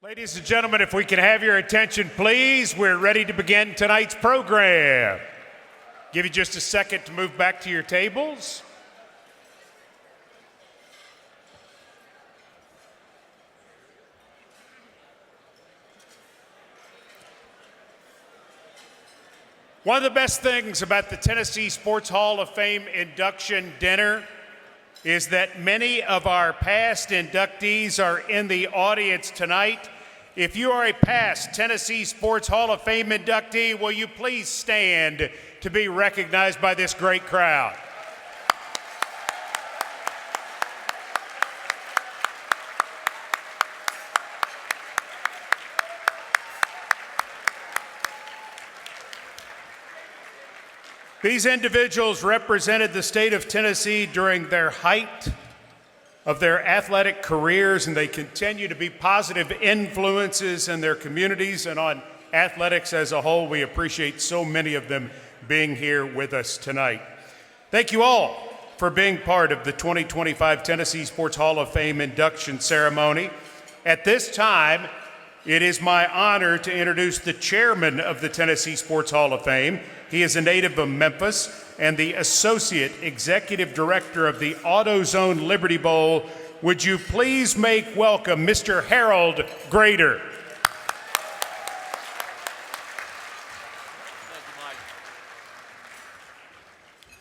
Ladies and gentlemen, if we can have your attention, please. We're ready to begin tonight's program. Give you just a second to move back to your tables. One of the best things about the Tennessee Sports Hall of Fame induction dinner is that many of our past inductees are in the audience tonight. If you are a past Tennessee Sports Hall of Fame inductee, will you please stand to be recognized by this great crowd? These individuals represented the state of Tennessee during their height of their athletic careers, and they continue to be positive influences in their communities and on athletics as a whole. We appreciate so many of them being here with us tonight. Thank you all for being part of the 2025 Tennessee Sports Hall of Fame induction ceremony. At this time, it is my honor to introduce the chairman of the Tennessee Sports Hall of Fame. He is a native of Memphis and the Associate Executive Director of the AutoZone Liberty Bowl. Would you please make welcome Mr. Harold Grader.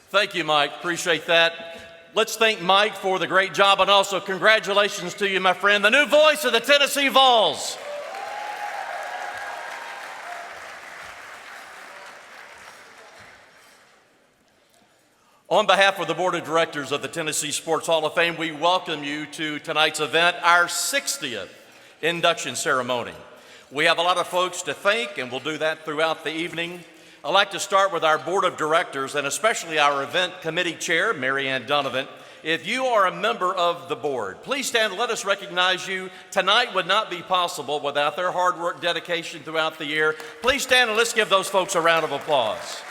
Thank you, Mike. Appreciate that. Let's thank Mike for the great job, and also congratulations to you, my friend, the new voice of the Tennessee Vols. On behalf of the Board of Directors of the Tennessee Sports Hall of Fame, we welcome you to tonight's event, our 60th induction ceremony. We have a lot of folks to thank, and we'll do that throughout the evening. I'd like to start with our Board of Directors, and especially our Event Committee Chair, Mary Ann Donovan. If you are a member of the board, please stand and let us recognize you. Tonight would not be possible without their hard work, dedication throughout the year. Please stand and let's give those folks a round of applause.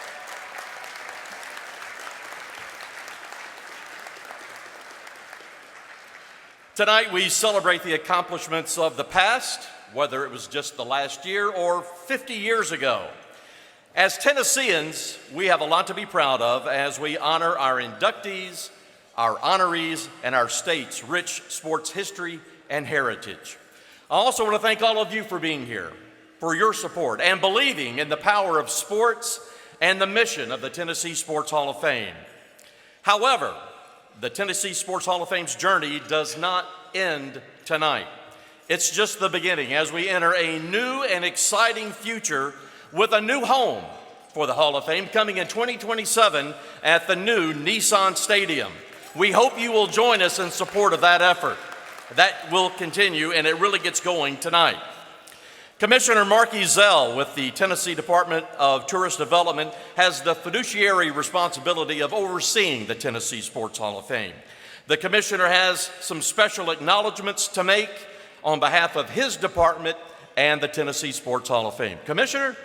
Tonight, we celebrate the accomplishments of the past, whether it was just the last year or 50 years ago. As Tennesseans, we have a lot to be proud of as we honor our inductees, our honorees, and our state's rich sports history and heritage. I also want to thank all of you for being here, for your support, and believing in the power of sports and the mission of the Tennessee Sports Hall of Fame. However, the Tennessee Sports Hall of Fame's journey does not end tonight. It's just the beginning as we enter a new and exciting future with a new home for the Hall of Fame coming in 2027 at the new Nissan Stadium. We hope you will join us in support of that effort. That will continue, and it really gets going tonight. Commissioner Marky Zell with the Tennessee Department of Tourist Development has the fiduciary responsibility of overseeing the Tennessee Sports Hall of Fame. The commissioner has some special acknowledgments to make on behalf of his department and the Tennessee Sports Hall of Fame. Commissioner?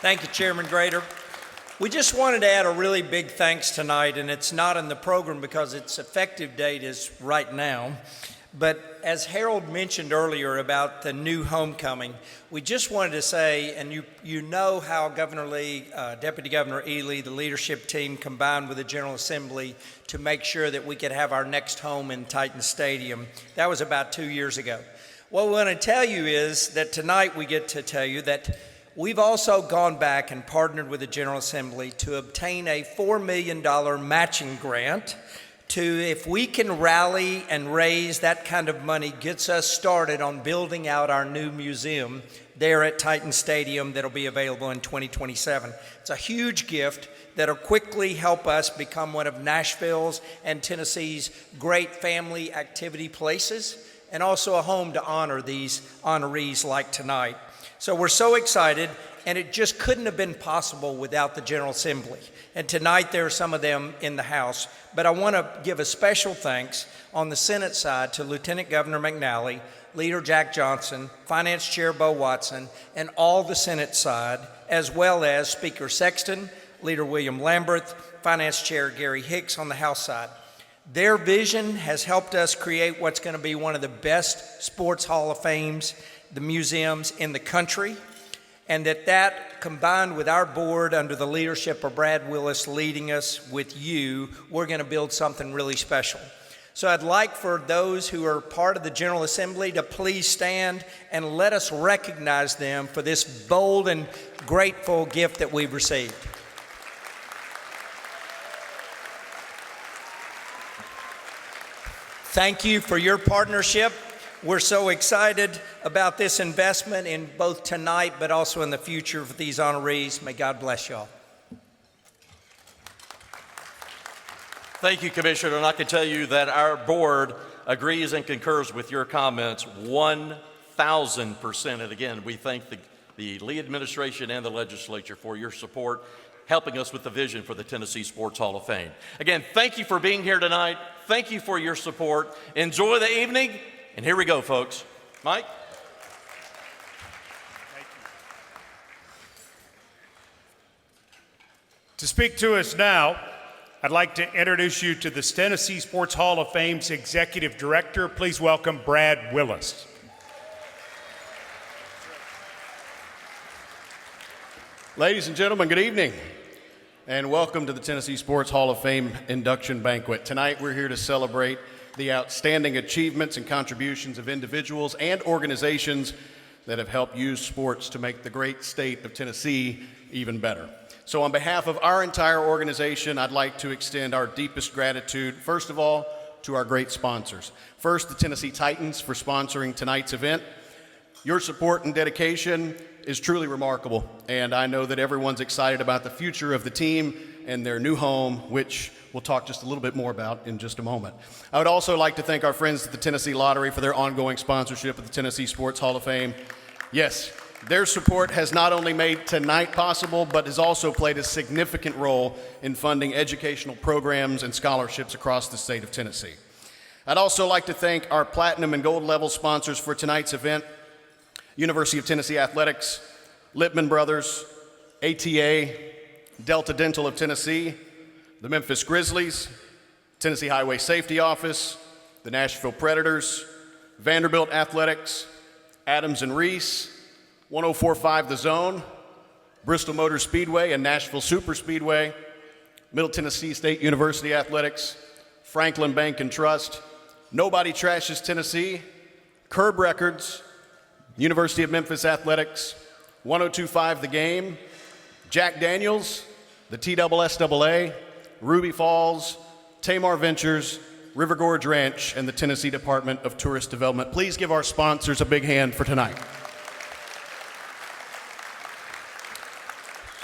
Thank you, Chairman Grader. We just wanted to add a really big thanks tonight, and it's not in the program because its effective date is right now. But as Harold mentioned earlier about the new homecoming, we just wanted to say, and you know how Governor Lee, Deputy Governor Ely, the leadership team combined with the General Assembly to make sure that we could have our next home in Titan Stadium. That was about 2 years ago. What we want to tell you is that tonight we get to tell you that we've also gone back and partnered with the General Assembly to obtain a $4 million matching grant to, if we can rally and raise that kind of money, gets us started on building out our new museum there at Titan Stadium that'll be available in 2027. It's a huge gift that'll quickly help us become one of Nashville's and Tennessee's great family activity places, and also a home to honor these honorees like tonight. So we're so excited, and it just couldn't have been possible without the General Assembly. And tonight there are some of them in the House. But I want to give a special thanks on the Senate side to Lieutenant Governor McNally, Leader Jack Johnson, Finance Chair Bo Watson, and all the Senate side, as well as Speaker Sexton, Leader William Lamberth, Finance Chair Gary Hicks on the House side. Their vision has helped us create what's going to be one of the best sports hall of fames, the museums in the country, and that combined with our board under the leadership of Brad Willis leading us with you, we're going to build something really special. So I'd like for those who are part of the General Assembly to please stand and let us recognize them for this bold and grateful gift that we've received. Thank you for your partnership. We're so excited about this investment in both tonight but also in the future for these honorees. May God bless y'all. Thank you, Commissioner, and I can tell you that our board agrees and concurs with your comments 1,000%. And again, we thank the Lee administration and the legislature for your support, helping us with the vision for the Tennessee Sports Hall of Fame. Again, thank you for being here tonight. Thank you for your support. Enjoy the evening, and here we go, folks. Mike? Thank you. To speak to us now, I'd like to introduce you to the Tennessee Sports Hall of Fame's Executive Director. Please welcome Brad Willis. Ladies and gentlemen, good evening, and welcome to the Tennessee Sports Hall of Fame induction banquet. Tonight, we're here to celebrate the outstanding achievements and contributions of individuals and organizations that have helped use sports to make the great state of Tennessee even better. So on behalf of our entire organization, I'd like to extend our deepest gratitude, first of all, to our great sponsors. First, the Tennessee Titans for sponsoring tonight's event. Your support and dedication is truly remarkable, and I know that everyone's excited about the future of the team and their new home, which we'll talk just a little bit more about in just a moment. I would also like to thank our friends at the Tennessee Lottery for their ongoing sponsorship of the Tennessee Sports Hall of Fame. Yes, their support has not only made tonight possible, but has also played a significant role in funding educational programs and scholarships across the state of Tennessee. I'd also like to thank our platinum and gold level sponsors for tonight's event: University of Tennessee Athletics, Lippman Brothers, ATA, Delta Dental of Tennessee, the Memphis Grizzlies, Tennessee Highway Safety Office, the Nashville Predators, Vanderbilt Athletics, Adams and Reese, 1045 The Zone, Bristol Motor Speedway and Nashville Super Speedway, Middle Tennessee State University Athletics, Franklin Bank and Trust, Nobody Trashes Tennessee, Curb Records, University of Memphis Athletics, 1025 The Game, Jack Daniels, the TSSAA, Ruby Falls, Tamar Ventures, River Gorge Ranch, and the Tennessee Department of Tourist Development. Please give our sponsors a big hand for tonight.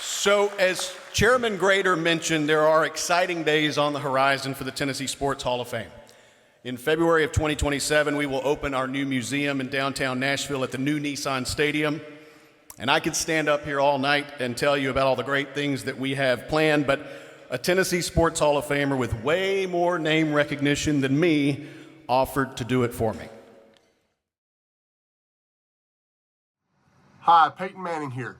So, as Chairman Grader mentioned, there are exciting days on the horizon for the Tennessee Sports Hall of Fame. In February of 2027, we will open our new museum in downtown Nashville at the new Nissan Stadium. And I could stand up here all night and tell you about all the great things that we have planned, but a Tennessee Sports Hall of Famer with way more name recognition than me offered to do it for me. Hi, Peyton Manning here.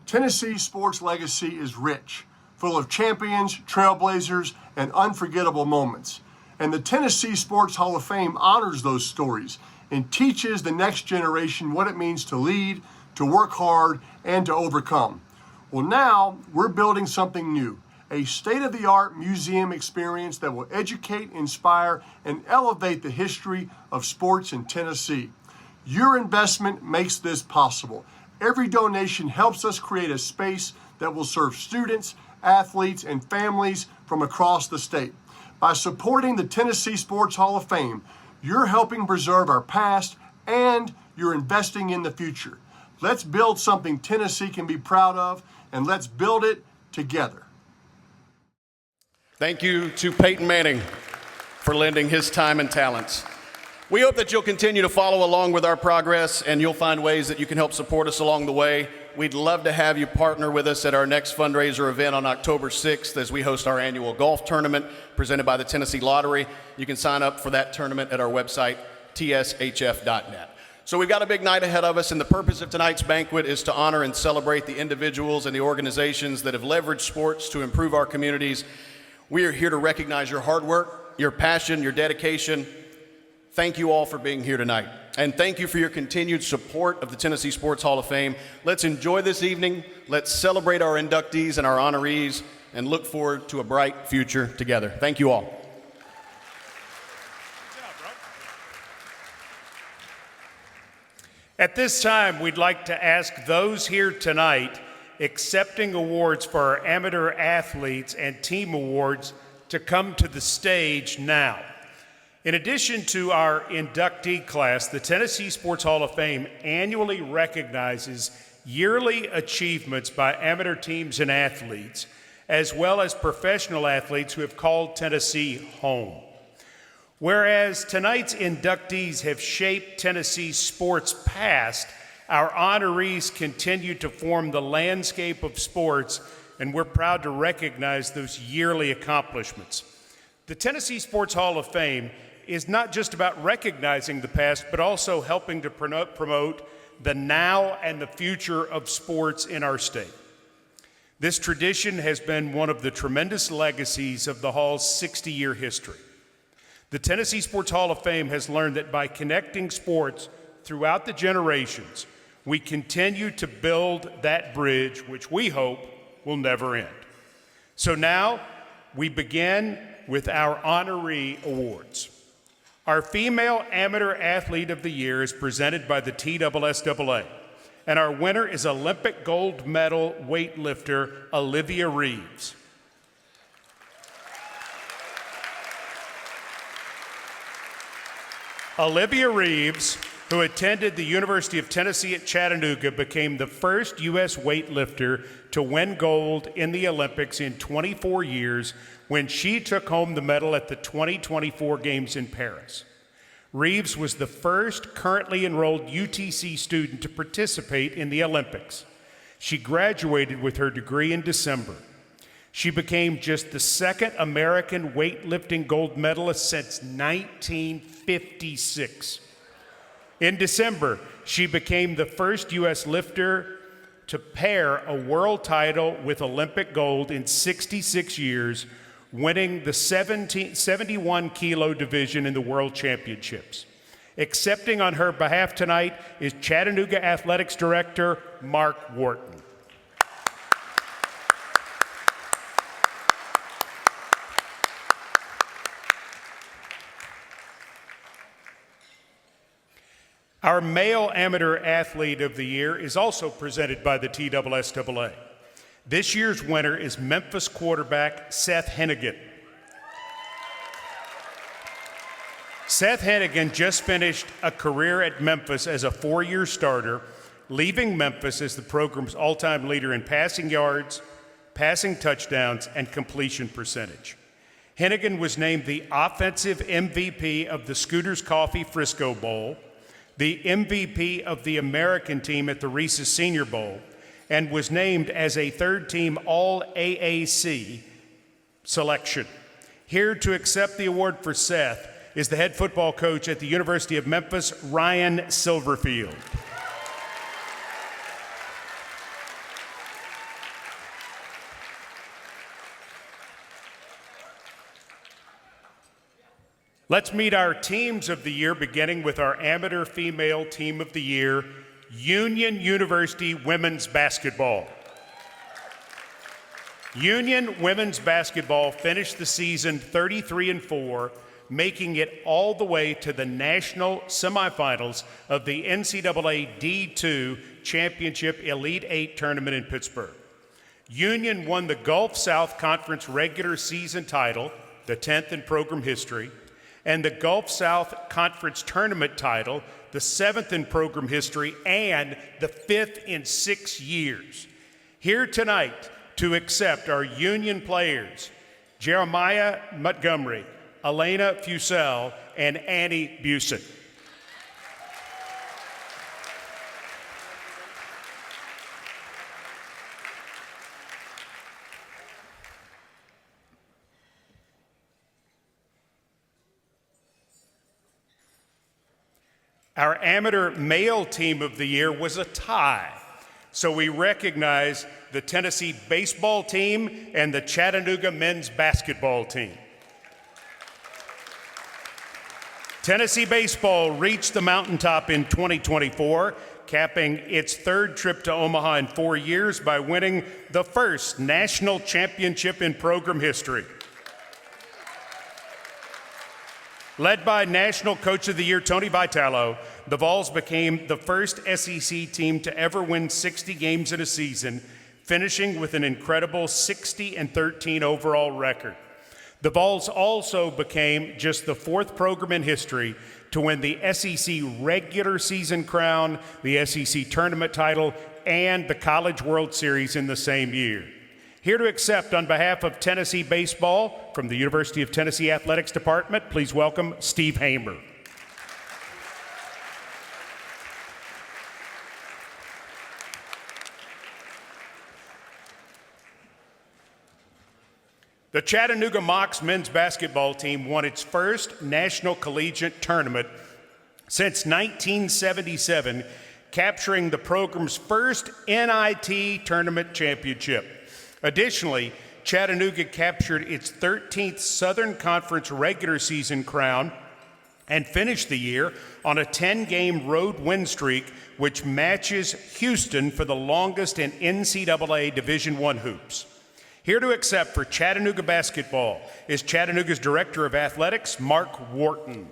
Tennessee's sports legacy is rich, full of champions, trailblazers, and unforgettable moments. And the Tennessee Sports Hall of Fame honors those stories and teaches the next generation what it means to lead, to work hard, and to overcome. Well, now we're building something new, a state-of-the-art museum experience that will educate, inspire, and elevate the history of sports in Tennessee. Your investment makes this possible. Every donation helps us create a space that will serve students, athletes, and families from across the state. By supporting the Tennessee Sports Hall of Fame, you're helping preserve our past and you're investing in the future. Let's build something Tennessee can be proud of, and let's build it together. Thank you to Peyton Manning for lending his time and talents. We hope that you'll continue to follow along with our progress, and you'll find ways that you can help support us along the way. We'd love to have you partner with us at our next fundraiser event on October 6th as we host our annual golf tournament presented by the Tennessee Lottery. You can sign up for that tournament at our website, tshf.net. So we've got a big night ahead of us, and the purpose of tonight's banquet is to honor and celebrate the individuals and the organizations that have leveraged sports to improve our communities. We are here to recognize your hard work, your passion, your dedication. Thank you all for being here tonight. And thank you for your continued support of the Tennessee Sports Hall of Fame. Let's enjoy this evening. Let's celebrate our inductees and our honorees and look forward to a bright future together. Thank you all. At this time, we'd like to ask those here tonight accepting awards for our amateur athletes and team awards to come to the stage now. In addition to our inductee class, the Tennessee Sports Hall of Fame annually recognizes yearly achievements by amateur teams and athletes, as well as professional athletes who have called Tennessee home. Whereas tonight's inductees have shaped Tennessee's sports past, our honorees continue to form the landscape of sports, and we're proud to recognize those yearly accomplishments. The Tennessee Sports Hall of Fame is not just about recognizing the past, but also helping to promote the now and the future of sports in our state. This tradition has been one of the tremendous legacies of the Hall's 60-year history. The Tennessee Sports Hall of Fame has learned that by connecting sports throughout the generations, we continue to build that bridge, which we hope will never end. So now we begin with our honoree awards. Our Female Amateur Athlete of the Year is presented by the TSSAA, and our winner is Olympic gold medal weightlifter Olivia Reeves. Olivia Reeves, who attended the University of Tennessee at Chattanooga, became the first U.S. weightlifter to win gold in the Olympics in 24 years when she took home the medal at the 2024 Games in Paris. Reeves was the first currently enrolled UTC student to participate in the Olympics. She graduated with her degree in December. She became just the second American weightlifting gold medalist since 1956. In December, she became the first U.S. lifter to pair a world title with Olympic gold in 66 years, winning the 71-kilo division in the World Championships. Accepting on her behalf tonight is Chattanooga Athletics Director Mark Wharton. Our Male Amateur Athlete of the Year is also presented by the TSSAA. This year's winner is Memphis quarterback Seth Hennigan. Seth Hennigan just finished a career at Memphis as a 4-year starter, leaving Memphis as the program's all-time leader in passing yards, passing touchdowns, and completion percentage. Hennigan was named the offensive MVP of the Scooters Coffee Frisco Bowl, the MVP of the American team at the Reese's Senior Bowl, and was named as a third-team All-AAC selection. Here to accept the award for Seth is the head football coach at the University of Memphis, Ryan Silverfield. Let's meet our teams of the year, beginning with our amateur female team of the year, Union University Women's Basketball. Union Women's Basketball finished the season 33-4, making it all the way to the national semifinals of the NCAA D2 Championship Elite 8 tournament in Pittsburgh. Union won the Gulf South Conference regular season title, the 10th in program history, and the Gulf South Conference tournament title, the 7th in program history, and the 5th in 6 years. Here tonight to accept our Union players, Jeremiah Montgomery, Elena Fusel, and Annie Busen. Our amateur male team of the year was a tie, so we recognize the Tennessee baseball team and the Chattanooga men's basketball team. Tennessee baseball reached the mountaintop in 2024, capping its third trip to Omaha in 4 years by winning the first national championship in program history. Led by National Coach of the Year Tony Vitello, the Vols became the first SEC team to ever win 60 games in a season, finishing with an incredible 60-13 overall record. The Vols also became just the fourth program in history to win the SEC regular season crown, the SEC tournament title, and the College World Series in the same year. Here to accept on behalf of Tennessee baseball from the University of Tennessee Athletics Department, please welcome Steve Hamer. The Chattanooga Mocs men's basketball team won its first national collegiate tournament since 1977, capturing the program's first NIT tournament championship. Additionally, Chattanooga captured its 13th Southern Conference regular season crown and finished the year on a 10-game road win streak, which matches Houston for the longest in NCAA Division I hoops. Here to accept for Chattanooga basketball is Chattanooga's Director of Athletics, Mark Wharton.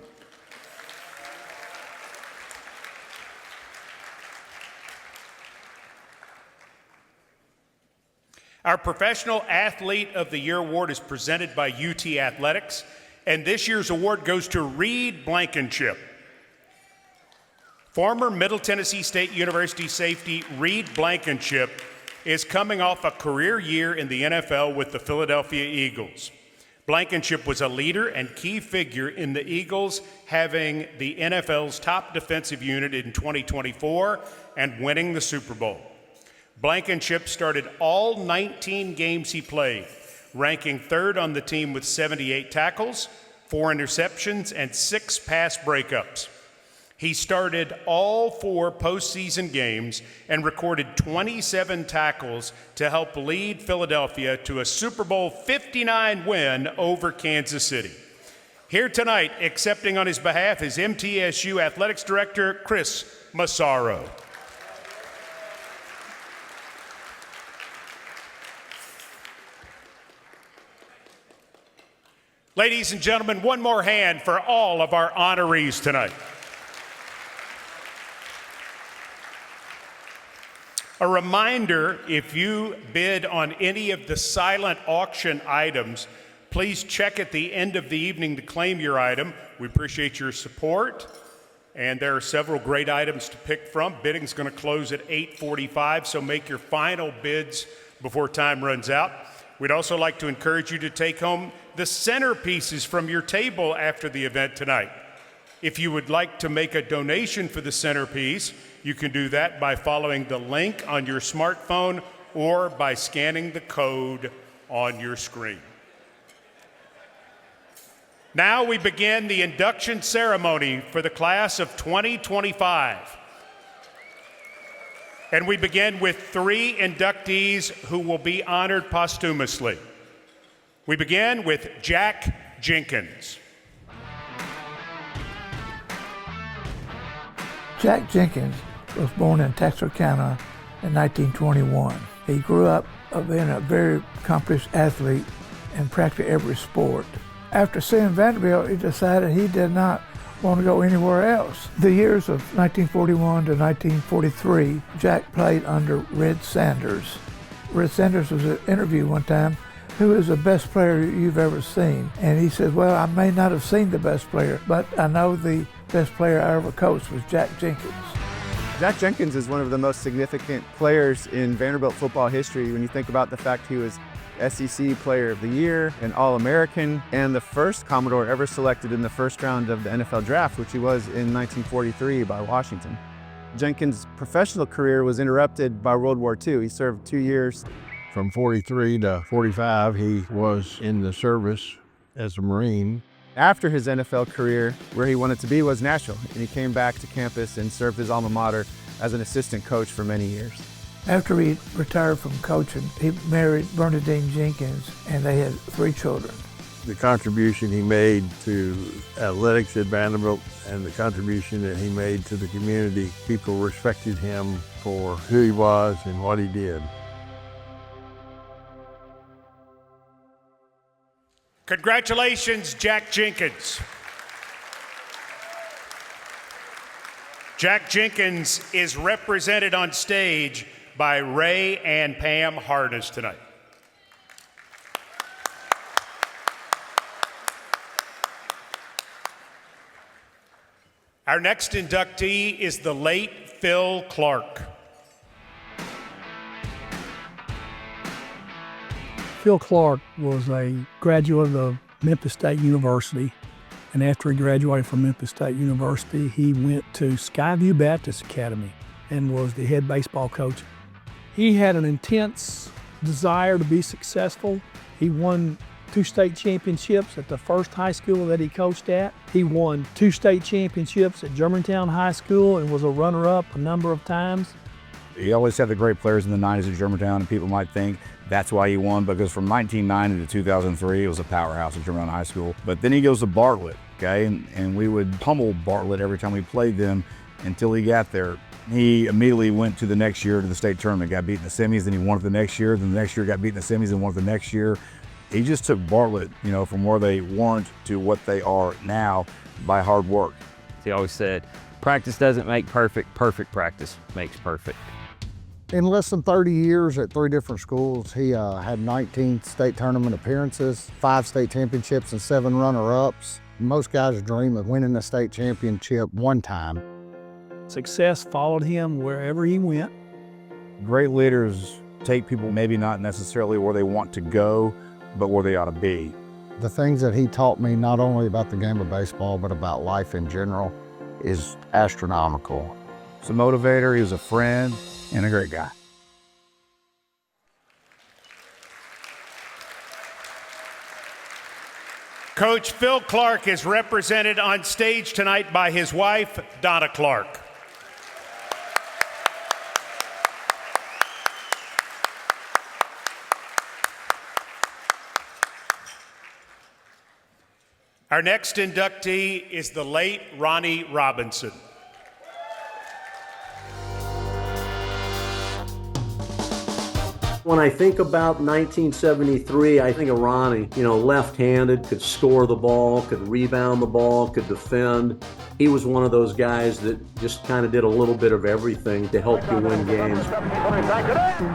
Our Professional Athlete of the Year award is presented by UT Athletics, and this year's award goes to Reed Blankenship. Former Middle Tennessee State University safety Reed Blankenship is coming off a career year in the NFL with the Philadelphia Eagles. Blankenship was a leader and key figure in the Eagles having the NFL's top defensive unit in 2024 and winning the Super Bowl. Blankenship started all 19 games he played, ranking third on the team with 78 tackles, 4 interceptions, and 6 pass breakups. He started all 4 postseason games and recorded 27 tackles to help lead Philadelphia to a Super Bowl 59 win over Kansas City. Here tonight, accepting on his behalf, is MTSU Athletics Director Chris Massaro. Ladies and gentlemen, one more hand for all of our honorees tonight. A reminder, if you bid on any of the silent auction items, please check at the end of the evening to claim your item. We appreciate your support, and there are several great items to pick from. Bidding's going to close at 8:45, so make your final bids before time runs out. We'd also like to encourage you to take home the centerpieces from your table after the event tonight. If you would like to make a donation for the centerpiece, you can do that by following the link on your smartphone or by scanning the code on your screen. Now we begin the induction ceremony for the class of 2025. And we begin with 3 inductees who will be honored posthumously. We begin with Jack Jenkins. Jack Jenkins was born in Texarkana in 1921. He grew up being a very accomplished athlete in practically every sport. After seeing Vanderbilt, he decided he did not want to go anywhere else. The years of 1941 to 1943, Jack played under Red Sanders. Red Sanders was at an interview one time, who is the best player you've ever seen? And he said, well, I may not have seen the best player, but I know the best player I ever coached was Jack Jenkins. Jack Jenkins is one of the most significant players in Vanderbilt football history when you think about the fact he was SEC Player of the Year, an All-American, and the first Commodore ever selected in the first round of the NFL Draft, which he was in 1943 by Washington. Jenkins' professional career was interrupted by World War II. He served 2 years. From 43 to 45, he was in the service as a Marine. After his NFL career, where he wanted to be was Nashville, and he came back to campus and served his alma mater as an assistant coach for many years. After he retired from coaching, he married Bernadine Jenkins, and they had 3 children. The contribution he made to athletics at Vanderbilt and the contribution that he made to the community, people respected him for who he was and what he did. Congratulations, Jack Jenkins. Jack Jenkins is represented on stage by Ray and Pam Harness tonight. Our next inductee is the late Phil Clark. Phil Clark was a graduate of Memphis State University, and after he graduated from Memphis State University, he went to Skyview Baptist Academy and was the head baseball coach. He had an intense desire to be successful. He won 2 state championships at the first high school that he coached at. He won 2 state championships at Germantown High School and was a runner-up a number of times. He always had the great players in the 90s at Germantown, and people might think that's why he won, because from 1990 to 2003, it was a powerhouse at Germantown High School. But then he goes to Bartlett, okay? And we would pummel Bartlett every time we played them until he got there. He immediately went to the next year to the state tournament, got beat in the semis, then he won it the next year, then the next year got beat in the semis and won it the next year. He just took Bartlett, from where they weren't to what they are now by hard work. He always said, practice doesn't make perfect, perfect practice makes perfect. In less than 30 years at 3 different schools, he had 19 state tournament appearances, 5 state championships, and 7 runner-ups. Most guys dream of winning a state championship one time. Success followed him wherever he went. Great leaders take people maybe not necessarily where they want to go, but where they ought to be. The things that he taught me, not only about the game of baseball, but about life in general, is astronomical. He's a motivator, he was a friend, and a great guy. Coach Phil Clark is represented on stage tonight by his wife, Donna Clark. Our next inductee is the late Ronnie Robinson. When I think about 1973, I think of Ronnie, left-handed, could score the ball, could rebound the ball, could defend. He was one of those guys that just kind of did a little bit of everything to help you win games.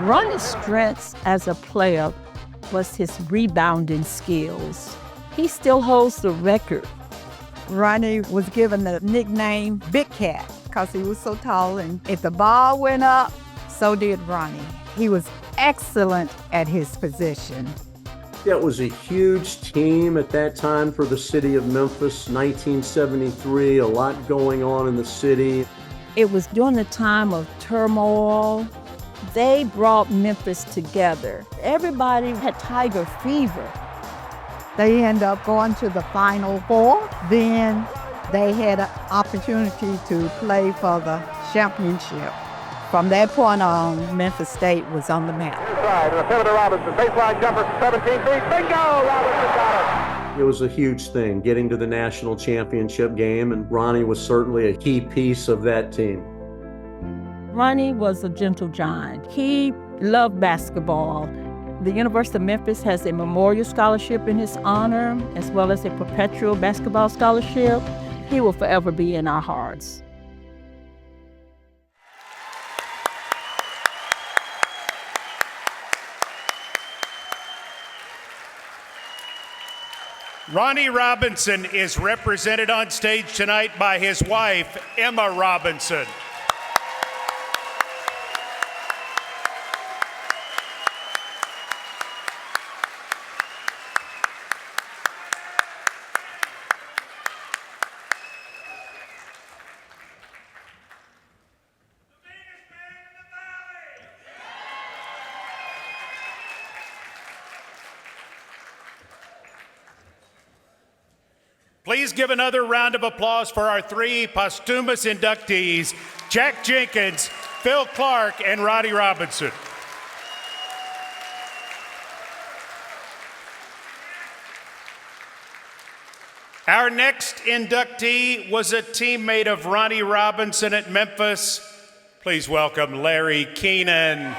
Ronnie's strengths as a player was his rebounding skills. He still holds the record. Ronnie was given the nickname Big Cat because he was so tall, and if the ball went up, so did Ronnie. He was excellent at his position. It was a huge team at that time for the city of Memphis, 1973, a lot going on in the city. It was during the time of turmoil. They brought Memphis together. Everybody had Tiger fever. They ended up going to the Final Four. Then they had an opportunity to play for the championship. From that point on, Memphis State was on the map. Robinson, baseline jumper, 17 feet, bingo! Robinson got it. It was a huge thing, getting to the national championship game, and Ronnie was certainly a key piece of that team. Ronnie was a gentle giant. He loved basketball. The University of Memphis has a memorial scholarship in his honor, as well as a perpetual basketball scholarship. He will forever be in our hearts. Ronnie Robinson is represented on stage tonight by his wife, Emma Robinson. Please give another round of applause for our 3 posthumous inductees, Jack Jenkins, Phil Clark, and Ronnie Robinson. Our next inductee was a teammate of Ronnie Robinson at Memphis. Please welcome Larry Keenan.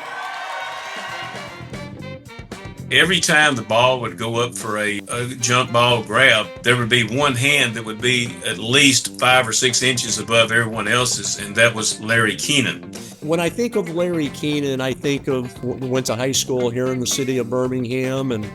Every time the ball would go up for a jump ball grab, there would be one hand that would be at least 5 or 6 inches above everyone else's, and that was Larry Keenan. When I think of Larry Keenan, I think of went to high school here in the city of Birmingham, and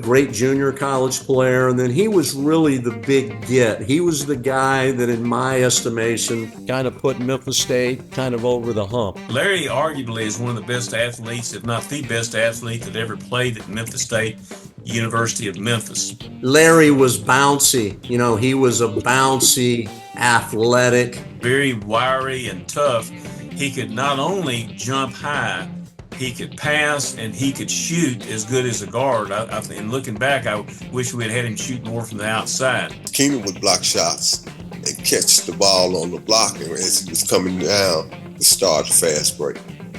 Great junior college player, and then he was really the big get. He was the guy that, in my estimation, kind of put Memphis State kind of over the hump. Larry arguably is one of the best athletes, if not the best athlete that ever played at Memphis State, University of Memphis. Larry was bouncy. You know, he was a bouncy, athletic. Very wiry and tough. He could not only jump high, he could pass, and he could shoot as good as a guard. And looking back, I wish we had him shoot more from the outside. Keenan would block shots and catch the ball on the block, and as he was coming down, to start a fast break.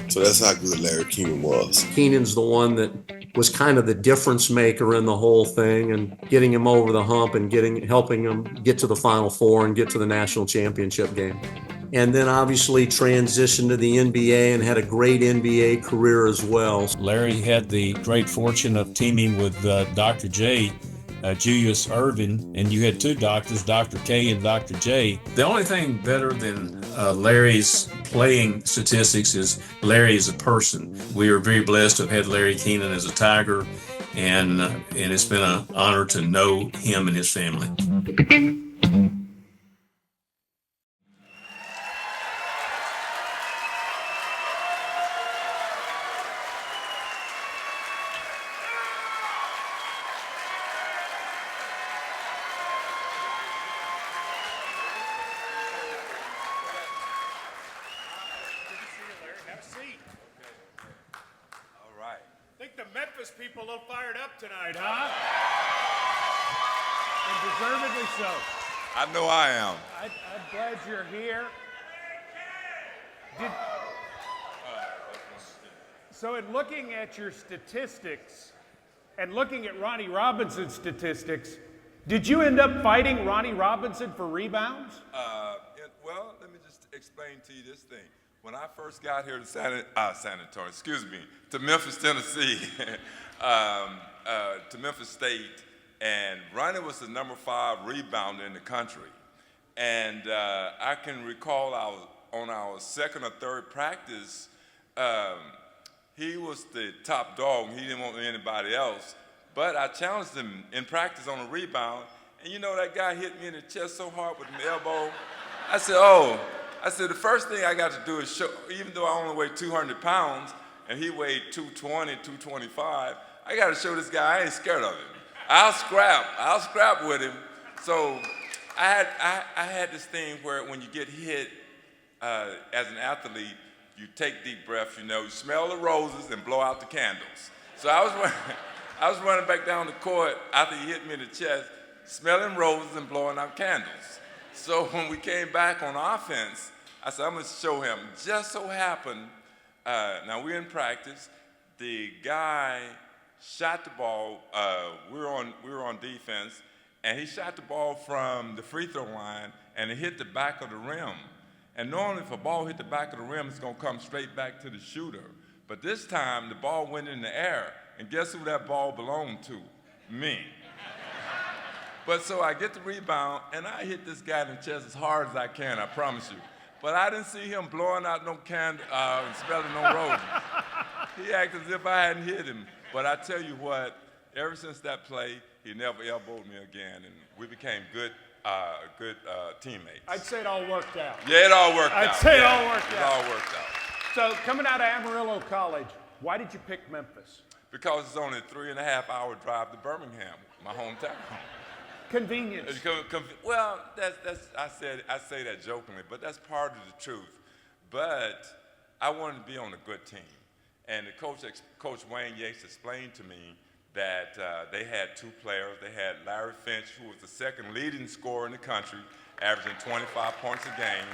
So that's how good Larry Keenan was. Keenan's the one that was kind of the difference maker in the whole thing, and getting him over the hump and helping him get to the Final Four and get to the national championship game. And then obviously transitioned to the NBA and had a great NBA career as well. Larry had the great fortune of teaming with Dr. J, Julius Irvin, and you had two doctors, Dr. K and Dr. J. The only thing better than Larry's playing statistics is Larry as a person. We are very blessed to have had Larry Keenan as a Tiger, and it's been an honor to know him and his family. People a little fired up tonight, huh? And deservedly so. I know I am. I'm glad you're here. So in looking at your statistics and looking at Ronnie Robinson's statistics, did you end up fighting Ronnie Robinson for rebounds? Well, let me just explain to you this thing. When I first got here to to Memphis, Tennessee, to Memphis State, and Ronnie was the number 5 rebounder in the country. And I can recall on our second or third practice, he was the top dog. He didn't want anybody else. But I challenged him in practice on a rebound, and you know that guy hit me in the chest so hard with an elbow. I said, the first thing I got to do is show, even though I only weigh 200 pounds, and he weighed 220, 225, I got to show this guy I ain't scared of him. I'll scrap with him. So I had this thing where when you get hit as an athlete, you take deep breaths, you smell the roses and blow out the candles. So I was running back down the court after he hit me in the chest, smelling roses and blowing out candles. So when we came back on offense, I said, I'm going to show him. Just so happened, now we're in practice, the guy shot the ball, we were on defense, and he shot the ball from the free throw line, and it hit the back of the rim. And normally if a ball hit the back of the rim, it's going to come straight back to the shooter. But this time, the ball went in the air, and guess who that ball belonged to? Me. But so I get the rebound, and I hit this guy in the chest as hard as I can, I promise you. But I didn't see him blowing out no candle and smelling no roses. He acted as if I hadn't hit him. But I tell you what, ever since that play, he never elbowed me again, and we became good teammates. I'd say it all worked out. Yeah, it all worked out. I'd say it all worked out. It all worked out. So coming out of Amarillo College, why did you pick Memphis? Because it's only a 3.5-hour drive to Birmingham, my hometown. Convenience. Well, I say that jokingly, but that's part of the truth. But I wanted to be on a good team. And the Coach Wayne Yates explained to me that they had 2 players. They had Larry Finch, who was the second leading scorer in the country, averaging 25 points a game,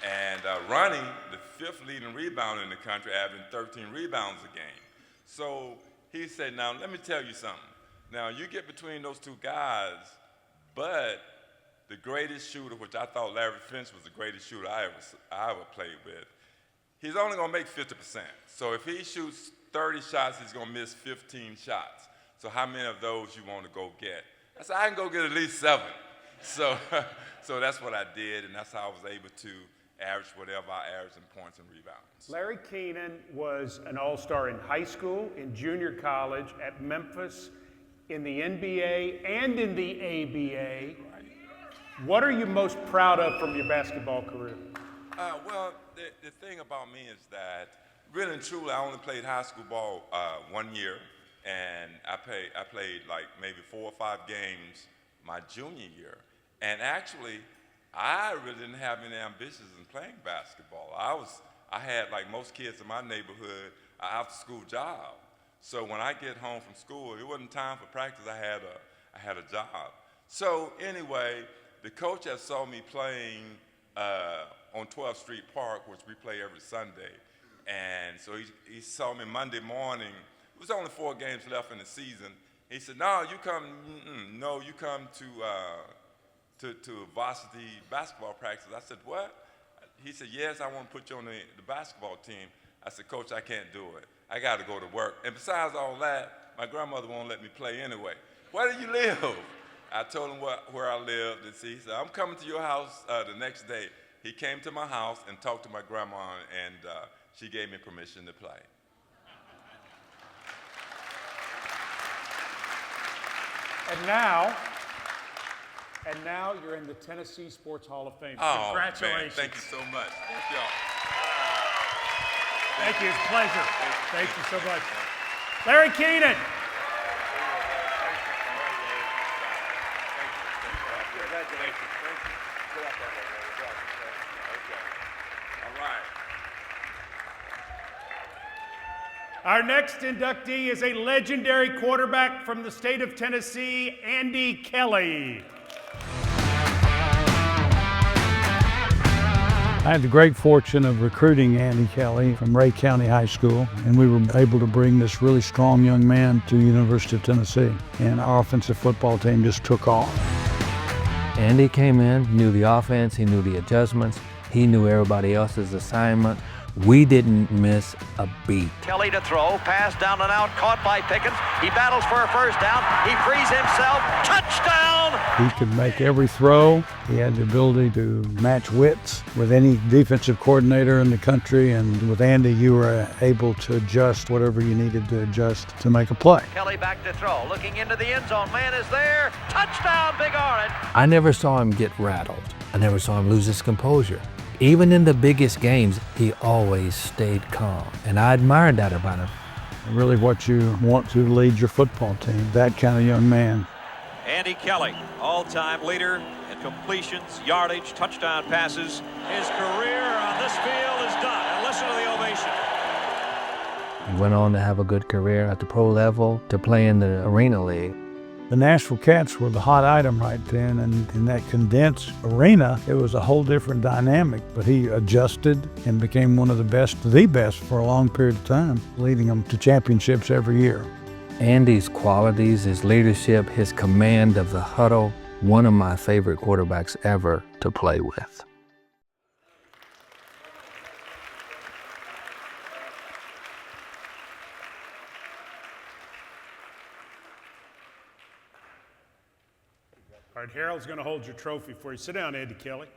and Ronnie, the 5th leading rebounder in the country, averaging 13 rebounds a game. So he said, now let me tell you something. Now you get between those 2 guys, But the greatest shooter, which I thought Larry Finch was the greatest shooter I ever played with, he's only going to make 50%. So if he shoots 30 shots, he's going to miss 15 shots. So how many of those you want to go get? I said, I can go get at least 7. So, so that's what I did, and that's how I was able to average whatever I averaged in points and rebounds. Larry Keenan was an all-star in high school, in junior college, at Memphis, in the NBA, and in the ABA. What are you most proud of from your basketball career? Well, the thing about me is that, really and truly, I only played high school ball 1 year, and I played like maybe 4 or 5 games my junior year. And actually, I really didn't have any ambitions in playing basketball. I had, like most kids in my neighborhood, an after-school job. So when I get home from school, it wasn't time for practice. I had a job. So anyway, the coach had saw me playing on 12th Street Park, which we play every Sunday. And so he saw me Monday morning. It was only 4 games left in the season. He said, "No, you come to varsity basketball practice." I said, "What?" He said, "Yes, I want to put you on the basketball team." I said, "Coach, I can't do it. I got to go to work. And besides all that, my grandmother won't let me play anyway." "Where do you live?" I told him where I lived, and he said, "I'm coming to your house the next day." He came to my house and talked to my grandma, and she gave me permission to play. And now you're in the Tennessee Sports Hall of Fame. Oh, congratulations. man, thank you so much. Thank y'all. Thank you. It's a pleasure. Thank you so much. Larry Keenan. Our next inductee is a legendary quarterback from the state of Tennessee, Andy Kelly. I had the great fortune of recruiting Andy Kelly from Ray County High School, and we were able to bring this really strong young man to the University of Tennessee, and our offensive football team just took off. Andy came in, knew the offense, he knew the adjustments, he knew everybody else's assignment. We didn't miss a beat. Kelly to throw, pass down and out, caught by Pickens. He battles for a first down. He frees himself. Touchdown! He could make every throw. He had the ability to match wits with any defensive coordinator in the country, and with Andy, you were able to adjust whatever you needed to adjust to make a play. Kelly back to throw, looking into the end zone. Man is there. Touchdown, Big Orange! I never saw him get rattled. I never saw him lose his composure. Even in the biggest games, he always stayed calm, and I admired that about him. Really what you want to lead your football team, that kind of young man. Andy Kelly, all-time leader in completions, yardage, touchdown passes. His career on this field is done, and listen to the ovation. He went on to have a good career at the pro level, to play in the Arena League. The Nashville Cats were the hot item right then, and in that condensed arena, it was a whole different dynamic. But he adjusted and became one of the best for a long period of time, leading them to championships every year. Andy's qualities, his leadership, his command of the huddle, one of my favorite quarterbacks ever to play with. All right, Harold's going to hold your trophy for you. Sit down, Andy Kelly.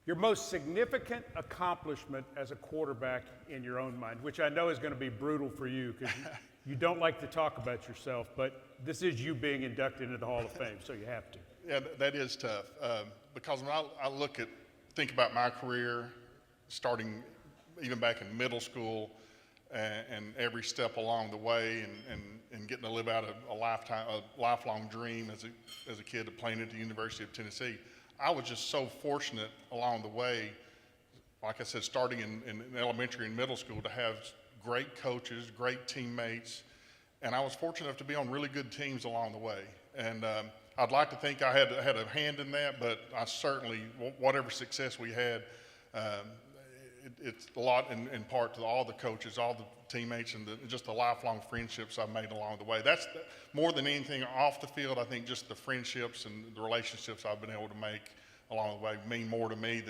Your most significant accomplishment as a quarterback in your own mind, which I know is going to be brutal for you because you don't like to talk about yourself, but this is you being inducted into the Hall of Fame, so you have to. Yeah, that is tough because when I think about my career, starting even back in middle school, and every step along the way, and getting to live out a lifelong dream as a kid of playing at the University of Tennessee. I was just so fortunate along the way, like I said, starting in elementary and middle school, to have great coaches, great teammates, and I was fortunate enough to be on really good teams along the way. And I'd like to think I had a hand in that, but I certainly, whatever success we had, it's a lot in part to all the coaches, all the teammates and just the lifelong friendships I've made along the way. That's more than anything off the field. I think just the friendships and the relationships I've been able to make along the way mean more to me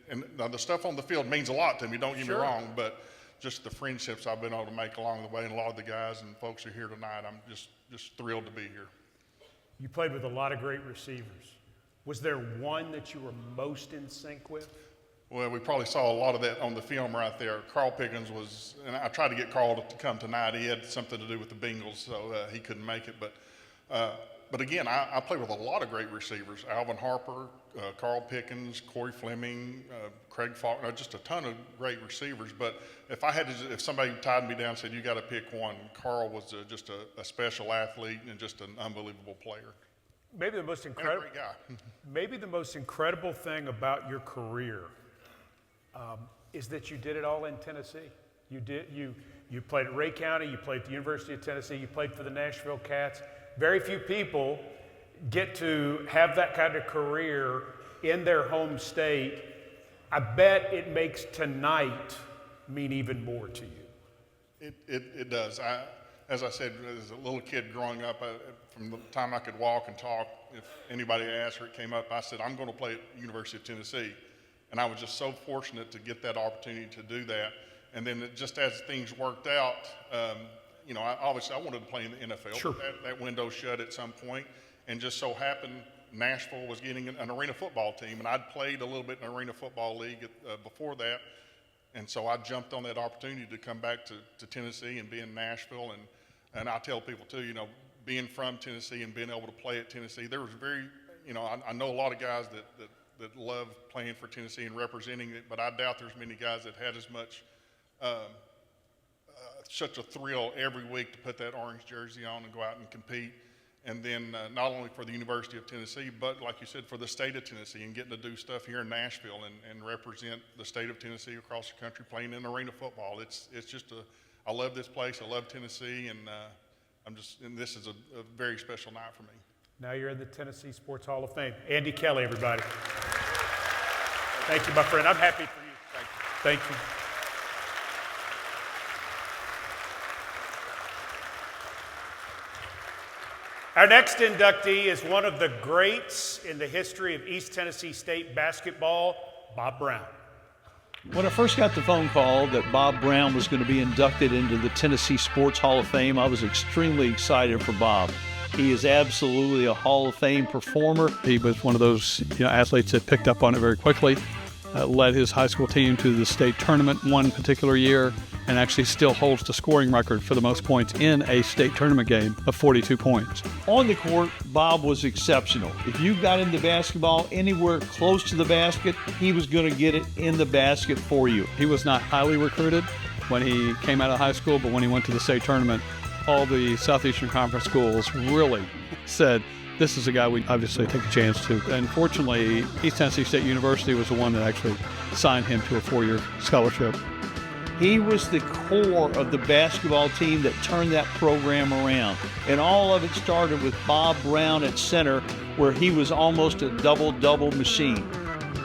and now the stuff on the field means a lot to me, don't get me wrong, but just the friendships I've been able to make along the way, and a lot of the guys and folks who are here tonight, I'm just thrilled to be here. You played with a lot of great receivers. Was there one that you were most in sync with? Well, we probably saw a lot of that on the film right there. Carl Pickens was, and I tried to get Carl to come tonight. He had something to do with the Bengals, so he couldn't make it. But again, I played with a lot of great receivers: Alvin Harper, Carl Pickens, Corey Fleming, Craig Faulkner, just a ton of great receivers. But if somebody tied me down and said you got to pick one, Carl was just a special athlete and just an unbelievable player. Maybe the most incredible guy. Maybe the most incredible thing about your career is that you did it all in Tennessee. You played at Ray County, you played at the University of Tennessee, you played for the Nashville Cats. Very few people get to have that kind of career in their home state. I bet it makes tonight mean even more to you. It does. As I said, as a little kid growing up, from the time I could walk and talk, if anybody asked or it came up, I said, I'm going to play at the University of Tennessee. And I was just so fortunate to get that opportunity to do that. And then just as things worked out, obviously I wanted to play in the NFL. Sure. But that window shut at some point, and just so happened Nashville was getting an arena football team, and I'd played a little bit in an arena football league before that. And so I jumped on that opportunity to come back to Tennessee and be in Nashville. And I tell people too, being from Tennessee and being able to play at Tennessee, there was I know a lot of guys that love playing for Tennessee and representing it, but I doubt there's many guys that had as much, such a thrill every week to put that orange jersey on and go out and compete. And then not only for the University of Tennessee, but like you said, for the state of Tennessee and getting to do stuff here in Nashville and represent the state of Tennessee across the country playing in arena football. It's just I love this place. I love Tennessee, and and this is a very special night for me. Now you're in the Tennessee Sports Hall of Fame. Andy Kelly, everybody. Thank you, my friend. I'm happy for you. Thank you. Our next inductee is one of the greats in the history of East Tennessee State basketball, Bob Brown. When I first got the phone call that Bob Brown was going to be inducted into the Tennessee Sports Hall of Fame, I was extremely excited for Bob. He is absolutely a Hall of Fame performer. He was one of those athletes that picked up on it very quickly, led his high school team to the state tournament one particular year, and actually still holds the scoring record for the most points in a state tournament game of 42 points. On the court, Bob was exceptional. If you got into basketball anywhere close to the basket, he was going to get it in the basket for you. He was not highly recruited when he came out of high school, but when he went to the state tournament, all the Southeastern Conference schools really said, this is a guy we obviously take a chance to. And fortunately, East Tennessee State University was the one that actually signed him to a 4-year scholarship. He was the core of the basketball team that turned that program around. And all of it started with Bob Brown at center, where he was almost a double-double machine.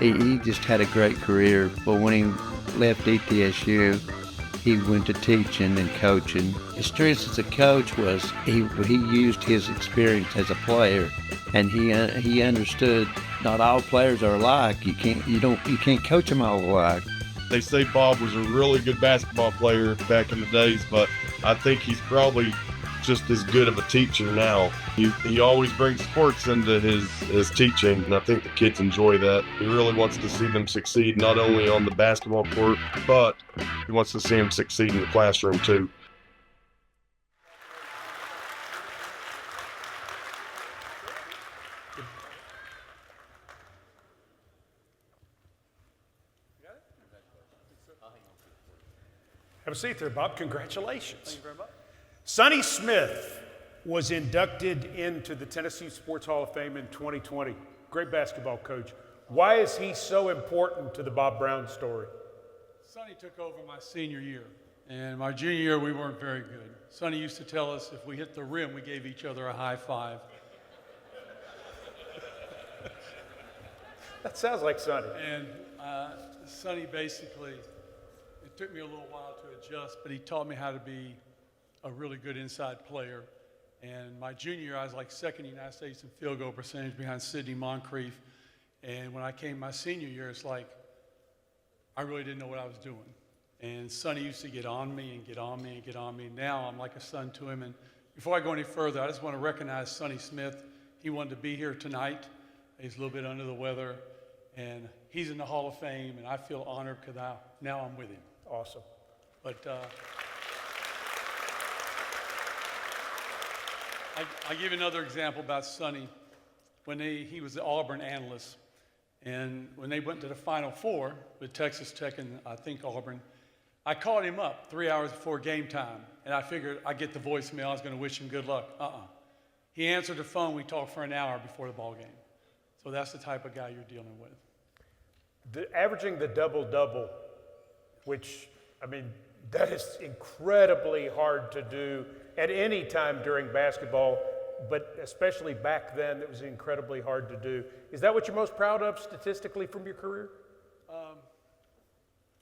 He just had a great career, but when he left ETSU, he went to teaching and coaching. His strength as a coach was he used his experience as a player, and he understood not all players are alike. You can't coach them all alike. They say Bob was a really good basketball player back in the days, but I think he's probably just as good of a teacher now. He always brings sports into his teaching, and I think the kids enjoy that. He really wants to see them succeed, not only on the basketball court, but he wants to see them succeed in the classroom too. Have a seat there, Bob. Congratulations. Thank you very much. Sonny Smith was inducted into the Tennessee Sports Hall of Fame in 2020. Great basketball coach. Why is he so important to the Bob Brown story? Sonny took over my senior year, and my junior year we weren't very good. Sonny used to tell us if we hit the rim, we gave each other a high five. That sounds like Sonny. And Sonny basically It took me a little while to adjust, but he taught me how to be a really good inside player. And my junior year, I was like second in the United States in field goal percentage behind Sidney Moncrief. And when I came my senior year, it's like I really didn't know what I was doing. And Sonny used to get on me and get on me and get on me. Now I'm like a son to him. And before I go any further, I just want to recognize Sonny Smith. He wanted to be here tonight. He's a little bit under the weather. And he's in the Hall of Fame, and I feel honored because now I'm with him. Awesome. But I give you another example about Sonny. When he was the Auburn analyst, and when they went to the Final Four with Texas Tech and I think Auburn, I called him up 3 hours before game time, and I figured I'd get the voicemail. I was going to wish him good luck. He answered the phone. We talked for an hour before the ball game. So that's the type of guy you're dealing with. Averaging the double-double, which, I mean, that is incredibly hard to do at any time during basketball, but especially back then, it was incredibly hard to do. Is that what you're most proud of statistically from your career?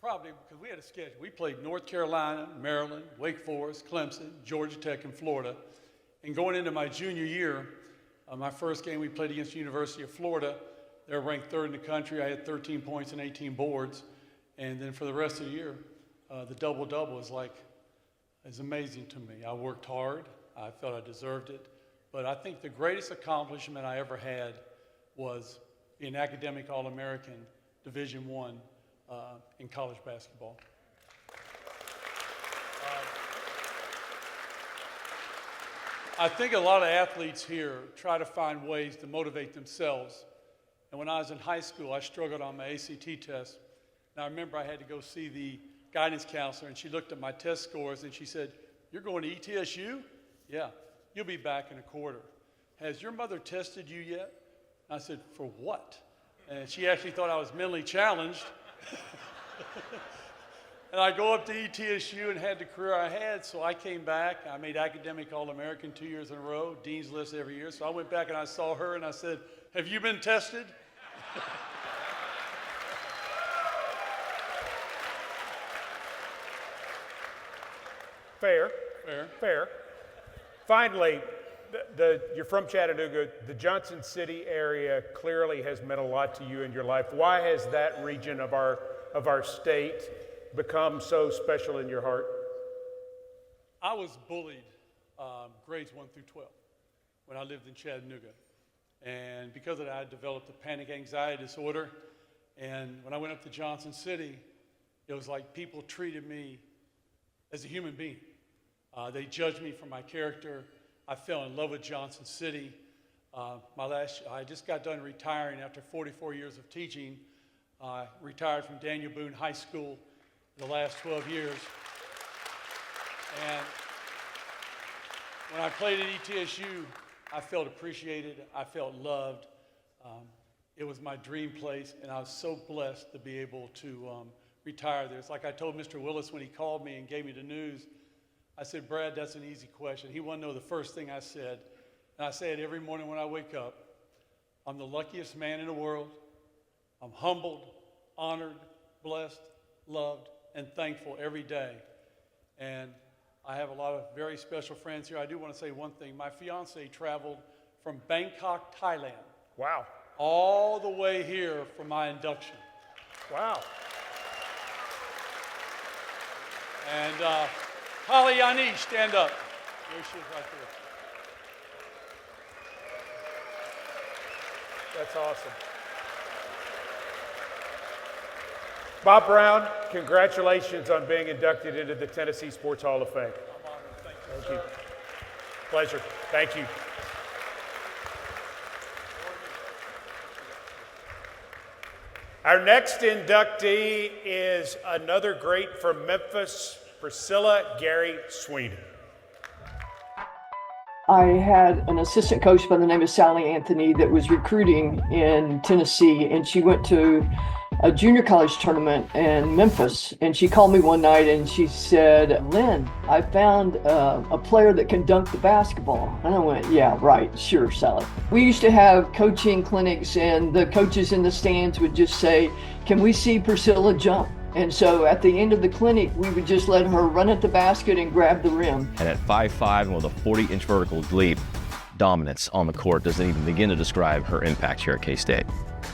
Probably, because we had a schedule. We played North Carolina, Maryland, Wake Forest, Clemson, Georgia Tech, and Florida. And going into my junior year, my first game we played against the University of Florida. They were ranked third in the country. I had 13 points and 18 boards. And then for the rest of the year, the double-double is amazing to me. I worked hard. I felt I deserved it. But I think the greatest accomplishment I ever had was being academic All-American, Division I, in college basketball. I think a lot of athletes here try to find ways to motivate themselves. And when I was in high school, I struggled on my ACT test. And I remember I had to go see the guidance counselor, and she looked at my test scores, and she said, "You're going to ETSU? Yeah, you'll be back in a quarter. Has your mother tested you yet?" And I said, "For what?" And she actually thought I was mentally challenged. And I go up to ETSU and had the career I had, so I came back. I made academic All-American 2 years in a row, Dean's List every year. So I went back and I saw her and I said, "Have you been tested?" Fair. Finally, you're from Chattanooga. The Johnson City area clearly has meant a lot to you in your life. Why has that region of our state become so special in your heart? I was bullied grades 1 through 12 when I lived in Chattanooga. And because of that, I developed a panic anxiety disorder. And when I went up to Johnson City, it was like people treated me as a human being. They judged me for my character. I fell in love with Johnson City. I just got done retiring after 44 years of teaching. I retired from Daniel Boone High School the last 12 years. And when I played at ETSU, I felt appreciated. I felt loved. It was my dream place, and I was so blessed to be able to retire there. It's like I told Mr. Willis when he called me and gave me the news. I said, "Brad, that's an easy question." He wanted to know the first thing I said. And I say it every morning when I wake up. I'm the luckiest man in the world. I'm humbled, honored, blessed, loved, and thankful every day. And I have a lot of very special friends here. I do want to say one thing. My fiance traveled from Bangkok, Thailand. Wow. All the way here for my induction. Wow. And Holly Yanish, stand up. There she is right there. That's awesome. Bob Brown, congratulations on being inducted into the Tennessee Sports Hall of Fame. I'm honored. Thank you. Pleasure. Thank you. Our next inductee is another great from Memphis, Priscilla Gary Sweeney. I had an assistant coach by the name of Sally Anthony that was recruiting in Tennessee, and she went to a junior college tournament in Memphis, and she called me one night and she said, "Lynn, I found a player that can dunk the basketball." And I went, "Yeah, right, sure, Sally." We used to have coaching clinics, and the coaches in the stands would just say, "Can we see Priscilla jump?" And so at the end of the clinic, we would just let her run at the basket and grab the rim. And at 5'5" and with a 40-inch vertical leap, dominance on the court doesn't even begin to describe her impact here at K-State.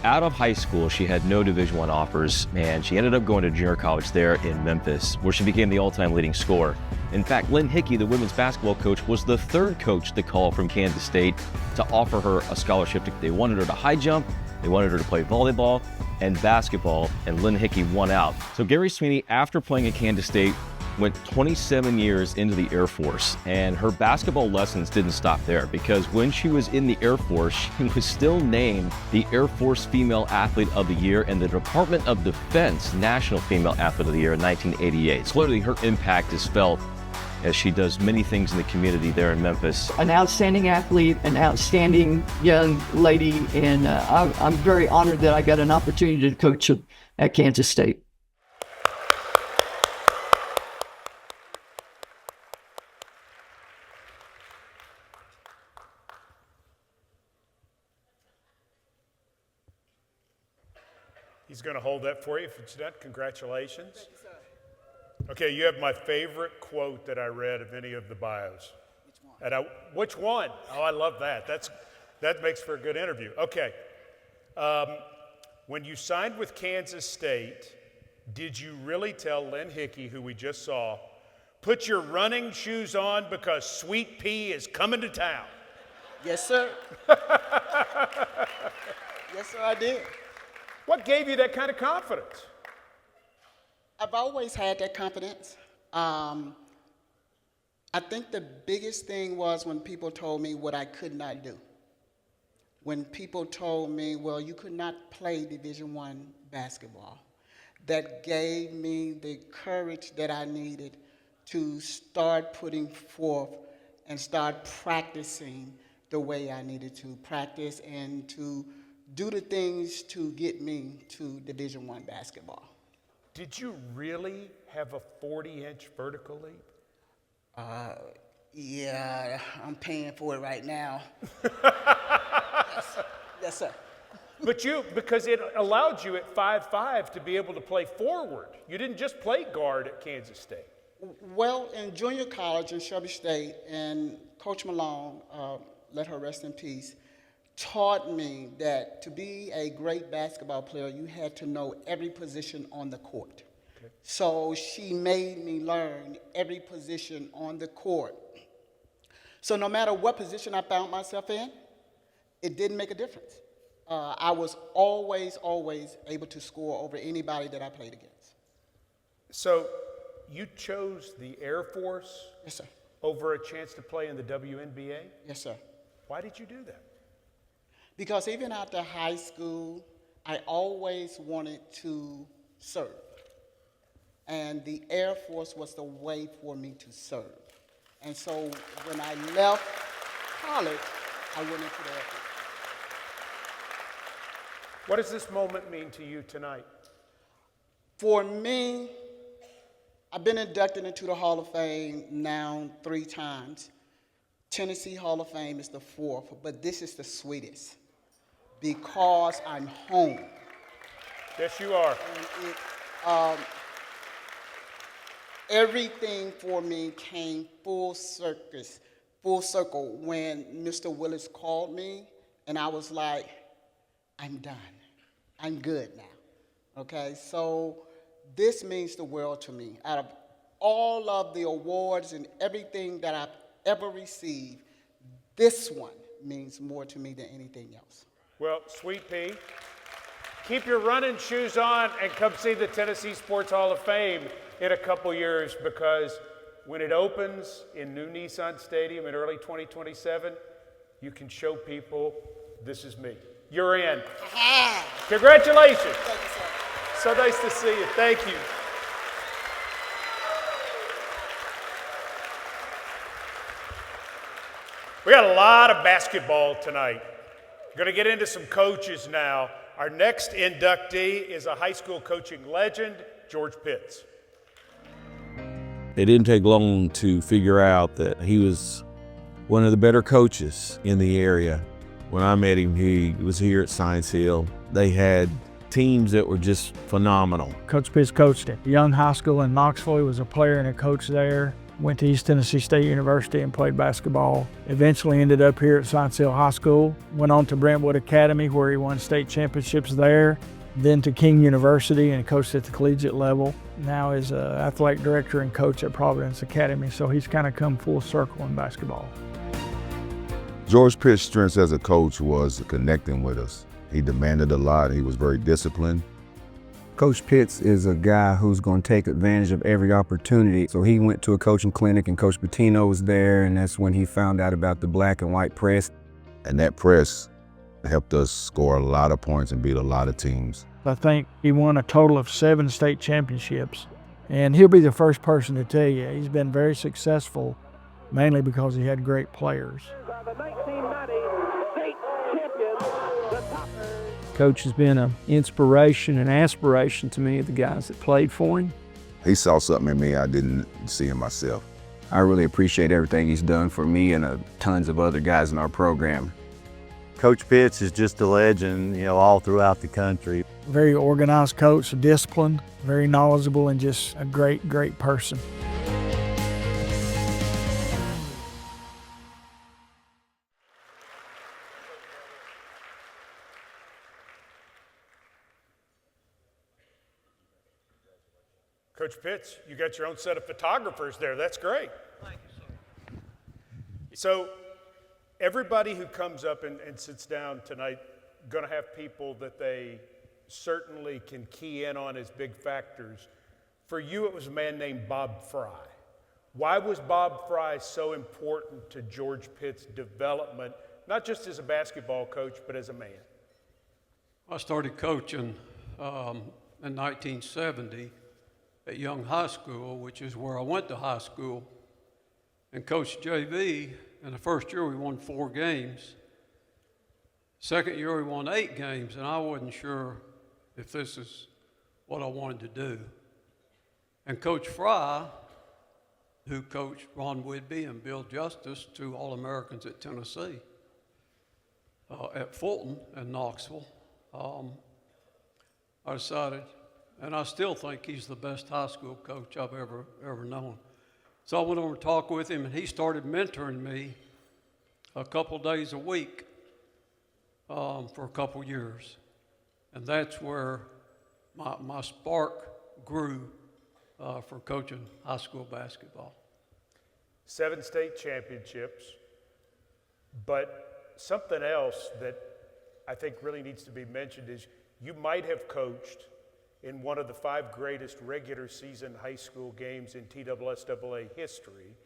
Out of high school, she had no Division I offers, and she ended up going to junior college there in Memphis, where she became the all-time leading scorer. In fact, Lynn Hickey, the women's basketball coach, was the third coach to call from Kansas State to offer her a scholarship. They wanted her to high jump, they wanted her to play volleyball and basketball, and Lynn Hickey won out. So Gary Sweeney, after playing at Kansas State, went 27 years into the Air Force, and her basketball lessons didn't stop there, because when she was in the Air Force, she was still named the Air Force Female Athlete of the Year and the Department of Defense National Female Athlete of the Year in 1988. So clearly her impact is felt as she does many things in the community there in Memphis. An outstanding athlete, an outstanding young lady, and I'm very honored that I got an opportunity to coach at Kansas State. He's going to hold that for you if it's done. Congratulations. Thank you, sir. Okay, you have my favorite quote that I read of any of the bios. Which one? Which one? Oh, I love that. That makes for a good interview. Okay. When you signed with Kansas State, did you really tell Lynn Hickey, who we just saw, put your running shoes on because Sweet Pea is coming to town? Yes, sir. Yes, sir, I did. What gave you that kind of confidence? I've always had that confidence. I think the biggest thing was when people told me what I could not do. When people told me, well, you could not play Division I basketball. That gave me the courage that I needed to start putting forth and start practicing the way I needed to practice and to do the things to get me to Division I basketball. Did you really have a 40-inch vertical leap? Yeah, I'm paying for it right now. Yes, sir. But because it allowed you at 5'5" to be able to play forward. You didn't just play guard at Kansas State. Well, in junior college in Shelby State, and Coach Malone, let her rest in peace, taught me that to be a great basketball player, you had to know every position on the court. Okay. So she made me learn every position on the court. So no matter what position I found myself in, it didn't make a difference. I was always able to score over anybody that I played against. So you chose the Air Force? Yes, sir. Over a chance to play in the WNBA? Yes, sir. Why did you do that? Because even after high school, I always wanted to serve. And the Air Force was the way for me to serve. And so when I left college, I went into the Air Force. What does this moment mean to you tonight? For me, I've been inducted into the Hall of Fame now 3 times. Tennessee Hall of Fame is the 4th, but this is the sweetest because I'm home. Yes, you are. And everything for me came full circle when Mr. Willis called me, and I was like, I'm done. I'm good now. Okay, so this means the world to me. Out of all of the awards and everything that I've ever received, this one means more to me than anything else. Well, Sweet Pea, keep your running shoes on and come see the Tennessee Sports Hall of Fame in a couple years, because when it opens in new Nissan Stadium in early 2027, you can show people this is me. You're in. Congratulations. Thank you, sir. So nice to see you. Thank you. We got a lot of basketball tonight. We're going to get into some coaches now. Our next inductee is a high school coaching legend, George Pitts. It didn't take long to figure out that he was one of the better coaches in the area. When I met him, he was here at Science Hill. They had teams that were just phenomenal. Coach Pitts coached at Young High School in Knoxville. He was a player and a coach there. Went to East Tennessee State University and played basketball. Eventually ended up here at Science Hill High School. Went on to Brentwood Academy where he won state championships there. Then to King University and coached at the collegiate level. Now is an athletic director and coach at Providence Academy, so he's kind of come full circle in basketball. George Pitt's strengths as a coach was connecting with us. He demanded a lot. He was very disciplined. Coach Pitts is a guy who's going to take advantage of every opportunity. So he went to a coaching clinic and Coach Pitino was there, and that's when he found out about the black and white press. And that press helped us score a lot of points and beat a lot of teams. I think he won a total of 7 state championships. And he'll be the first person to tell you he's been very successful, mainly because he had great players. Coach has been an inspiration and aspiration to me, the guys that played for him. He saw something in me I didn't see in myself. I really appreciate everything he's done for me and tons of other guys in our program. Coach Pitts is just a legend, all throughout the country. Very organized coach, disciplined, very knowledgeable, and just a great, great person. Coach Pitts, you got your own set of photographers there. That's great. Thank you, sir. So everybody who comes up and sits down tonight going to have people that they certainly can key in on as big factors. For you, it was a man named Bob Fry. Why was Bob Fry so important to George Pitt's development, not just as a basketball coach, but as a man? I started coaching in 1970 at Young High School, which is where I went to high school, and coached JV. In the first year, we won 4 games. Second year, we won 8 games, and I wasn't sure if this is what I wanted to do. And Coach Fry, who coached Ron Whitby and Bill Justice, 2 All-Americans at Tennessee, at Fulton and Knoxville, I decided, and I still think he's the best high school coach I've ever known. So I went over to talk with him, and he started mentoring me a couple days a week for a couple years. And that's where my spark grew for coaching high school basketball. 7 state championships, but something else that I think really needs to be mentioned is you might have coached in one of the 5 greatest regular season high school games in TSSAA history.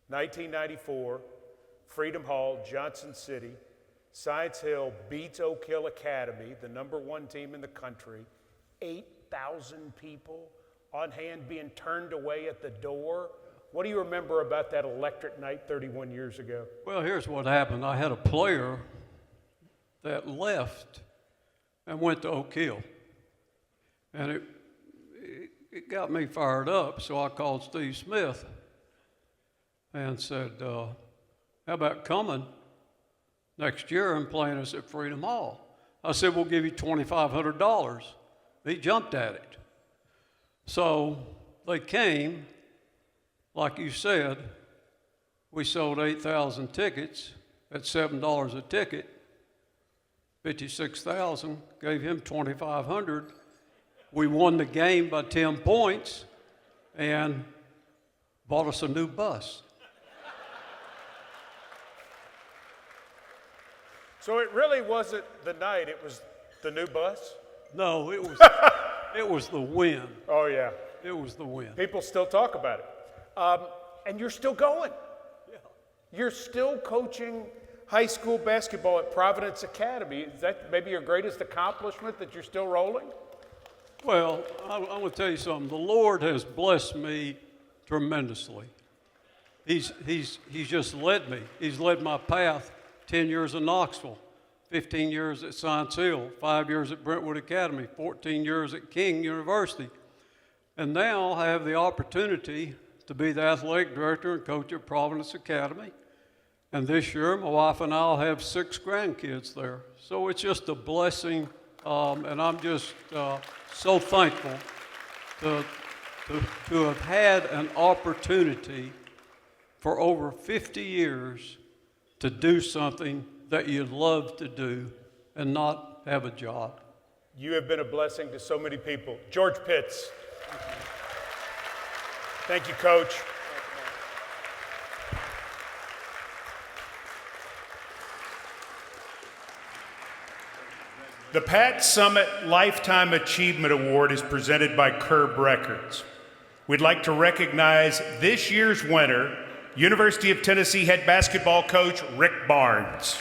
1994, Freedom Hall, Johnson City, Science Hill beats Oak Hill Academy, the #1 team in the country. 8,000 people on hand being turned away at the door. What do you remember about that electric night 31 years ago? Well, here's what happened. I had a player that left and went to Oak Hill. And it got me fired up, so I called Steve Smith and said, how about coming next year and playing us at Freedom Hall? I said, we'll give you $2,500. He jumped at it. So they came, like you said, we sold 8,000 tickets at $7 a ticket, 56,000, gave him 2,500. We won the game by 10 points and bought us a new bus. So it really wasn't the night, it was the new bus? No, it was the win. Oh, yeah. It was the win. People still talk about it. And you're still going. Yeah. You're still coaching high school basketball at Providence Academy. Is that maybe your greatest accomplishment, that you're still rolling? Well, I'm going to tell you something. The Lord has blessed me tremendously. He's just led me. He's led my path. 10 years in Knoxville, 15 years at Science Hill, 5 years at Brentwood Academy, 14 years at King University. And now I have the opportunity to be the athletic director and coach at Providence Academy. And this year, my wife and I will have 6 grandkids there. So it's just a blessing And I'm just so thankful to have had an opportunity for over 50 years to do something that you love to do and not have a job. You have been a blessing to so many people. George Pitts. Thank you, Coach. The Pat Summit Lifetime Achievement Award is presented by Curb Records. We'd like to recognize this year's winner, University of Tennessee head basketball coach Rick Barnes.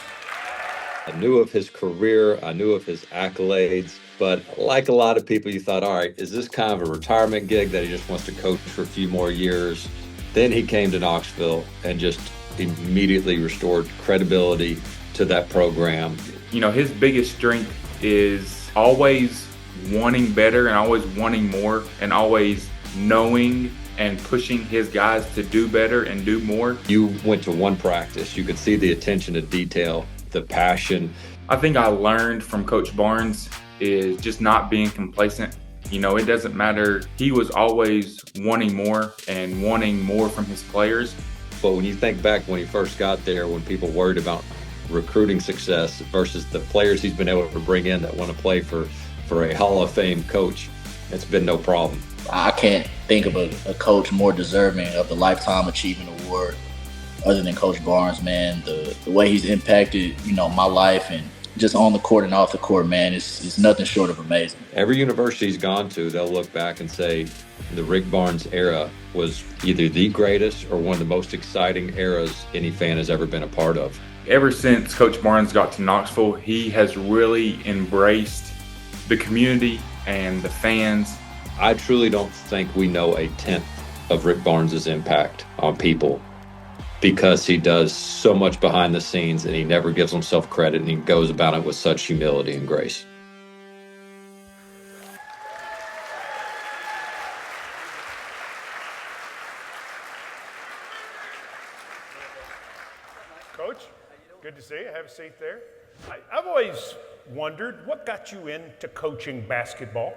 I knew of his career, I knew of his accolades, but like a lot of people, you thought, all right, is this kind of a retirement gig that he just wants to coach for a few more years? Then he came to Knoxville and just immediately restored credibility to that program. You know, his biggest strength is always wanting better and always wanting more and always knowing and pushing his guys to do better and do more. You went to one practice, you could see the attention to detail, the passion. I think I learned from Coach Barnes is just not being complacent. You know, it doesn't matter. He was always wanting more and wanting more from his players. But when you think back when he first got there, when people worried about recruiting success versus the players he's been able to bring in that want to play for a Hall of Fame coach, it's been no problem. I can't think of a coach more deserving of the Lifetime Achievement Award other than Coach Barnes, man. The way he's impacted, you know, my life and just on the court and off the court, man, it's nothing short of amazing. Every university he's gone to, they'll look back and say the Rick Barnes era was either the greatest or one of the most exciting eras any fan has ever been a part of. Ever since Coach Barnes got to Knoxville, he has really embraced the community and the fans. I truly don't think we know a tenth of Rick Barnes' impact on people because he does so much behind the scenes and he never gives himself credit and he goes about it with such humility and grace. Coach, good to see you. Have a seat there. I've always wondered what got you into coaching basketball.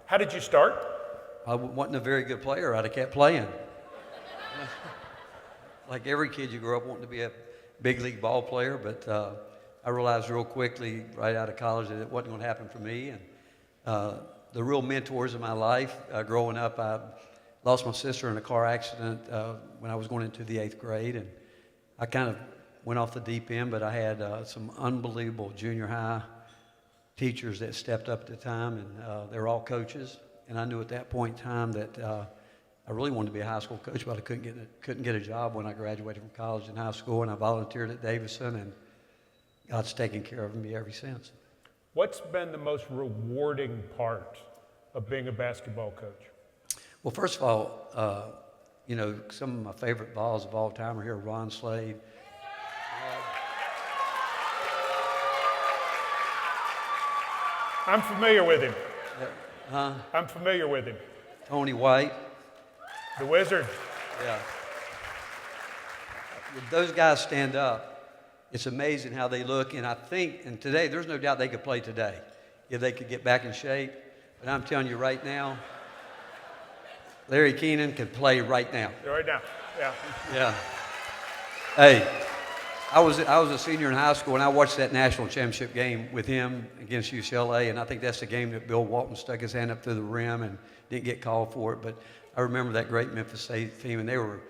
How did you start? I wasn't a very good player. I'd have kept playing. Like every kid, you grow up wanting to be a big league ball player, but I realized real quickly right out of college that it wasn't going to happen for me. And the real mentors in my life, growing up, I lost my sister in a car accident when I was going into the 8th grade, and I kind of went off the deep end, but I had some unbelievable junior high teachers that stepped up at the time, and they were all coaches. And I knew at that point in time that I really wanted to be a high school coach, but I couldn't get a job when I graduated from college and high school, and I volunteered at Davidson, and God's taken care of me ever since. What's been the most rewarding part of being a basketball coach? Well, first of all, you know, some of my favorite balls of all time are here. Ron Slade. I'm familiar with him. Huh? I'm familiar with him. Tony White. The Wizard. Yeah. When those guys stand up, it's amazing how they look. And I think, and today, there's no doubt they could play today if they could get back in shape. But I'm telling you right now, Larry Keenan can play right now. Right now, yeah. Yeah. Hey, I was a senior in high school, and I watched that national championship game with him against UCLA, and I think that's the game that Bill Walton stuck his hand up through the rim and didn't get called for it. But I remember that great Memphis State team, and they were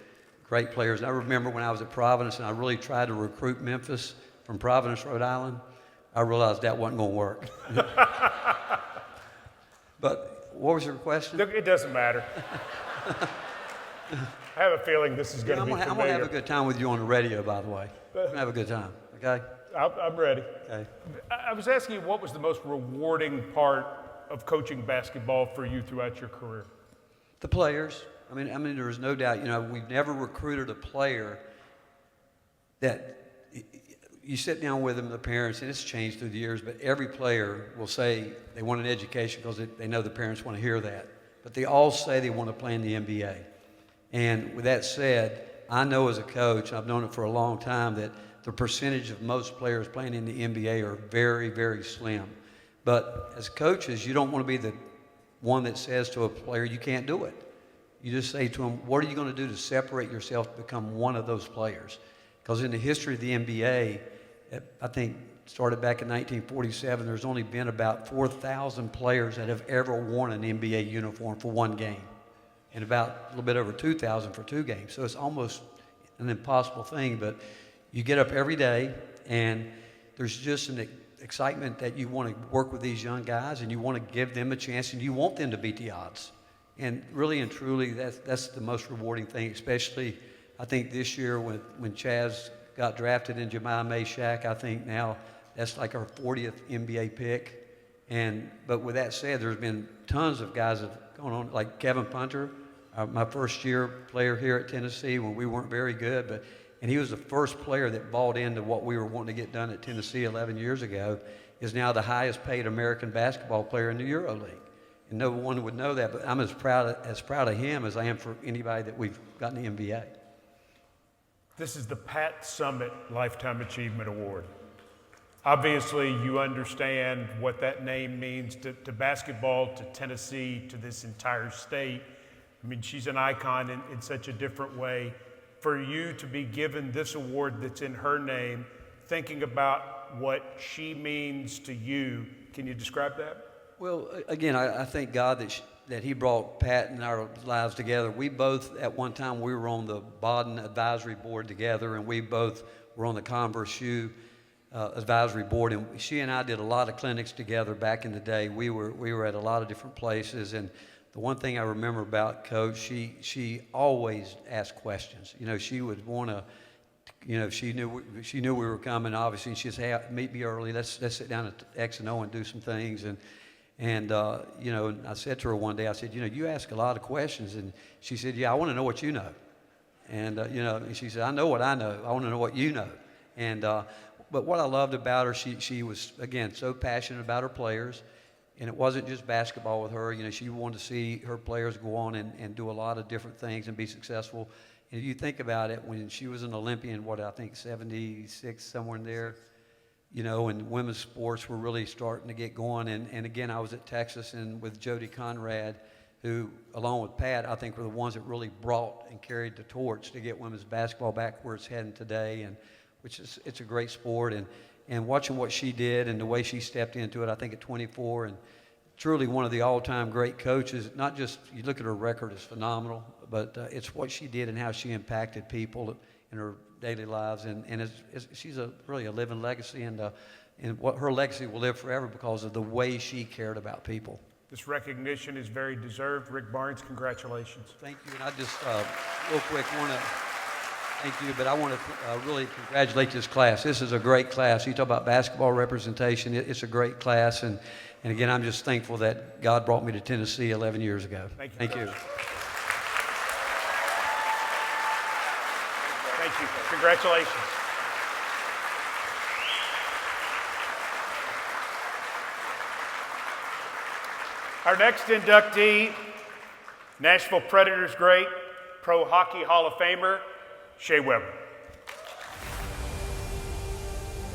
great players. And I remember when I was at Providence, and I really tried to recruit Memphis from Providence, Rhode Island, I realized that wasn't going to work. But what was your question? Look, it doesn't matter. I have a feeling this is going to be familiar. I'm going to have a good time with you on the radio, by the way. I'm going to have a good time, okay? I'm ready. Okay. I was asking you what was the most rewarding part of coaching basketball for you throughout your career? The players. I mean, there is no doubt. You know, we've never recruited a player that you sit down with them, the parents, and it's changed through the years, but every player will say they want an education because they know the parents want to hear that. But they all say they want to play in the NBA. And with that said, I know as a coach, I've known it for a long time, that the percentage of most players playing in the NBA are very, very slim. But as coaches, you don't want to be the one that says to a player, you can't do it. You just say to them, what are you going to do to separate yourself to become one of those players? Because in the history of the NBA, I think started back in 1947, there's only been about 4,000 players that have ever worn an NBA uniform for one game, and about a little bit over 2,000 for 2 games. So it's almost an impossible thing, but you get up every day, and there's just an excitement that you want to work with these young guys, and you want to give them a chance, and you want them to beat the odds. And really and truly, that's the most rewarding thing, especially I think this year when Chaz got drafted in Jemiah Mayshak, I think now that's like our 40th NBA pick. But with that said, there's been tons of guys that have gone on, like Kevin Punter, my first year player here at Tennessee when we weren't very good, and he was the first player that bought into what we were wanting to get done at Tennessee 11 years ago, is now the highest paid American basketball player in the EuroLeague. And no one would know that, but I'm as proud of him as I am for anybody that we've got in the NBA. This is the Pat Summitt Lifetime Achievement Award. Obviously, you understand what that name means to basketball, to Tennessee, to this entire state. I mean, she's an icon in such a different way. For you to be given this award that's in her name, thinking about what she means to you, can you describe that? Well, again, I thank God that he brought Pat and our lives together. We both, at one time, we were on the Baden Advisory Board together, and we both were on the Converse Shoe Advisory Board, and she and I did a lot of clinics together back in the day. We were at a lot of different places, and the one thing I remember about Coach, she always asked questions. You know, she would want to, you know, she knew we were coming, obviously, and she'd say, hey, meet me early, let's sit down at X and O and do some things. And you know, I said to her one day, I said, you know, you ask a lot of questions. And she said, yeah, I want to know what you know. And, you know, and she said, I know what I know. I want to know what you know. And, but what I loved about her, she was, again, so passionate about her players. And it wasn't just basketball with her. You know, she wanted to see her players go on and do a lot of different things and be successful. And you think about it, when she was an Olympian, what, I think 76, somewhere in there, you know, and women's sports were really starting to get going. And again, I was at Texas and with Jody Conrad, who, along with Pat, I think were the ones that really brought and carried the torch to get women's basketball back where it's heading today, and which is, it's a great sport. And watching what she did and the way she stepped into it, I think at 24, and truly one of the all-time great coaches. Not just, you look at her record, it's phenomenal, but it's what she did and how she impacted people in her daily lives, and she's really a living legacy, and what her legacy will live forever because of the way she cared about people. This recognition is very deserved. Rick Barnes, congratulations. Thank you, and I just real quick want to thank you, but I want to really congratulate this class. This is a great class. You talk about basketball representation, it's a great class, and again, I'm just thankful that God brought me to Tennessee 11 years ago. Thank you. Thank you. Thank you. Congratulations. Our next inductee, Nashville Predators great, Pro Hockey Hall of Famer, Shea Weber.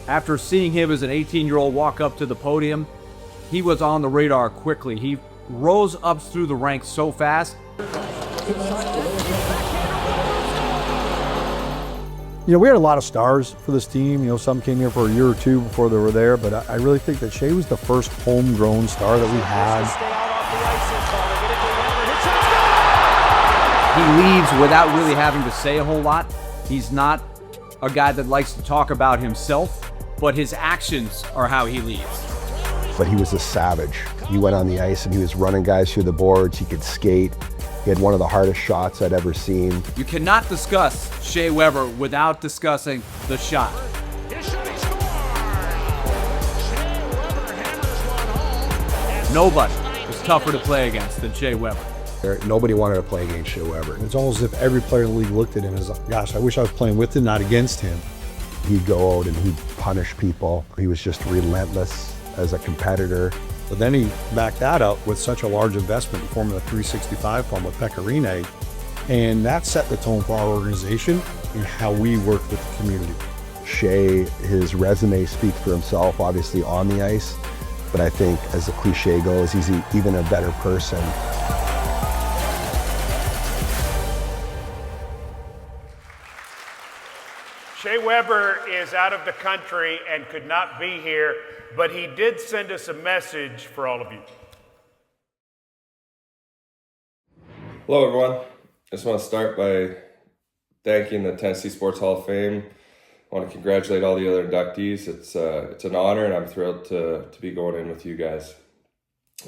After seeing him as an 18-year-old walk up to the podium, he was on the radar quickly. He rose up through the ranks so fast. You know, we had a lot of stars for this team. You know, some came here for a year or two before they were there, but I really think that Shea was the first homegrown star that we had. He leaves without really having to say a whole lot. He's not a guy that likes to talk about himself, but his actions are how he leads. But he was a savage. He went on the ice and he was running guys through the boards. He could skate. He had one of the hardest shots I'd ever seen. You cannot discuss Shea Weber without discussing the shot. Nobody was tougher to play against than Shea Weber. Nobody wanted to play against Shea Weber. It's almost as if every player in the league looked at him as, gosh, I wish I was playing with him, not against him. He'd go out and he'd punish people. He was just relentless as a competitor. But then he backed that up with such a large investment in forming the 365 fund with Pecorine, and that set the tone for our organization and how we work with the community. Shea, his resume speaks for himself, obviously on the ice, but I think as the cliche goes, he's even a better person. Shea Weber is out of the country and could not be here, but he did send us a message for all of you. Hello, everyone. I just want to start by thanking the Tennessee Sports Hall of Fame. I want to congratulate all the other inductees. It's an honor, and I'm thrilled to be going in with you guys.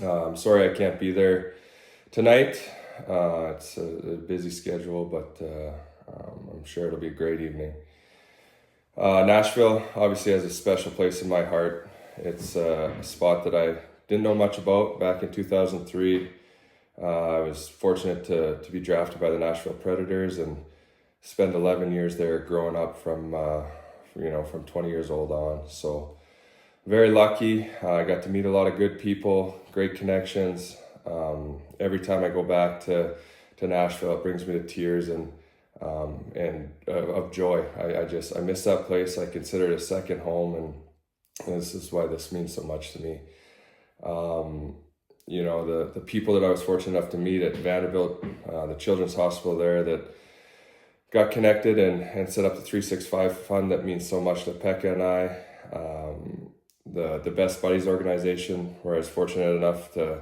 I'm sorry I can't be there tonight. It's a busy schedule, but I'm sure it'll be a great evening. Nashville obviously has a special place in my heart. It's a spot that I didn't know much about back in 2003. I was fortunate to be drafted by the Nashville Predators and spend 11 years there growing up from 20 years old on. So very lucky. I got to meet a lot of good people, great connections. Every time I go back to Nashville, it brings me to tears and of joy. I miss that place. I consider it a second home, and this is why this means so much to me. The people that I was fortunate enough to meet at Vanderbilt, the Children's Hospital there, that got connected and set up the 365 Fund that means so much to Pekka and I. The Best Buddies organization, where I was fortunate enough to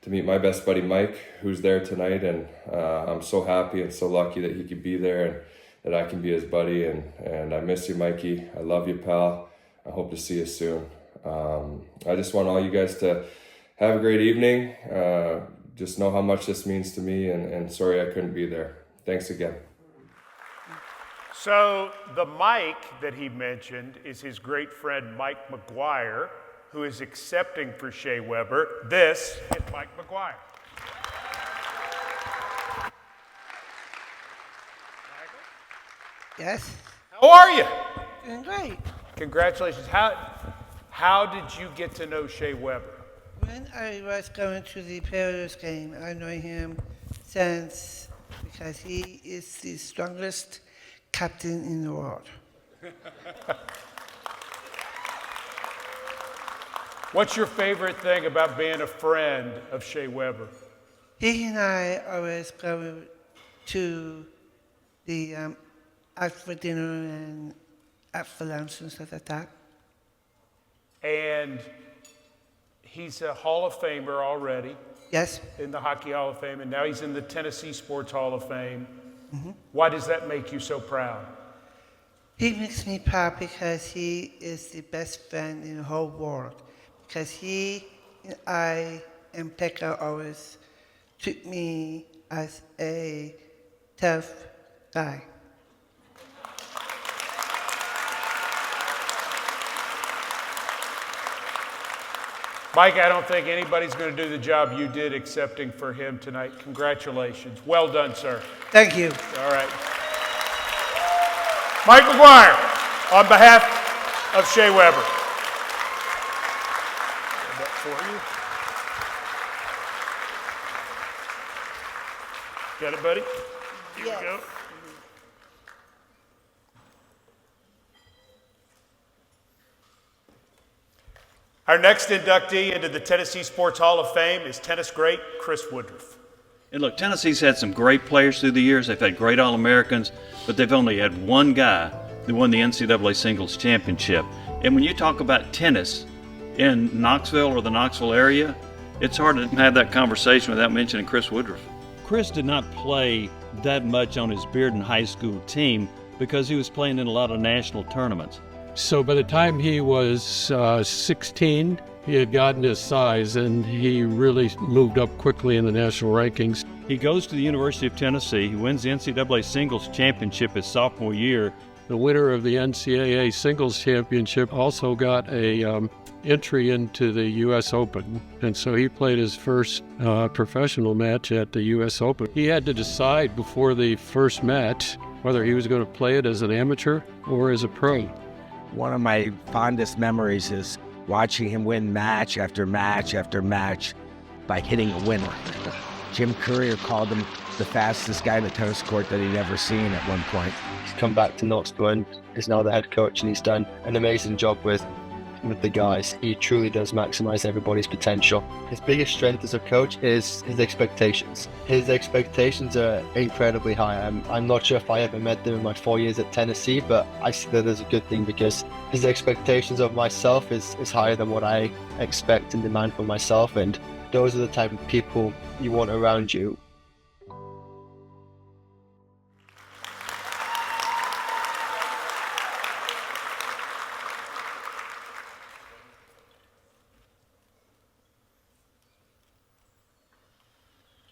meet my best buddy Mike, who's there tonight, and I'm so happy and so lucky that he could be there and that I can be his buddy. And I miss you, Mikey. I love you, pal. I hope to see you soon. I just want all you guys to have a great evening. Just know how much this means to me, and sorry I couldn't be there. Thanks again. So the Mike that he mentioned is his great friend Mike McGuire, who is accepting for Shea Weber. This is Mike McGuire. Yes. How are you? Doing great. Congratulations. How did you get to know Shea Weber? When I was going to the Predators game, I know him since because he is the strongest captain in the world. What's your favorite thing about being a friend of Shea Weber? He and I always go to the out for dinner and out for lunch and stuff like that. And he's a Hall of Famer already. Yes. In the Hockey Hall of Fame, and now he's in the Tennessee Sports Hall of Fame. Mm-hmm. Why does that make you so proud? He makes me proud because he is the best friend in the whole world. Because he and I and Pekka always took me as a tough guy. Mike, I don't think anybody's going to do the job you did accepting for him tonight. Congratulations. Well done, sir. Thank you. All right. Mike McGuire, on behalf of Shea Weber. That for you. Got it, buddy? Here Yes. we go. Our next inductee into the Tennessee Sports Hall of Fame is tennis great Chris Woodruff. And look, Tennessee's had some great players through the years. They've had great All-Americans, but they've only had one guy that won the NCAA Singles Championship. And when you talk about tennis in Knoxville or the Knoxville area, it's hard to have that conversation without mentioning Chris Woodruff. Chris did not play that much on his Bearden High School team because he was playing in a lot of national tournaments. So by the time he was 16, he had gotten his size and he really moved up quickly in the national rankings. He goes to the University of Tennessee. He wins the NCAA Singles Championship his sophomore year. The winner of the NCAA Singles Championship also got a entry into the U.S. Open. And so he played his first professional match at the U.S. Open. He had to decide before the first match whether he was going to play it as an amateur or as a pro. One of my fondest memories is watching him win match after match after match by hitting a winner. Jim Courier called him the fastest guy in the tennis court that he'd ever seen at one point. He's come back to Knoxville and is now the head coach, and he's done an amazing job with with the guys. He truly does maximize everybody's potential. His biggest strength as a coach is his expectations. His expectations are incredibly high. I'm not sure if I ever met them in my 4 years at Tennessee, but I see that as a good thing because his expectations of myself is higher than what I expect and demand for myself, and those are the type of people you want around you.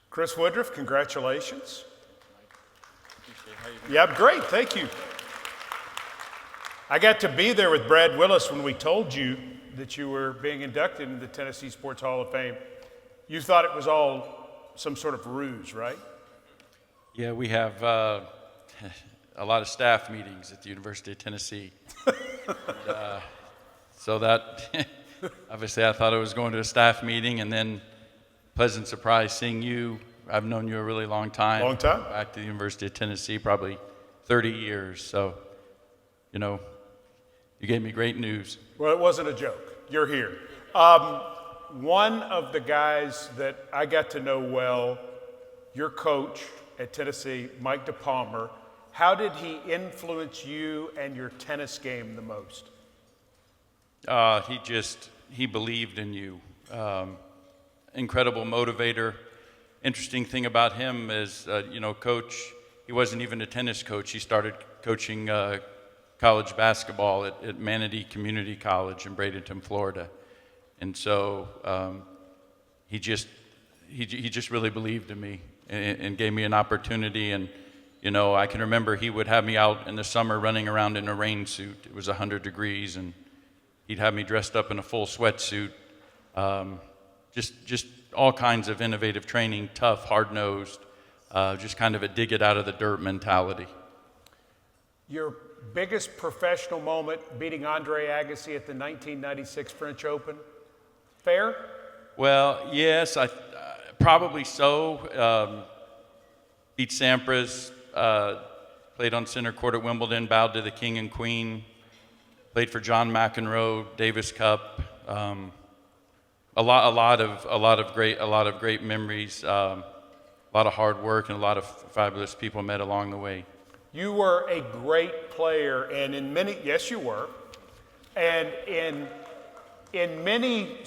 Chris Woodruff, congratulations. Yeah, great, thank you. I got to be there with Brad Willis when we told you that you were being inducted into the Tennessee Sports Hall of Fame. You thought it was all some sort of ruse, right? Yeah, we have a lot of staff meetings at the University of Tennessee. So that, obviously I thought I was going to a staff meeting, and then pleasant surprise seeing you. I've known you a really long time. Long time? Back to the University of Tennessee, probably 30 years. So, you know, you gave me great news. Well, it wasn't a joke. You're here. One of the guys that I got to know well, your coach at Tennessee, Mike DePalmer, how did he influence you and your tennis game the most? He believed in you. Incredible motivator. Interesting thing about him is, coach, he wasn't even a tennis coach. He started coaching college basketball at Manatee Community College in Bradenton, Florida. And so he just really believed in me and gave me an opportunity. And, I can remember he would have me out in the summer running around in a rain suit. It was 100 degrees, and he'd have me dressed up in a full sweatsuit. Just all kinds of innovative training, tough, hard-nosed, just kind of a dig it out of the dirt mentality. Your biggest professional moment, beating Andre Agassi at the 1996 French Open, fair? Well, yes, probably so. Beat Sampras, played on center court at Wimbledon, bowed to the king and queen, played for John McEnroe, Davis Cup. A lot of great memories, a lot of hard work, and a lot of fabulous people met along the way. You were a great player, and yes, you were, and in many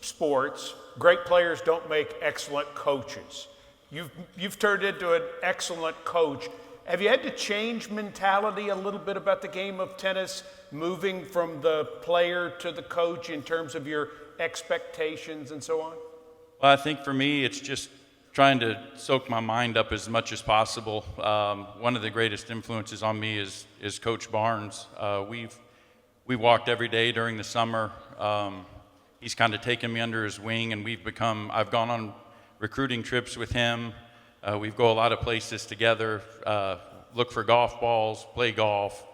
sports, great players don't make excellent coaches. You've turned into an excellent coach. Have you had to change mentality a little bit about the game of tennis, moving from the player to the coach in terms of your expectations and so on? Well, I think for me, it's just trying to soak my mind up as much as possible. One of the greatest influences on me is Coach Barnes. We walked every day during the summer. He's kind of taken me under his wing, and I've gone on recruiting trips with him. We go a lot of places together, look for golf balls, play golf.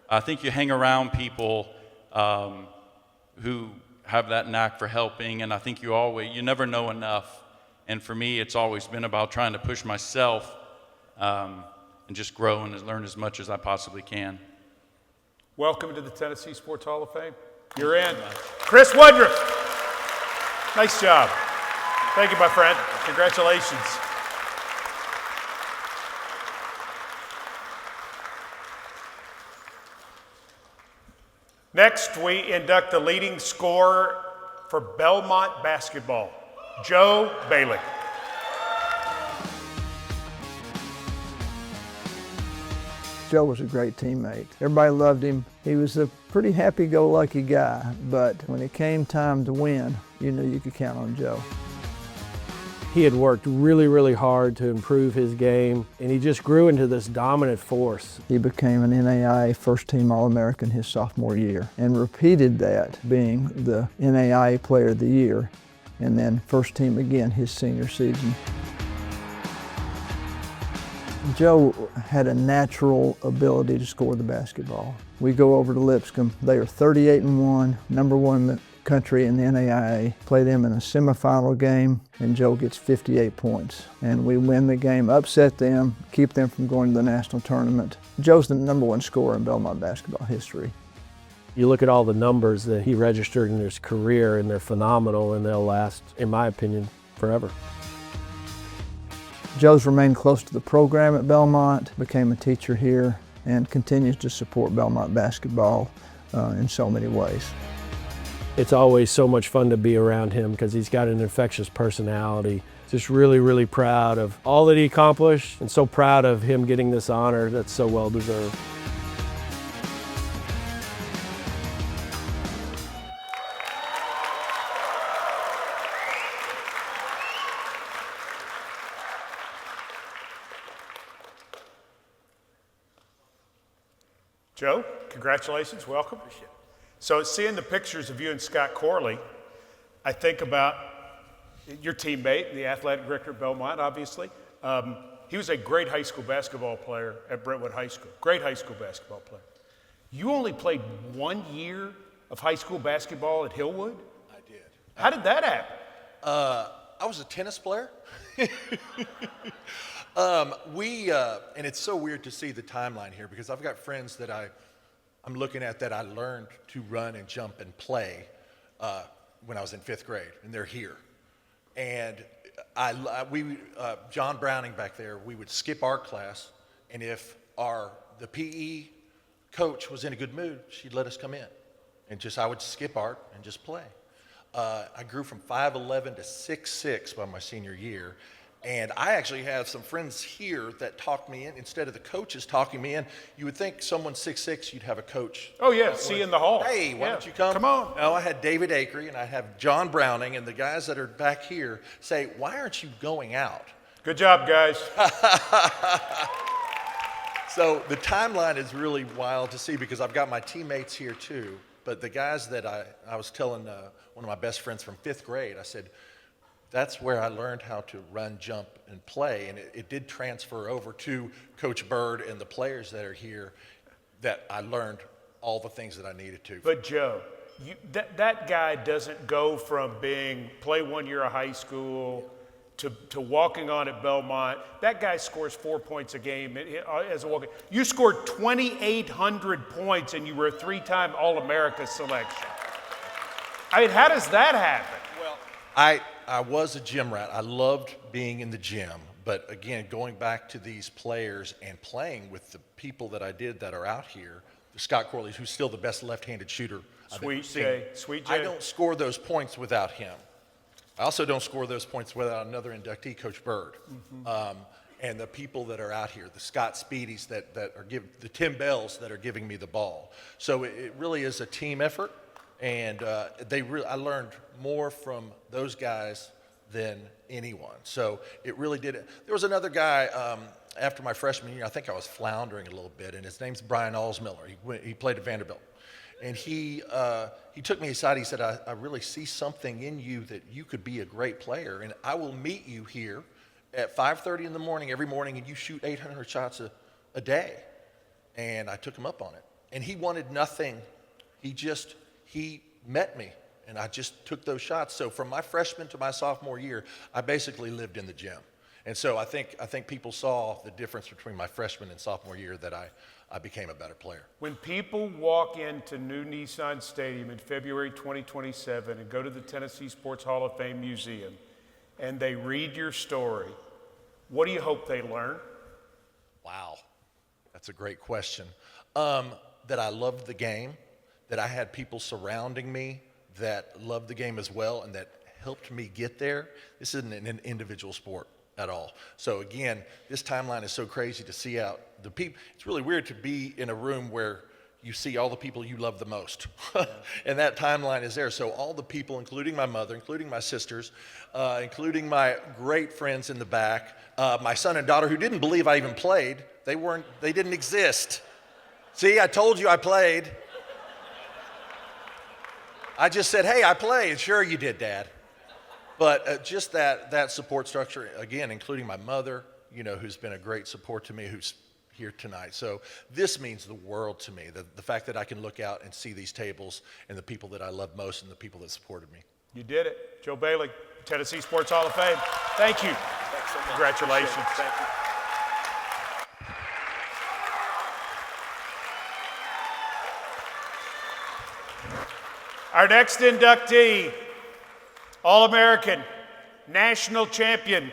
I think you hang around people who have that knack for helping, and I think you never know enough. And for me, it's always been about trying to push myself and just grow and learn as much as I possibly can. Welcome to the Tennessee Sports Hall of Fame. You're in. Chris Woodruff. Nice job. Thank you, my friend. Congratulations. Next, we induct the leading scorer for Belmont basketball, Joe Bailey. Joe was a great teammate. Everybody loved him. He was a pretty happy-go-lucky guy, but when it came time to win, you knew you could count on Joe. He had worked really, really hard to improve his game, and he just grew into this dominant force. He became an NAIA first-team All-American his sophomore year and repeated that, being the NAIA Player of the Year, and then first team again his senior season. Joe had a natural ability to score the basketball. We go over to Lipscomb. They are 38-1, number one in the country in the NAIA. Play them in a semifinal game, and Joe gets 58 points. And we win the game, upset them, keep them from going to the national tournament. Joe's the number one scorer in Belmont basketball history. You look at all the numbers that he registered in his career, and they're phenomenal, and they'll last, in my opinion, forever. Joe's remained close to the program at Belmont, became a teacher here, and continues to support Belmont basketball in so many ways. It's always so much fun to be around him because he's got an infectious personality. Just really, really proud of all that he accomplished, and so proud of him getting this honor that's so well deserved. Joe, congratulations, welcome. So seeing the pictures of you and Scott Corley, I think about your teammate, the athletic director at Belmont, obviously. He was a great high school basketball player at Brentwood High School, great high school basketball player. You only played 1 year of high school basketball at Hillwood? I did. How did that happen? I was a tennis player. And it's so weird to see the timeline here because I've got friends that I'm looking at that I learned to run and jump and play when I was in 5th grade, and they're here. And John Browning back there, we would skip art class, and if the PE coach was in a good mood, she'd let us come in. And I would skip art and just play. I grew from 5'11" to 6'6" by my senior year. And I actually have some friends here that talked me in. Instead of the coaches talking me in, you would think someone 6'6", you'd have a coach. Oh, yeah, see you in the hall. Hey, why don't you come? Come on. No, I had David Akery, and I have John Browning, and the guys that are back here say, why aren't you going out? Good job, guys. So the timeline is really wild to see because I've got my teammates here too. But the guys that I was telling one of my best friends from 5th grade, I said, that's where I learned how to run, jump, and play. And it did transfer over to Coach Bird and the players that are here that I learned all the things that I needed to. But Joe, that guy doesn't go from play 1 year of high school to walking on at Belmont. That guy scores 4 points a game as a walking. You scored 2,800 points and you were a 3-time All-America selection. I mean, how does that happen? Well, I was a gym rat. I loved being in the gym. But again, going back to these players and playing with the people that I did that are out here, Scott Corley, who's still the best left-handed shooter I've ever seen. Sweet Jay. I don't score those points without him. I also don't score those points without another inductee, Coach Bird. Mm-hmm. And the people that are out here, the Scott Speedies that are the Tim Bells that are giving me the ball. So it really is a team effort. And I learned more from those guys than anyone. So it really did. There was another guy after my freshman year, I think I was floundering a little bit, and his name's Brian Allsmiller. He played at Vanderbilt. And he took me aside. He said, I really see something in you that you could be a great player, and I will meet you here at 5:30 in the morning every morning, and you shoot 800 shots a day. And I took him up on it. And he wanted nothing. He met me, and I just took those shots. So from my freshman to my sophomore year, I basically lived in the gym. And so I think people saw the difference between my freshman and sophomore year that I became a better player. When people walk into new Nissan Stadium in February 2027 and go to the Tennessee Sports Hall of Fame Museum and they read your story, what do you hope they learn? Wow, that's a great question. That I loved the game, that I had people surrounding me that loved the game as well and that helped me get there. This isn't an individual sport at all. So again, this timeline is so crazy to see out the people. It's really weird to be in a room where you see all the people you love the most. And that timeline is there. So all the people, including my mother, including my sisters, including my great friends in the back, my son and daughter who didn't believe I even played, they didn't exist. See, I told you I played. I just said, hey, I played. Sure you did, Dad. But just that support structure, again, including my mother, who's been a great support to me, who's here tonight. So this means the world to me, the fact that I can look out and see these tables and the people that I love most and the people that supported me. You did it. Joe Bailey, Tennessee Sports Hall of Fame. Thank you. Thanks so much. Congratulations. Thank you. Our next inductee, All-American, National Champion,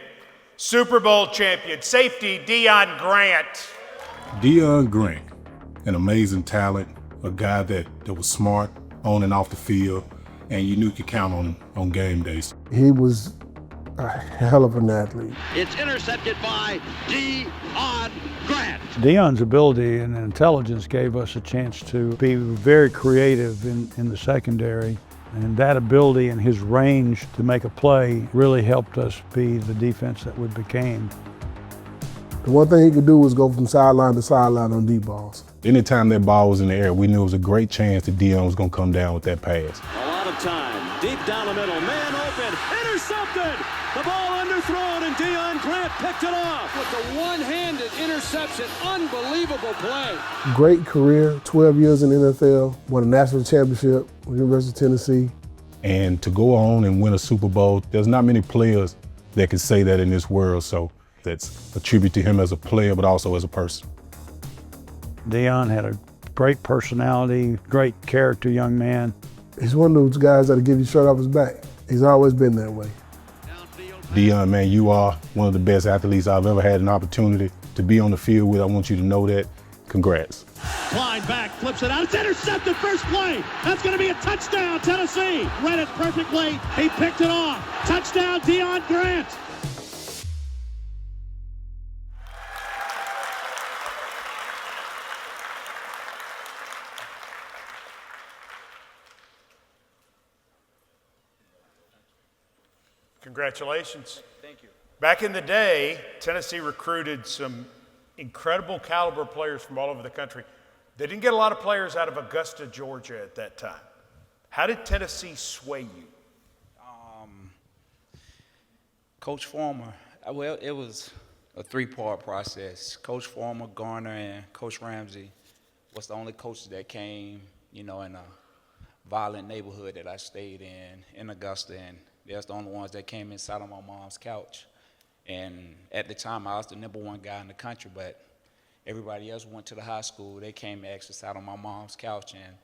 Super Bowl champion, safety Deion Grant. Deion Grant, an amazing talent, a guy that was smart on and off the field, and you knew you could count on him on game days. He was a hell of an athlete. It's intercepted by Deion Grant. Deion's ability and intelligence gave us a chance to be very creative in the secondary, and that ability and his range to make a play really helped us be the defense that we became. The one thing he could do was go from sideline to sideline on deep balls. Anytime that ball was in the air, we knew it was a great chance that Deion was going to come down with that pass. A lot of time, deep down the middle, man open, intercepted! The ball underthrown and Deion Grant picked it off with the one-handed interception. Unbelievable play. Great career, 12 years in the NFL, won a national championship with the University of Tennessee. And to go on and win a Super Bowl, there's not many players that can say that in this world, so that's a tribute to him as a player, but also as a person. Deion had a great personality, great character young man. He's one of those guys that'll give you shirt off his back. He's always been that way. Deion, man, you are one of the best athletes I've ever had an opportunity to be on the field with. I want you to know that. Congrats. Clyde back, flips it out. It's intercepted, first play. That's going to be a touchdown, Tennessee. Read it perfectly. He picked it off. Touchdown, Deion Grant. Congratulations. Thank you. Back in the day, Tennessee recruited some incredible caliber players from all over the country. They didn't get a lot of players out of Augusta, Georgia at that time. How did Tennessee sway you? Coach Farmer, well, it was a three-part process. Coach Farmer, Garner, and Coach Ramsey was the only coaches that came, in a violent neighborhood that I stayed in Augusta, and they're the only ones that came inside on my mom's couch. And at the time, I was the #1 guy in the country, but everybody else went to the high school. They came and actually sat on my mom's couch. And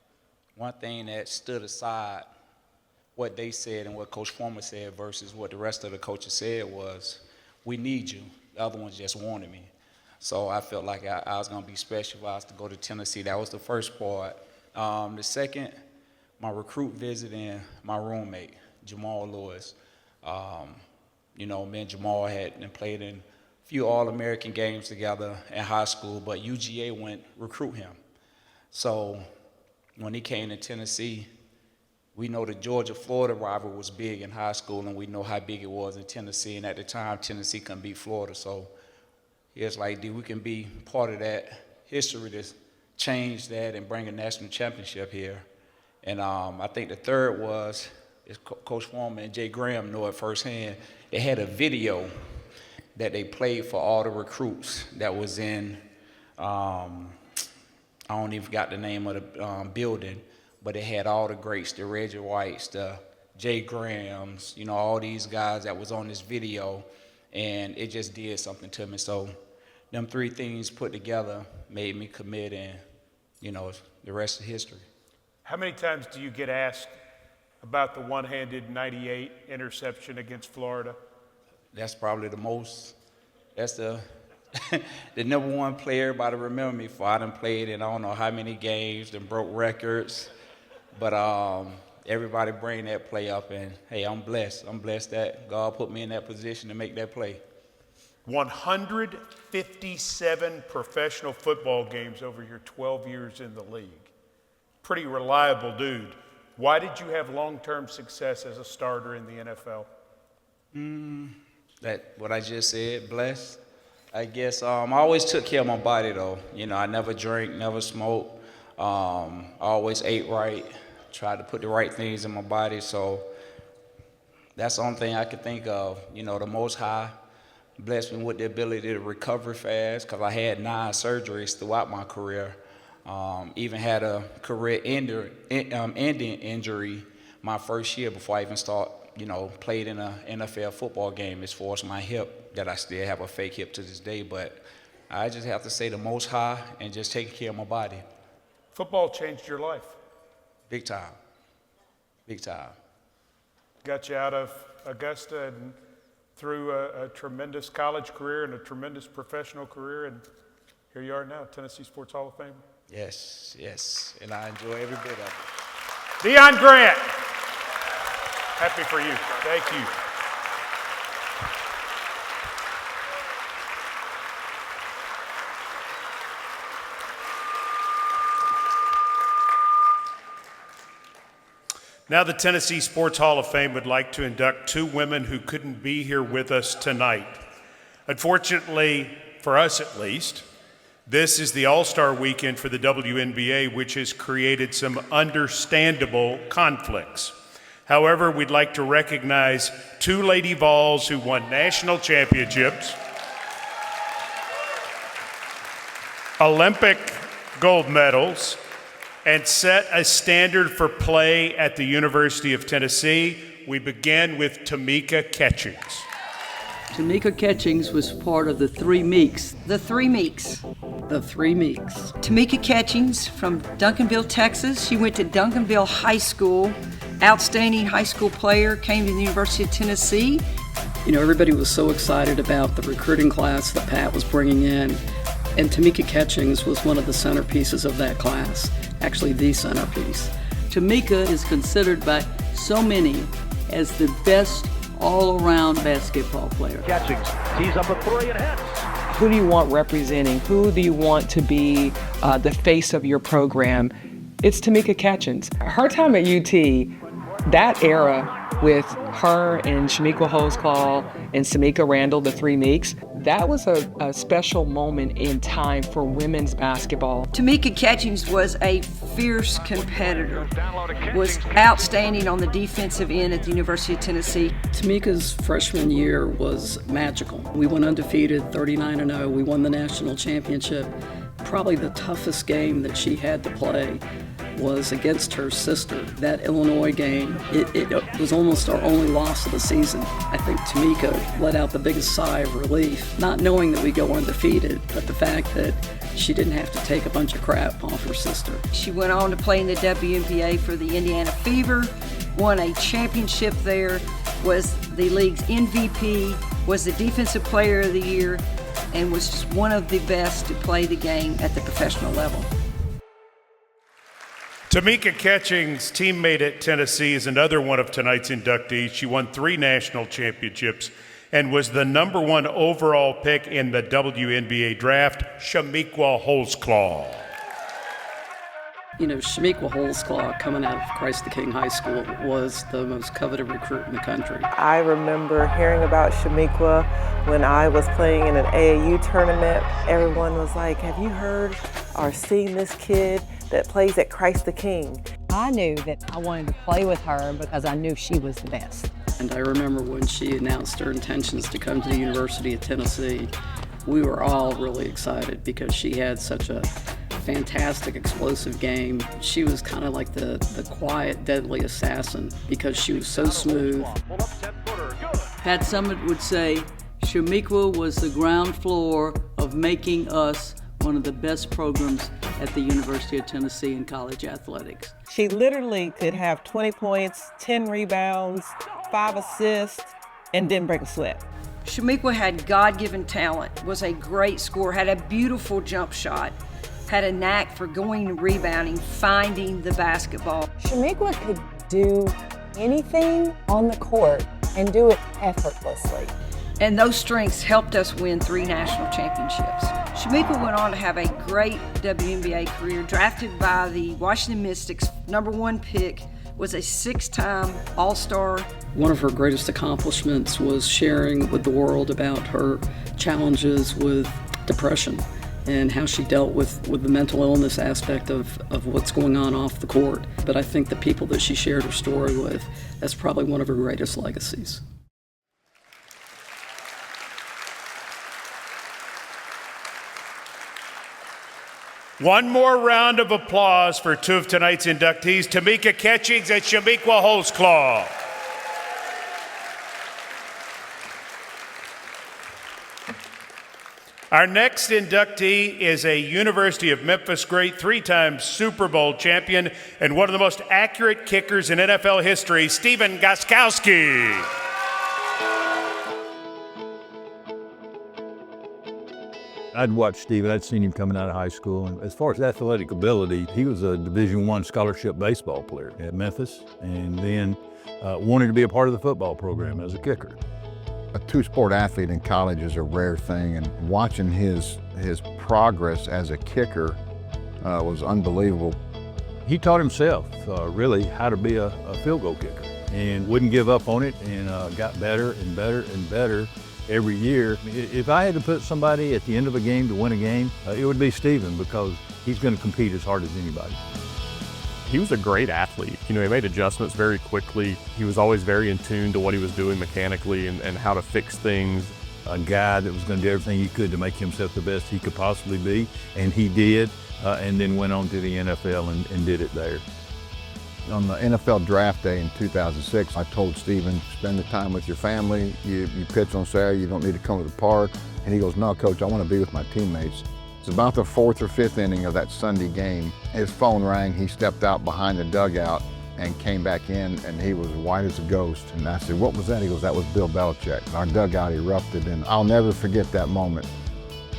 one thing that stood aside what they said and what Coach Farmer said versus what the rest of the coaches said was, we need you. The other ones just wanted me. So I felt like I was going to be special if I was to go to Tennessee. That was the first part. The second, my recruit visit and my roommate, Jamal Lewis. Me and Jamal had played in a few All-American games together in high school, but UGA went recruit him. So when he came to Tennessee, we know the Georgia-Florida rivalry was big in high school, and we know how big it was in Tennessee. And at the time, Tennessee couldn't beat Florida. So he was like, we can be part of that history to change that and bring a national championship here. And I think the third was, Coach Foreman and Jay Graham know it firsthand. They had a video that they played for all the recruits that was in, I don't even got the name of the building, but it had all the greats, the Reggie Whites, the Jay Grahams, all these guys that was on this video, and it just did something to me. So them three things put together made me commit, and, the rest is history. How many times do you get asked about the one-handed 98 interception against Florida? That's probably the most. That's the the #1 player everybody remember me for. I done played in I don't know how many games and broke records, but everybody bring that play up, and hey, I'm blessed. I'm blessed that God put me in that position to make that play. 157 professional football games over your 12 years in the league. Pretty reliable dude. Why did you have long-term success as a starter in the NFL? That what I just said, blessed. I guess I always took care of my body though. I never drank, never smoked. I always ate right, tried to put the right things in my body. So that's the only thing I could think of. The Most High blessed me with the ability to recover fast because I had 9 surgeries throughout my career. Even had a career-ending injury my first year before I even played in an NFL football game as far as my hip, that I still have a fake hip to this day. But I just have to say the Most High and just taking care of my body. Football changed your life? Big time. Big time. Got you out of Augusta and through a tremendous college career and a tremendous professional career, and here you are now, Tennessee Sports Hall of Fame. Yes, yes, and I enjoy every bit of it. Deion Grant, happy for you. Thank you. Now the Tennessee Sports Hall of Fame would like to induct two women who couldn't be here with us tonight. Unfortunately, for us at least, this is the All-Star weekend for the WNBA, which has created some understandable conflicts. However, we'd like to recognize two Lady Vols who won national championships, Olympic gold medals, and set a standard for play at the University of Tennessee. We begin with Tamika Catchings. Tamika Catchings was part of the Three Meeks. The Three Meeks. The Three Meeks. Tamika Catchings from Duncanville, Texas. She went to Duncanville High School. Outstanding high school player, came to the University of Tennessee. You know, everybody was so excited about the recruiting class that Pat was bringing in, and Tamika Catchings was one of the centerpieces of that class. Actually, the centerpiece. Tamika is considered by so many as the best all-around basketball player. Catchings tees up a three and hits. Who do you want representing? Who do you want to be the face of your program? It's Tamika Catchings. Her time at UT, that era with her and Shamiqua Holesclaw and Samika Randall, the Three Meeks, that was a special moment in time for women's basketball. Tamika Catchings was a fierce competitor, was outstanding on the defensive end at the University of Tennessee. Tamika's freshman year was magical. We went undefeated, 39-0. We won the national championship. Probably the toughest game that she had to play was against her sister. That Illinois game, it was almost our only loss of the season. I think Tamika let out the biggest sigh of relief, not knowing that we go undefeated, but the fact that she didn't have to take a bunch of crap off her sister. She went on to play in the WNBA for the Indiana Fever, won a championship there, was the league's MVP, was the Defensive Player of the Year, and was just one of the best to play the game at the professional level. Tamika Catchings' teammate at Tennessee is another one of tonight's inductees. She won 3 national championships and was the #1 overall pick in the WNBA draft, Shamiqua Holesclaw. You know, Shamiqua Holesclaw, coming out of Christ the King High School, was the most coveted recruit in the country. I remember hearing about Shamiqua when I was playing in an AAU tournament. Everyone was like, have you heard or seen this kid that plays at Christ the King? I knew that I wanted to play with her because I knew she was the best. And I remember when she announced her intentions to come to the University of Tennessee, we were all really excited because she had such a fantastic, explosive game. She was kind of like the quiet, deadly assassin because she was so smooth. Pat Summitt would say, Shamiqua was the ground floor of making us one of the best programs at the University of Tennessee in college athletics. She literally could have 20 points, 10 rebounds, 5 assists, and didn't break a sweat. Shamiqua had God-given talent, was a great scorer, had a beautiful jump shot, had a knack for going and rebounding, finding the basketball. Shamiqua could do anything on the court and do it effortlessly. And those strengths helped us win 3 national championships. Shamiqua went on to have a great WNBA career, drafted by the Washington Mystics, #1 pick, was a 6-time All-Star. One of her greatest accomplishments was sharing with the world about her challenges with depression and how she dealt with the mental illness aspect of what's going on off the court. But I think the people that she shared her story with, that's probably one of her greatest legacies. One more round of applause for 2 of tonight's inductees, Tamika Catchings and Shamiqua Holesclaw. Our next inductee is a University of Memphis great, 3-time Super Bowl champion, and one of the most accurate kickers in NFL history, Stephen Gostkowski. I'd watched Stephen. I'd seen him coming out of high school. And as far as athletic ability, he was a Division I scholarship baseball player at Memphis, and then wanted to be a part of the football program as a kicker. A two-sport athlete in college is a rare thing, and watching his progress as a kicker was unbelievable. He taught himself really how to be a field goal kicker and wouldn't give up on it, and got better and better and better every year. If I had to put somebody at the end of a game to win a game, it would be Stephen, because he's going to compete as hard as anybody. He was a great athlete. You know, he made adjustments very quickly. He was always very in tune to what he was doing mechanically and how to fix things. A guy that was going to do everything he could to make himself the best he could possibly be, and he did, and then went on to the NFL and did it there. On the NFL draft day in 2006, I told Stephen, spend the time with your family. You pitch on Saturday, you don't need to come to the park. And he goes, no, Coach, I want to be with my teammates. It's about the 4th or 5th inning of that Sunday game. His phone rang, he stepped out behind the dugout and came back in, and he was white as a ghost. And I said, what was that? He goes, that was Bill Belichick. Our dugout erupted, and I'll never forget that moment.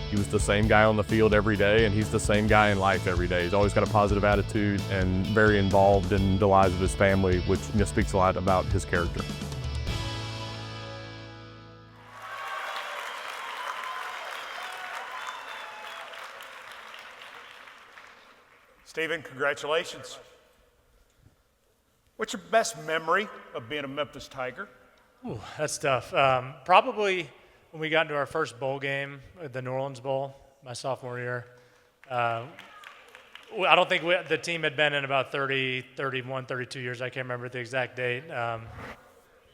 He was the same guy on the field every day, and he's the same guy in life every day. He's always got a positive attitude and very involved in the lives of his family, which speaks a lot about his character. Stephen, congratulations. What's your best memory of being a Memphis Tiger? Ooh, that's tough. Probably when we got into our first bowl game, the New Orleans Bowl, my sophomore year. I don't think the team had been in about 30, 31, 32 years. I can't remember the exact date.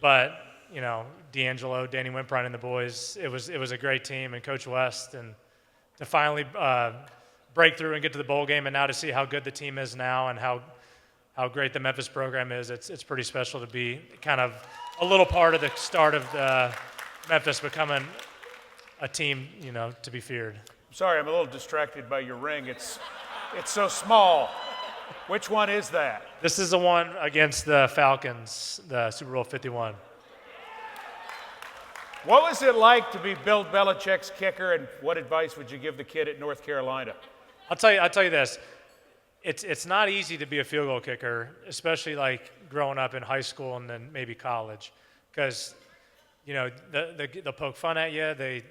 But, you know, D'Angelo, Danny Wimprine and the boys, it was a great team, and Coach West, and to finally break through and get to the bowl game, and now to see how good the team is now and how great the Memphis program is, it's pretty special to be kind of a little part of the start of Memphis becoming a team, you know, to be feared. Sorry, I'm a little distracted by your ring. It's so small. Which one is that? This is the one against the Falcons, the Super Bowl 51. What was it like to be Bill Belichick's kicker, and what advice would you give the kid at North Carolina? I'll tell you this. It's not easy to be a field goal kicker, especially like growing up in high school and then maybe college, because you know they'll poke fun at you. They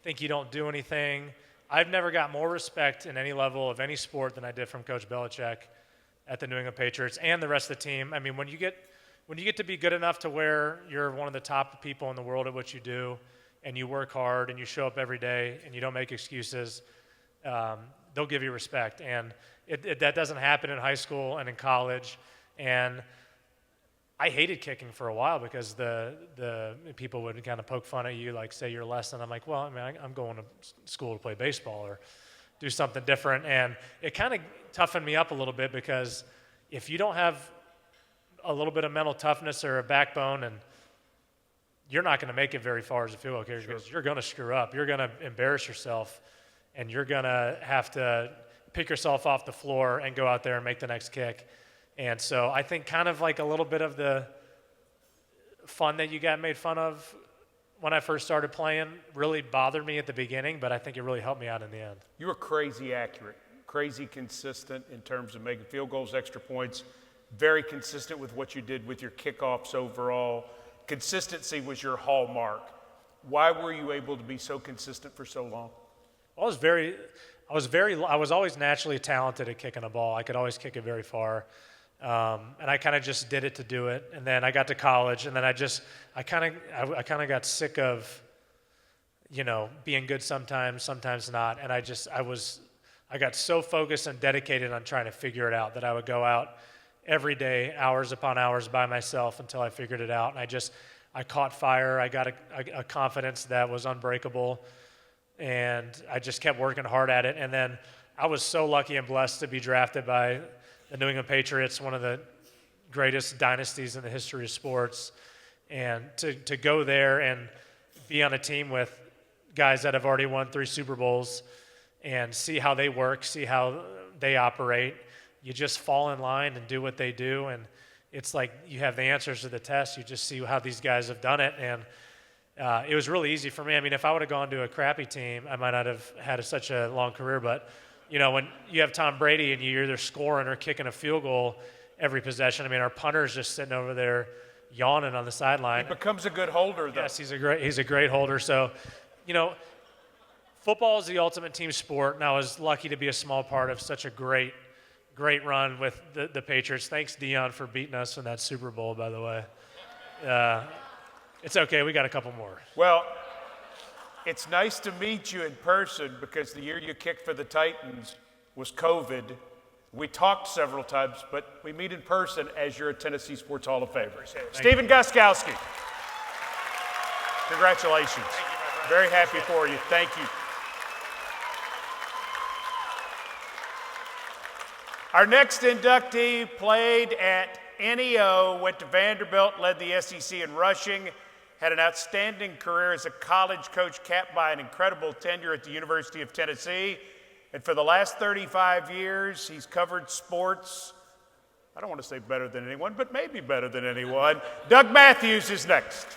think you don't do anything. I've never got more respect in any level of any sport than I did from Coach Belichick at the New England Patriots and the rest of the team. I mean, when you get to be good enough to where you're one of the top people in the world at what you do, and you work hard and you show up every day and you don't make excuses, they'll give you respect. And that doesn't happen in high school and in college. And I hated kicking for a while because the people would kind of poke fun at you, like say you're less than. I'm like, well, I mean, I'm going to school to play baseball or do something different. And it kind of toughened me up a little bit, because if you don't have a little bit of mental toughness or a backbone, and you're not going to make it very far as a field goal kicker, because you're going to screw up. You're going to embarrass yourself, and you're going to have to pick yourself off the floor and go out there and make the next kick. And so I think kind of like a little bit of the fun that you got made fun of when I first started playing really bothered me at the beginning, but I think it really helped me out in the end. You were crazy accurate, crazy consistent in terms of making field goals, extra points, very consistent with what you did with your kickoffs overall. Consistency was your hallmark. Why were you able to be so consistent for so long? I was always naturally talented at kicking a ball. I could always kick it very far. And I kind of just did it to do it. And then I got to college, and then I kind of got sick of, you know, being good sometimes not. And I got so focused and dedicated on trying to figure it out that I would go out every day, hours upon hours by myself until I figured it out. And I caught fire. I got a confidence that was unbreakable. And I just kept working hard at it. And then I was so lucky and blessed to be drafted by the New England Patriots, one of the greatest dynasties in the history of sports. And to go there and be on a team with guys that have already won 3 Super Bowls and see how they work, see how they operate. You just fall in line and do what they do, and it's like you have the answers to the test. You just see how these guys have done it, and it was really easy for me. I mean, if I would have gone to a crappy team, I might not have had such a long career, but you know, when you have Tom Brady and you're either scoring or kicking a field goal every possession, I mean, our punter's just sitting over there yawning on the sideline. He becomes a good holder, though. Yes, he's a great holder. So, you know, football is the ultimate team sport, and I was lucky to be a small part of such a great run with the Patriots. Thanks, Dion, for beating us in that Super Bowl, by the way. It's okay. We got a couple more. Well, it's nice to meet you in person because the year you kicked for the Titans was COVID. We talked several times, but we meet in person as you're a Tennessee Sports Hall of Famer. Stephen Gostkowski. Congratulations. Thank you, my friend. Very happy for you. Thank you. Our next inductee played at NEO, went to Vanderbilt, led the SEC in rushing, had an outstanding career as a college coach capped by an incredible tenure at the University of Tennessee. And for the last 35 years, he's covered sports, I don't want to say better than anyone, but maybe better than anyone. Doug Matthews is next.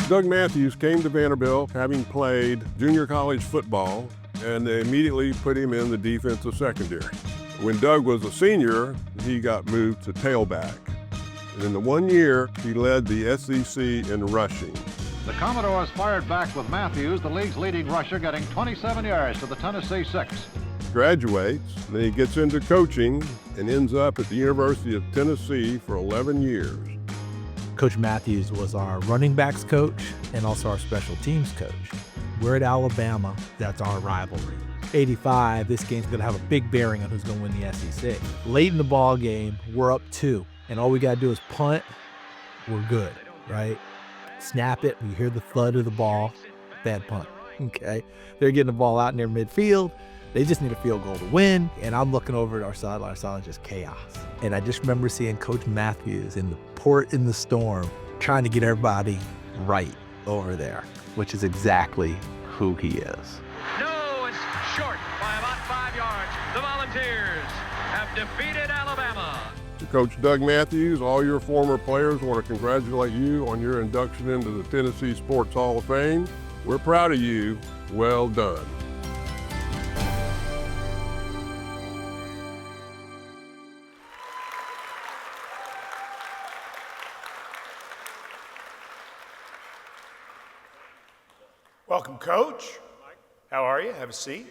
Doug Matthews came to Vanderbilt having played junior college football, and they immediately put him in the defensive secondary. When Doug was a senior, he got moved to tailback. And in the 1 year, he led the SEC in rushing. The Commodores fired back with Matthews, the league's leading rusher, getting 27 yards to the Tennessee 6. Graduates, then he gets into coaching and ends up at the University of Tennessee for 11 years. Coach Matthews was our running backs coach and also our special teams coach. We're at Alabama, that's our rivalry. 85, this game's gonna have a big bearing on who's gonna win the SEC. Late in the ball game, we're up 2, and all we gotta do is punt, we're good, right? Snap it, we hear the thud of the ball, bad punt, okay? They're getting the ball out in their midfield, they just need a field goal to win, and I'm looking over at our sideline just chaos. And I just remember seeing Coach Matthews in the port in the storm, trying to get everybody right over there, which is exactly who he is. No, it's short by about 5 yards. The Volunteers have defeated Alabama. To Coach Doug Matthews, all your former players want to congratulate you on your induction into the Tennessee Sports Hall of Fame. We're proud of you. Well done. Welcome, Coach. How are you? Have a seat.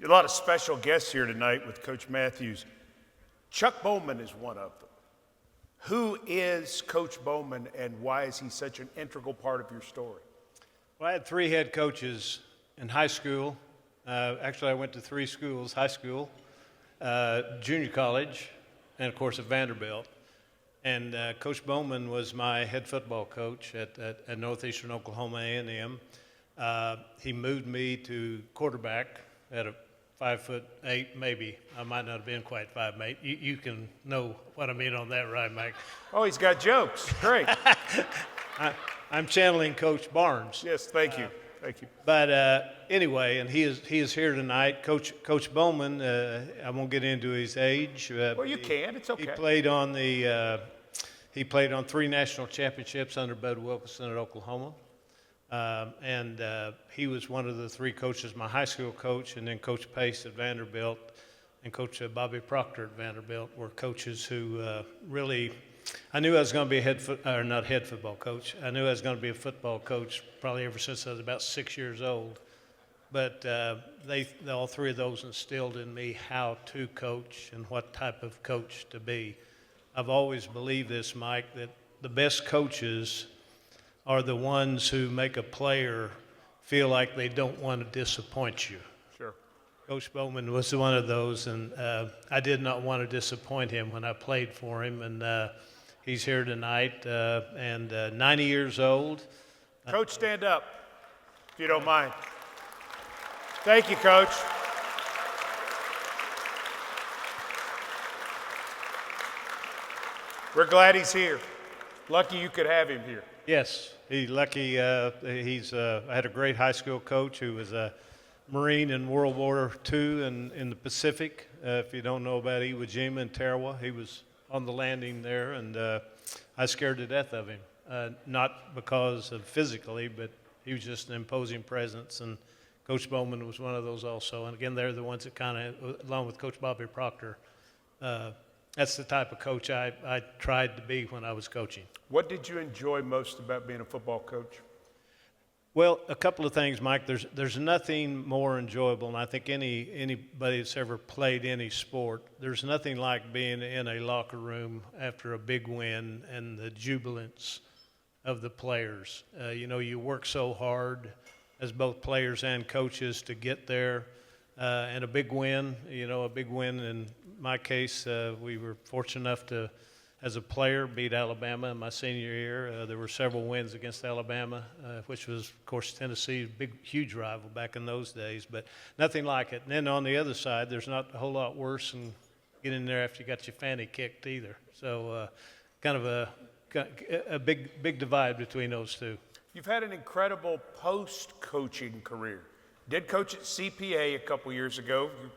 A lot of special guests here tonight with Coach Matthews. Chuck Bowman is one of them. Who is Coach Bowman, and why is he such an integral part of your story? Well, I had 3 head coaches in high school. Actually, I went to 3 schools: high school, junior college, and of course at Vanderbilt. And Coach Bowman was my head football coach at Northeastern Oklahoma A&M. He moved me to quarterback at a 5'8", maybe. I might not have been quite 5'8". You can know what I mean on that, right, Mike? Oh, he's got jokes. Great. I'm channeling Coach Barnes. Yes, thank you. Thank you. But anyway, and he is here tonight. Coach Bowman, I won't get into his age. Well, you can. It's okay. He played on 3 national championships under Bud Wilkinson at Oklahoma. And he was one of the 3 coaches, my high school coach, and then Coach Pace at Vanderbilt, and Coach Bobby Proctor at Vanderbilt were coaches who really, I knew I was going to be not head football coach. I knew I was going to be a football coach probably ever since I was about 6 years old. But all 3 of those instilled in me how to coach and what type of coach to be. I've always believed this, Mike, that the best coaches are the ones who make a player feel like they don't want to disappoint you. Sure. Coach Bowman was one of those, and I did not want to disappoint him when I played for him, and he's here tonight, and 90 years old. Coach, stand up, if you don't mind. Thank you, Coach. We're glad he's here. Lucky you could have him here. Yes, he's lucky. I had a great high school coach who was a Marine in World War II in the Pacific. If you don't know about Iwo Jima and Tarawa, he was on the landing there, and I scared to death of him. Not because of physically, but he was just an imposing presence. And Coach Bowman was one of those also. And again, they're the ones that kind of, along with Coach Bobby Proctor, that's the type of coach I tried to be when I was coaching. What did you enjoy most about being a football coach? Well, a couple of things, Mike. There's nothing more enjoyable, and I think anybody that's ever played any sport, there's nothing like being in a locker room after a big win and the jubilance of the players. You work so hard as both players and coaches to get there, and a big win. A big win. In my case, we were fortunate enough to, as a player, beat Alabama in my senior year. There were several wins against Alabama, which was, of course, Tennessee's huge rival back in those days, but nothing like it. And then on the other side, there's not a whole lot worse than getting there after you got your fanny kicked either. So kind of a big divide between those two. You've had an incredible post-coaching career. Did coach at CPA a couple years ago. You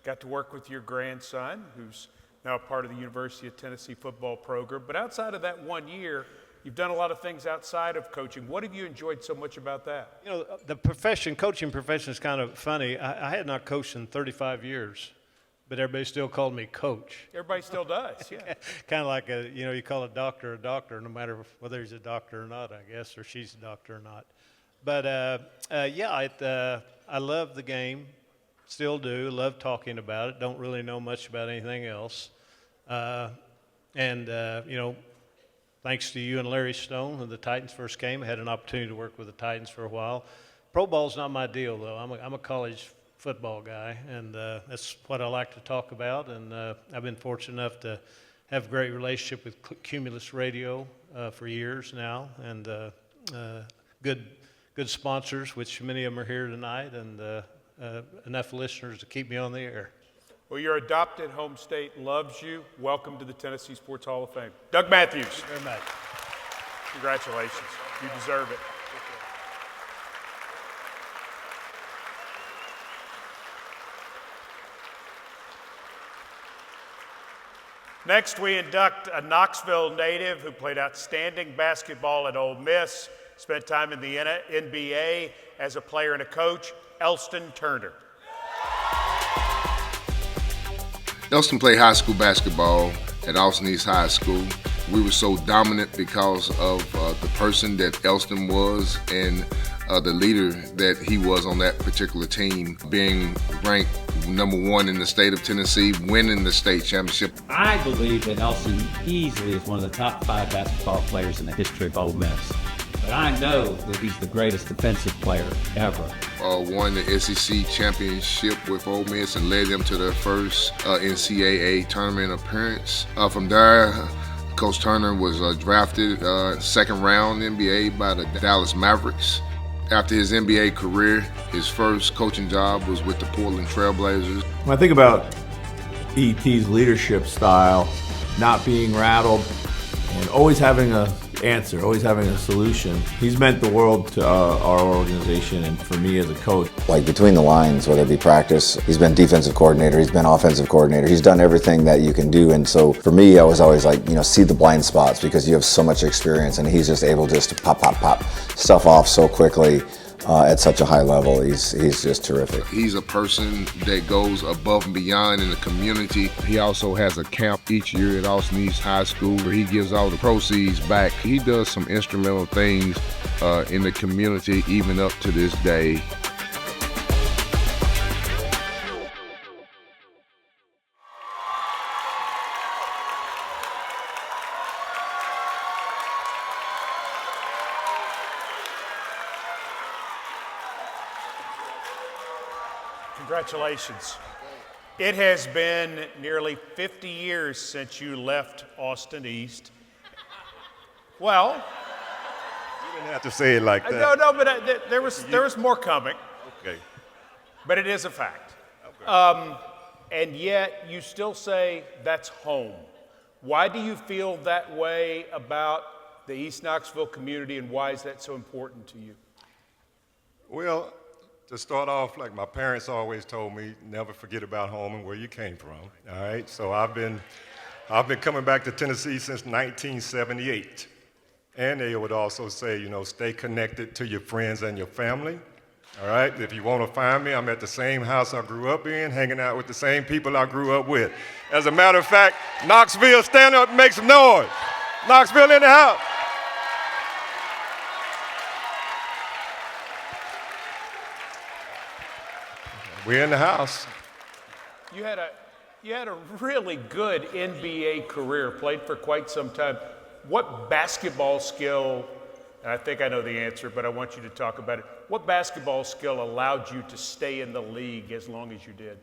got to work with your grandson, who's now a part of the University of Tennessee football program. But outside of that 1 year, you've done a lot of things outside of coaching. What have you enjoyed so much about that? The coaching profession is kind of funny. I had not coached in 35 years, but everybody still called me coach. Everybody still does, yeah. Kind of like you call a doctor, no matter whether he's a doctor or not, I guess, or she's a doctor or not. But I love the game. Still do. Love talking about it. Don't really know much about anything else. Thanks to you and Larry Stone, when the Titans first came, I had an opportunity to work with the Titans for a while. Pro ball's not my deal, though. I'm a college football guy, and that's what I like to talk about. And I've been fortunate enough to have a great relationship with Cumulus Radio for years now, and good sponsors, which many of them are here tonight, and enough listeners to keep me on the air. Well, your adopted home state loves you. Welcome to the Tennessee Sports Hall of Fame. Doug Matthews. Thank you very much. Congratulations. You deserve it. Next, we induct a Knoxville native who played outstanding basketball at Ole Miss, spent time in the NBA as a player and a coach, Elston Turner. Elston played high school basketball at Austin East High School. We were so dominant because of the person that Elston was and the leader that he was on that particular team, being ranked #1 in the state of Tennessee, winning the state championship. I believe that Elston easily is one of the top 5 basketball players in the history of Ole Miss. But I know that he's the greatest defensive player ever. Won the SEC championship with Ole Miss and led them to their first NCAA tournament appearance. From there, Coach Turner was drafted second round NBA by the Dallas Mavericks. After his NBA career, his first coaching job was with the Portland Trail Blazers. When I think about E.T.'s leadership style, not being rattled and always having an answer, always having a solution, he's meant the world to our organization and for me as a coach. Like between the lines, whether it be practice, he's been defensive coordinator, he's been offensive coordinator, he's done everything that you can do. And so for me, I was always like, see the blind spots because you have so much experience and he's just able just to pop stuff off so quickly. At such a high level, he's just terrific. He's a person that goes above and beyond in the community. He also has a camp each year at Austin East High School where he gives all the proceeds back. He does some instrumental things in the community even up to this day. Congratulations. It has been nearly 50 years since you left Austin East. Well, you didn't have to say it like that. No, but there was more coming. Okay. But it is a fact. Okay. And yet you still say that's home. Why do you feel that way about the East Knoxville community, and why is that so important to you? Well, to start off, like my parents always told me, never forget about home and where you came from. All right, so I've been coming back to Tennessee since 1978. And they would also say, you know, stay connected to your friends and your family. All right, if you want to find me, I'm at the same house I grew up in, hanging out with the same people I grew up with. As a matter of fact, Knoxville, stand up and make some noise. Knoxville in the house. We're in the house. You had a really good NBA career, played for quite some time. What basketball skill, and I think I know the answer, but I want you to talk about it. What basketball skill allowed you to stay in the league as long as you did?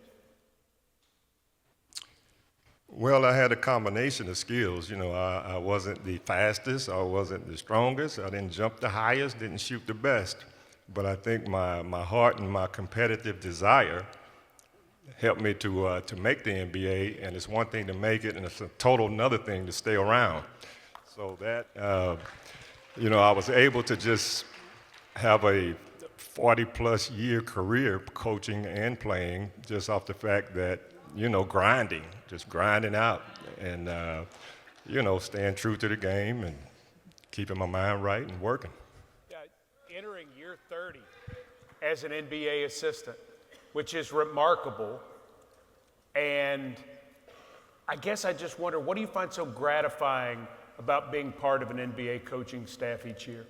Well, I had a combination of skills. You know, I wasn't the fastest, I wasn't the strongest, I didn't jump the highest, didn't shoot the best. But I think my heart and my competitive desire helped me to make the NBA, and it's one thing to make it, and it's a total another thing to stay around. So that, you know, I was able to just have a 40-plus year career coaching and playing just off the fact that, you know, just grinding out and, you know, staying true to the game and keeping my mind right and working. Entering year 30 as an NBA assistant, which is remarkable. And I guess I just wonder, what do you find so gratifying about being part of an NBA coaching staff each year?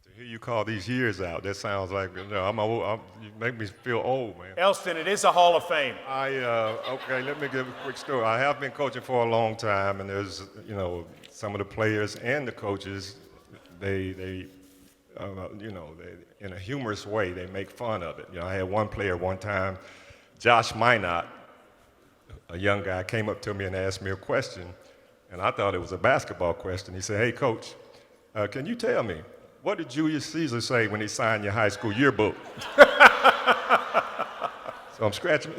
To hear you call these years out, that sounds like, you know, I'm old, you make me feel old, man. Elston, it is a Hall of Fame. Okay, let me give a quick story. I have been coaching for a long time, and there's, you know, some of the players and the coaches, they you know, in a humorous way, they make fun of it. You know, I had one player one time, Josh Minot, a young guy, came up to me and asked me a question, and I thought it was a basketball question. He said, "Hey, Coach, can you tell me, what did Julius Caesar say when he signed your high school yearbook?" So I'm scratching.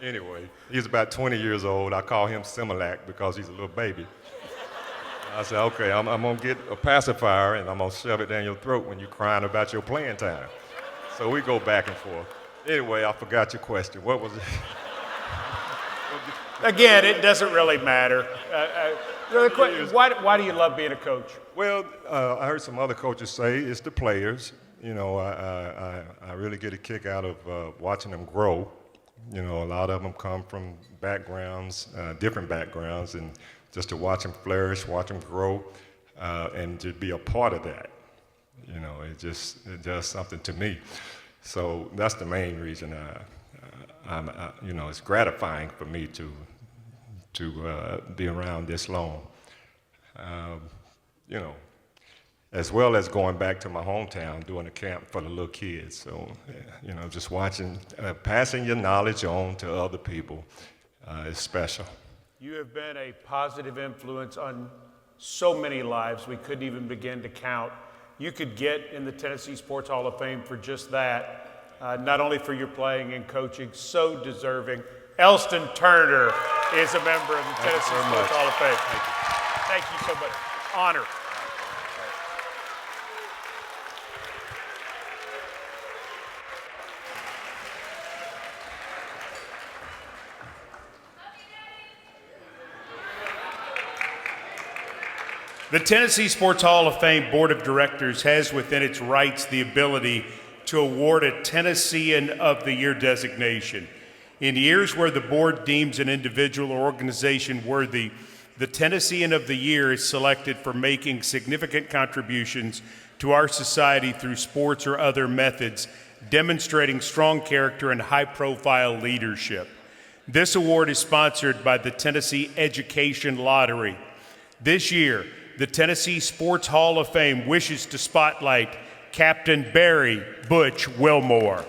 Anyway, he's about 20 years old. I call him Similac because he's a little baby. I said, okay, I'm going to get a pacifier and I'm going to shove it down your throat when you're crying about your playing time. So we go back and forth. Anyway, I forgot your question. What was it? Again, it doesn't really matter. Why do you love being a coach? Well, I heard some other coaches say it's the players. You know, I really get a kick out of watching them grow. You know, a lot of them come from backgrounds, different backgrounds, and just to watch them flourish, watch them grow, and to be a part of that. You know, it does something to me. So that's the main reason you know, it's gratifying for me to be around this long. You know, as well as going back to my hometown, doing a camp for the little kids. So, you know, just watching, passing your knowledge on to other people is special. You have been a positive influence on so many lives we couldn't even begin to count. You could get in the Tennessee Sports Hall of Fame for just that, not only for your playing and coaching, so deserving. Elston Turner is a member of the Tennessee Sports Hall of Fame. Thank you so much. Honor. The Tennessee Sports Hall of Fame Board of Directors has within its rights the ability to award a Tennessean of the Year designation. In years where the board deems an individual or organization worthy, the Tennessean of the Year is selected for making significant contributions to our society through sports or other methods, demonstrating strong character and high-profile leadership. This award is sponsored by the Tennessee Education Lottery. This year, the Tennessee Sports Hall of Fame wishes to spotlight Captain Barry Butch Wilmore.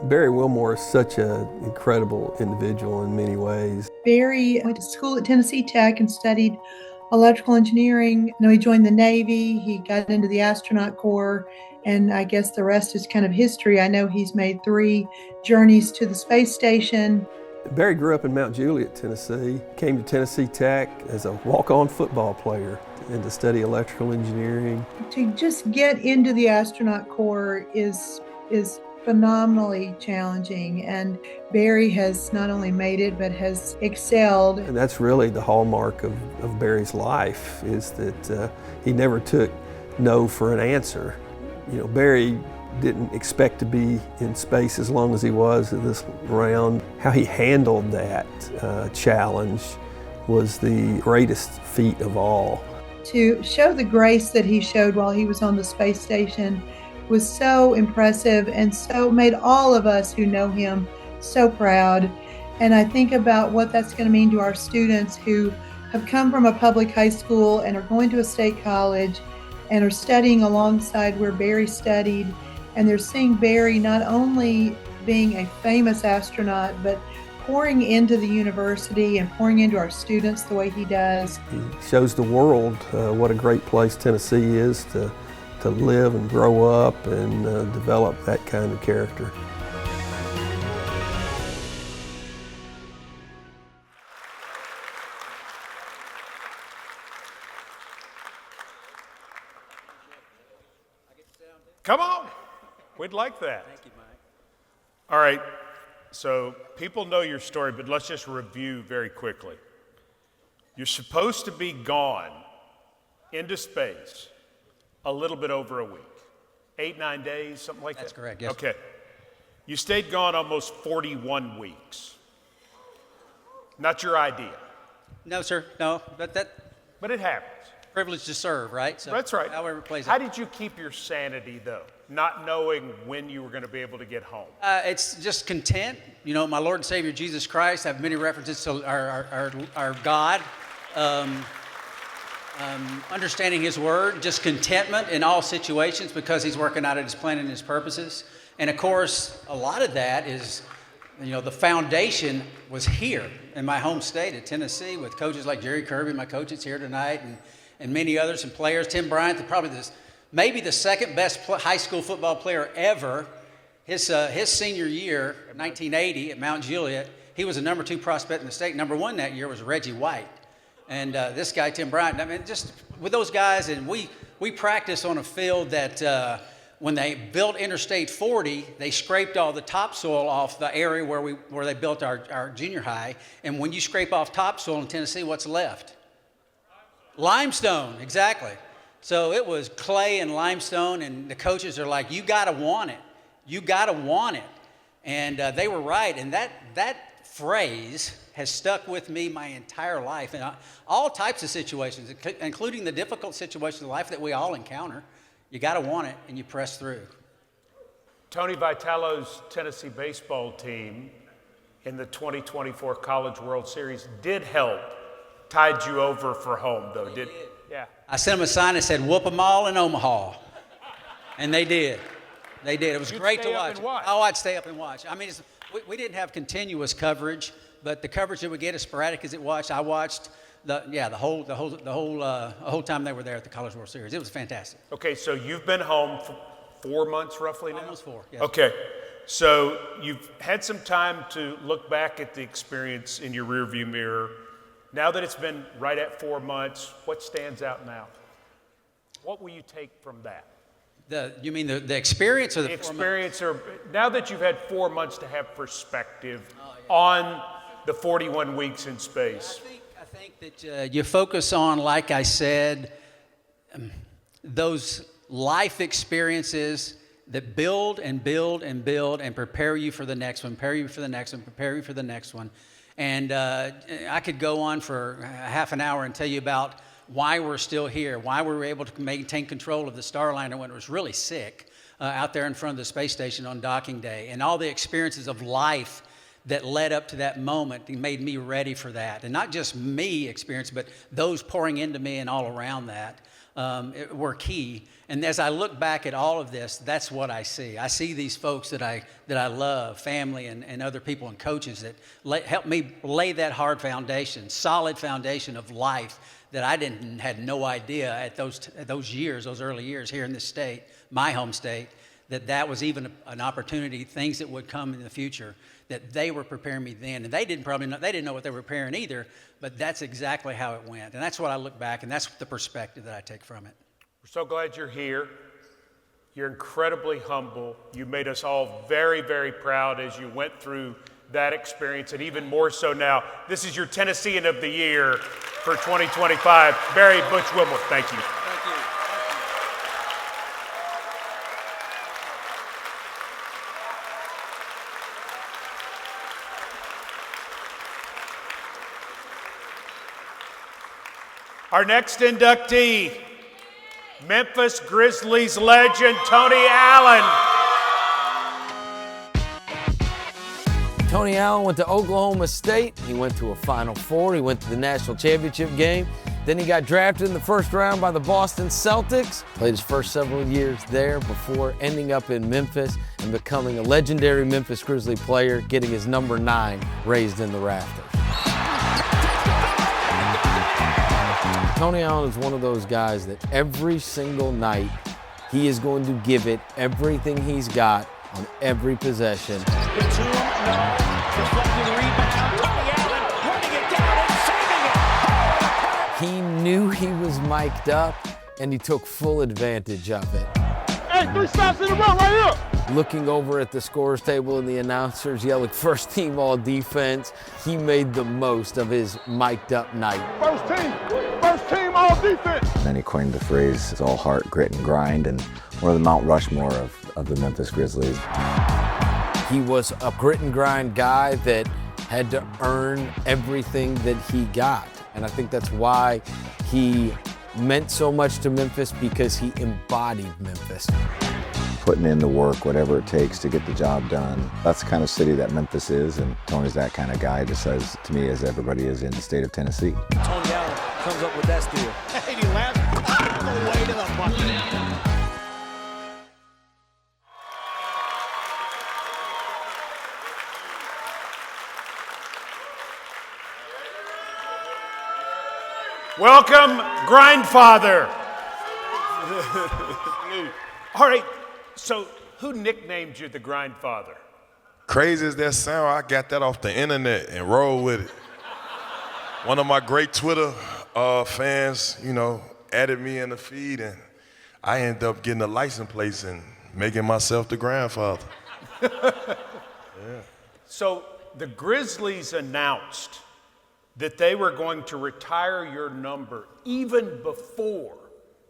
Barry Wilmore is such an incredible individual in many ways. Barry went to school at Tennessee Tech and studied electrical engineering. He joined the Navy. He got into the astronaut corps, and I guess the rest is kind of history. I know he's made 3 journeys to the space station. Barry grew up in Mount Juliet, Tennessee, came to Tennessee Tech as a walk-on football player and to study electrical engineering. To just get into the astronaut corps is phenomenally challenging, and Barry has not only made it but has excelled. And that's really the hallmark of Barry's life, is that he never took no for an answer. You know, Barry didn't expect to be in space as long as he was in this round. How he handled that challenge was the greatest feat of all. To show the grace that he showed while he was on the space station was so impressive, and so made all of us who know him so proud. And I think about what that's going to mean to our students who have come from a public high school and are going to a state college and are studying alongside where Barry studied. And they're seeing Barry not only being a famous astronaut, but pouring into the university and pouring into our students the way he does. He shows the world what a great place Tennessee is to live and grow up and develop that kind of character. Come on. We'd like that. Thank you, Mike. All right. So people know your story, but let's just review very quickly. You're supposed to be gone into space a little bit over a week. 8-9 days, something like that? That's correct, yes. Okay. You stayed gone almost 41 weeks. Not your idea. No, sir. No, but it happens. Privilege to serve, right? So that's right. However it plays How out. did you keep your sanity, though, not knowing when you were going to be able to get home? It's just content. You know, my Lord and Savior Jesus Christ. I have many references to our God. Understanding His Word, just contentment in all situations because He's working out His plan and His purposes. And of course, a lot of that is, you know, the foundation was here in my home state of Tennessee with coaches like Jerry Kirby, my coach that's here tonight, and many others and players. Tim Bryant, maybe the second best high school football player ever. His senior year, 1980 at Mount Juliet, he was the number 2 prospect in the state. Number 1 that year was Reggie White. And this guy, Tim Bryant, I mean, just with those guys, and we practiced on a field that when they built Interstate 40, they scraped all the topsoil off the area where they built our junior high. And when you scrape off topsoil in Tennessee, what's left? Limestone, exactly. So it was clay and limestone, and the coaches are like, you got to want it. You got to want it. And they were right. And that phrase has stuck with me my entire life in all types of situations, including the difficult situations of life that we all encounter. You got to want it, and you press through. Tony Vitello's Tennessee baseball team in the 2024 College World Series did help tide you over for home, though, did? Yeah. I sent them a sign that said, whoop 'em all in Omaha. And they did. They did. It was great to watch. Oh, I'd stay up and watch. I mean, we didn't have continuous coverage, but the coverage that we get as sporadic as it was, I watched the whole time they were there at the College World Series. It was fantastic. Okay, so you've been home for 4 months roughly now? Almost 4, yes. Okay, so you've had some time to look back at the experience in your rearview mirror. Now that it's been right at 4 months, what stands out now? What will you take from that? You mean the experience or the experience? Or now that you've had 4 months to have perspective on the 41 weeks in space. I think that you focus on, like I said, those life experiences that build and build and build and prepare you for the next one, prepare you for the next one, prepare you for the next one. And I could go on for half an hour and tell you about why we're still here, why we were able to maintain control of the Starliner when it was really sick out there in front of the space station on docking day, and all the experiences of life that led up to that moment and made me ready for that. And not just me experience, but those pouring into me and all around that were key. And as I look back at all of this, that's what I see. I see these folks that I love, family and other people and coaches that helped me lay that hard foundation, solid foundation of life that I had no idea at those early years here in this state, my home state, that was even an opportunity, things that would come in the future that they were preparing me then, and they didn't know what they were preparing either, but that's exactly how it went. And that's what I look back, and that's the perspective that I take from it. We're so glad you're here. You're incredibly humble. You made us all very, very proud as you went through that experience, and even more so now. This is your Tennessean of the Year for 2025. Barry Butch Whitmore, thank you. Thank you. Our next inductee, Memphis Grizzlies legend Tony Allen. Tony Allen went to Oklahoma State. He went to a Final Four. He went to the national championship game. Then he got drafted in the first round by the Boston Celtics. Played his first several years there before ending up in Memphis and becoming a legendary Memphis Grizzly player, getting his number 9 raised in the rafters. Tony Allen is one of those guys that every single night he is going to give it everything he's got on every possession. He knew he was mic'd up, and he took full advantage of it. Hey, 3 stops in a row right here. Looking over at the scorer's table and the announcers yelling first team all defense, he made the most of his mic'd up night. First team all defense. Then he coined the phrase, it's all heart, grit, and grind, and one of the Mount Rushmore of the Memphis Grizzlies. He was a grit and grind guy that had to earn everything that he got. And I think that's why he meant so much to Memphis, because he embodied Memphis. Putting in the work, whatever it takes to get the job done. That's the kind of city that Memphis is, and Tony's that kind of guy, just as, to me, as everybody is in the state of Tennessee. Tony Allen comes up with that steal. And he laps all the way to the bucket. Welcome, Grindfather. All right, so who nicknamed you the Grindfather? Crazy as that sound, I got that off the internet and rolled with it. One of my great Twitter fans, added me in the feed, and I ended up getting a license plate and making myself the grandfather. Yeah. So the Grizzlies announced that they were going to retire your number even before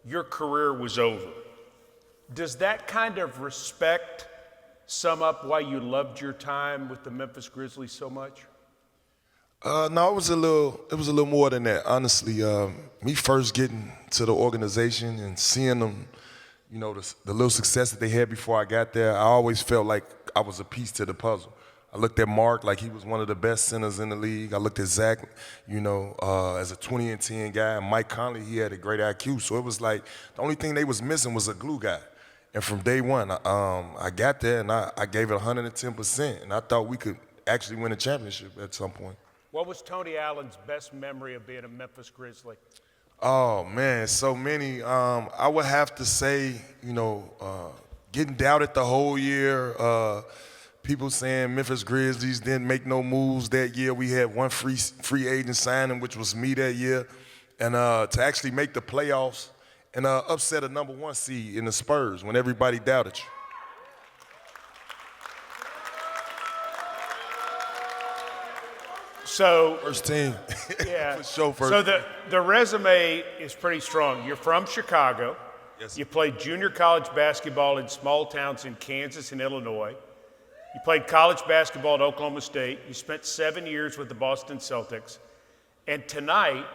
your career was over. Does that kind of respect sum up why you loved your time with the Memphis Grizzlies so much? No, it was a little more than that. Honestly, me first getting to the organization and seeing them, the little success that they had before I got there, I always felt like I was a piece to the puzzle. I looked at Mark like he was one of the best centers in the league. I looked at Zach, as a 20-10 guy. And Mike Conley, he had a great IQ. So it was like the only thing they was missing was a glue guy. And from day one, I got there and I gave it 110%. And I thought we could actually win a championship at some point. What was Tony Allen's best memory of being a Memphis Grizzly? Oh, man, so many. I would have to say, getting doubted the whole year. People saying Memphis Grizzlies didn't make no moves that year. We had one free agent signing, which was me that year. And to actually make the playoffs and upset a number 1 seed in the Spurs when everybody doubted you. So first team. Yeah. For sure, first so team. the resume is pretty strong. You're from Chicago. Yes. You played junior college basketball in small towns in Kansas and Illinois. You played college basketball at Oklahoma State. You spent 7 years with the Boston Celtics. And tonight,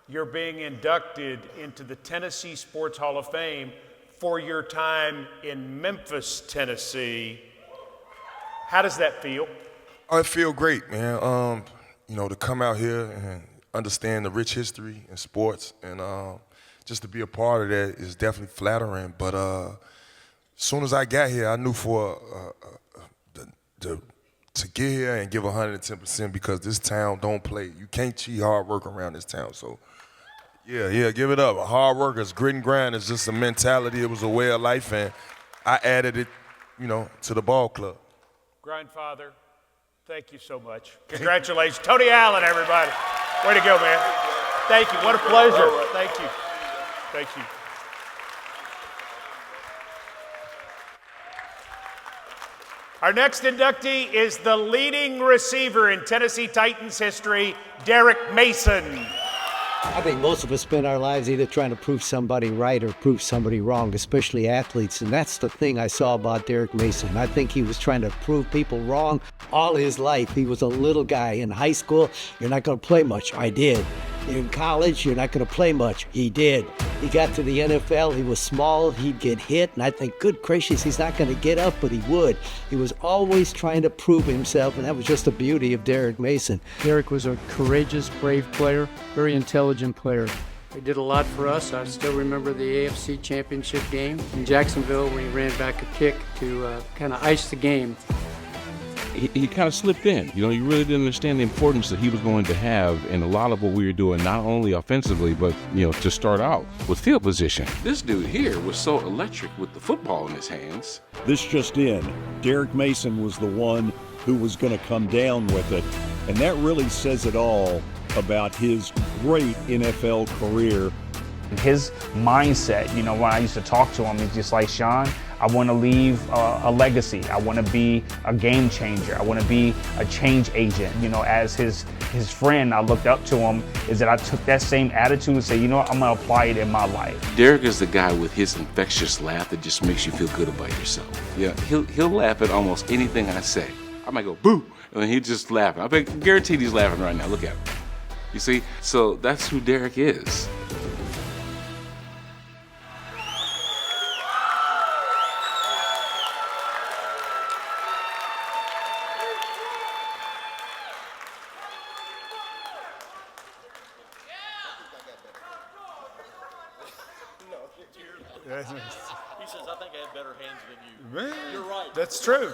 you're being inducted into the Tennessee Sports Hall of Fame for your time in Memphis, Tennessee. How does that feel? Oh, it feel great, man. To come out here and understand the rich history in sports and just to be a part of that is definitely flattering. But as soon as I got here, I knew to get here and give 110% because this town don't play. You can't cheat hard work around this town. So, yeah, give it up. Hard workers, grit and grind is just a mentality. It was a way of life, and I added it, to the ball club. Grindfather, Thank you so much. Congratulations. Tony Allen, everybody. Way to go, man. Thank you. What a pleasure. Thank you. Thank you. Our next inductee is the leading receiver in Tennessee Titans history, Derek Mason. I think most of us spend our lives either trying to prove somebody right or prove somebody wrong, especially athletes. And that's the thing I saw about Derek Mason. I think he was trying to prove people wrong all his life. He was a little guy. In high school, you're not going to play much. I did. In college, you're not going to play much. He did. He got to the NFL. He was small. He'd get hit. And I think, good gracious, he's not going to get up, but he would. He was always trying to prove himself, and that was just the beauty of Derek Mason. Derek was a courageous, brave player, very intelligent player. He did a lot for us. I still remember the AFC Championship game in Jacksonville when he ran back a kick to kind of ice the game. He kind of slipped in. You really didn't understand the importance that he was going to have in a lot of what we were doing, not only offensively, but, to start out with field position. This dude here was so electric with the football in his hands. This just in, Derek Mason was the one who was going to come down with it, and that really says it all about his great NFL career. His mindset, when I used to talk to him, he's just like, Sean, I want to leave a legacy. I want to be a game changer. I want to be a change agent. As his friend, I looked up to him, is that I took that same attitude and said, I'm going to apply it in my life. Derek is the guy with his infectious laugh that just makes you feel good about yourself. Yeah, he'll laugh at almost anything I say. I might go, boo, and he's just laughing. I guarantee he's laughing right now. Look at him. You see? So that's who Derek is. He says, I think I have better hands than you. Man, you're right. That's true.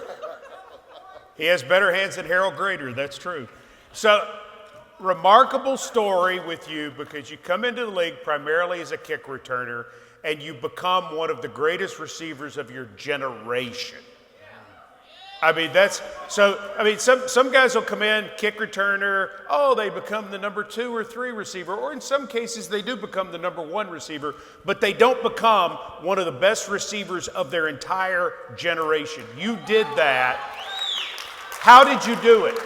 He has better hands than Harold Grader. That's true. So, remarkable story with you because you come into the league primarily as a kick returner and you become one of the greatest receivers of your generation. Some guys will come in, kick returner, they become the number 2 or 3 receiver, or in some cases they do become the number 1 receiver, but they don't become one of the best receivers of their entire generation. You did that. How did you do it?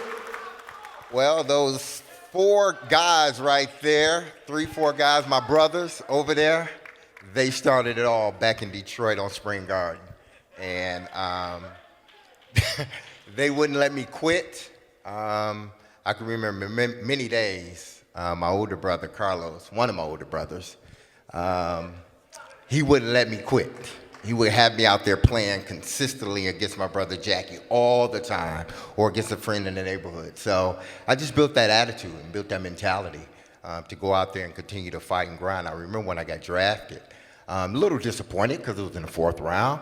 Well, those 4 guys right there, 3, 4 guys, my brothers over there, they started it all back in Detroit on Spring Garden. And they wouldn't let me quit. I can remember many days, my older brother, Carlos, one of my older brothers, he wouldn't let me quit. He would have me out there playing consistently against my brother Jackie all the time, or against a friend in the neighborhood. So I just built that attitude and built that mentality to go out there and continue to fight and grind. I remember when I got drafted, a little disappointed because it was in the 4th round.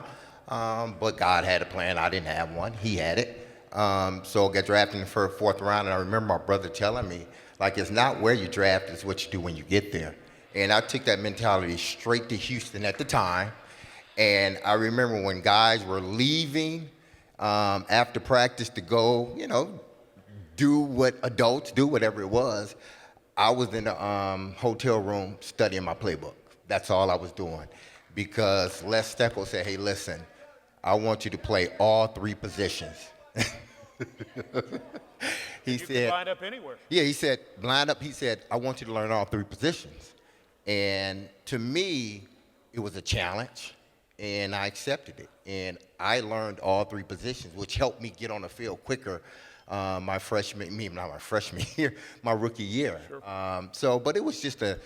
But God had a plan. I didn't have one. He had it. So I got drafted in the 4th round, and I remember my brother telling me, it's not where you draft, it's what you do when you get there. And I took that mentality straight to Houston at the time. And I remember when guys were leaving after practice to go, do what adults do, whatever it was, I was in the hotel room studying my playbook. That's all I was doing. Because Les Steckel said, hey, listen, I want you to play all 3 positions. You can line up anywhere. Yeah, he said, line up. He said, I want you to learn all 3 positions. And to me, it was a challenge, and I accepted it. And I learned all 3 positions, which helped me get on the field quicker my rookie year. Sure. But it was just a,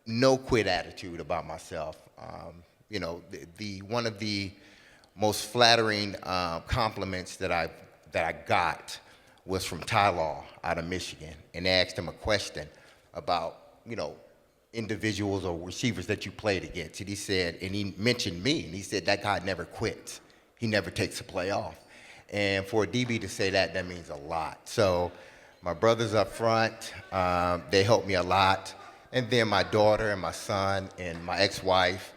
no quit attitude about myself. One of the most flattering compliments that I got was from Ty Law out of Michigan, and they asked him a question about individuals or receivers that you played against, and he said, and he mentioned me, and he said that guy never quits. He never takes a play off, and for a DB to say that means a lot. So my brothers up front, they helped me a lot. And then my daughter and my son and my ex-wife,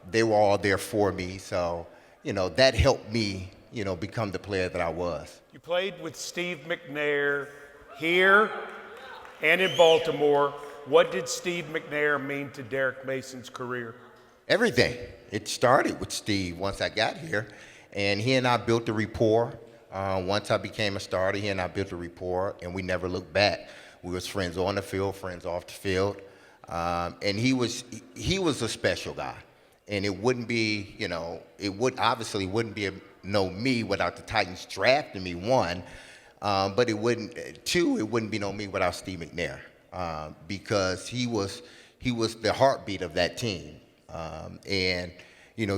they were all there for me. So, that helped me become the player that I was. You played with Steve McNair here and in Baltimore. What did Steve McNair mean to Derek Mason's career? Everything. It started with Steve once I got here, and he and I built a rapport. Once I became a starter, he and I built a rapport, and we never looked back. We was friends on the field, friends off the field, and he was a special guy. And it wouldn't be, obviously wouldn't be me without the Titans drafting me, one, but it wouldn't be me without Steve McNair, because he was the heartbeat of that team. And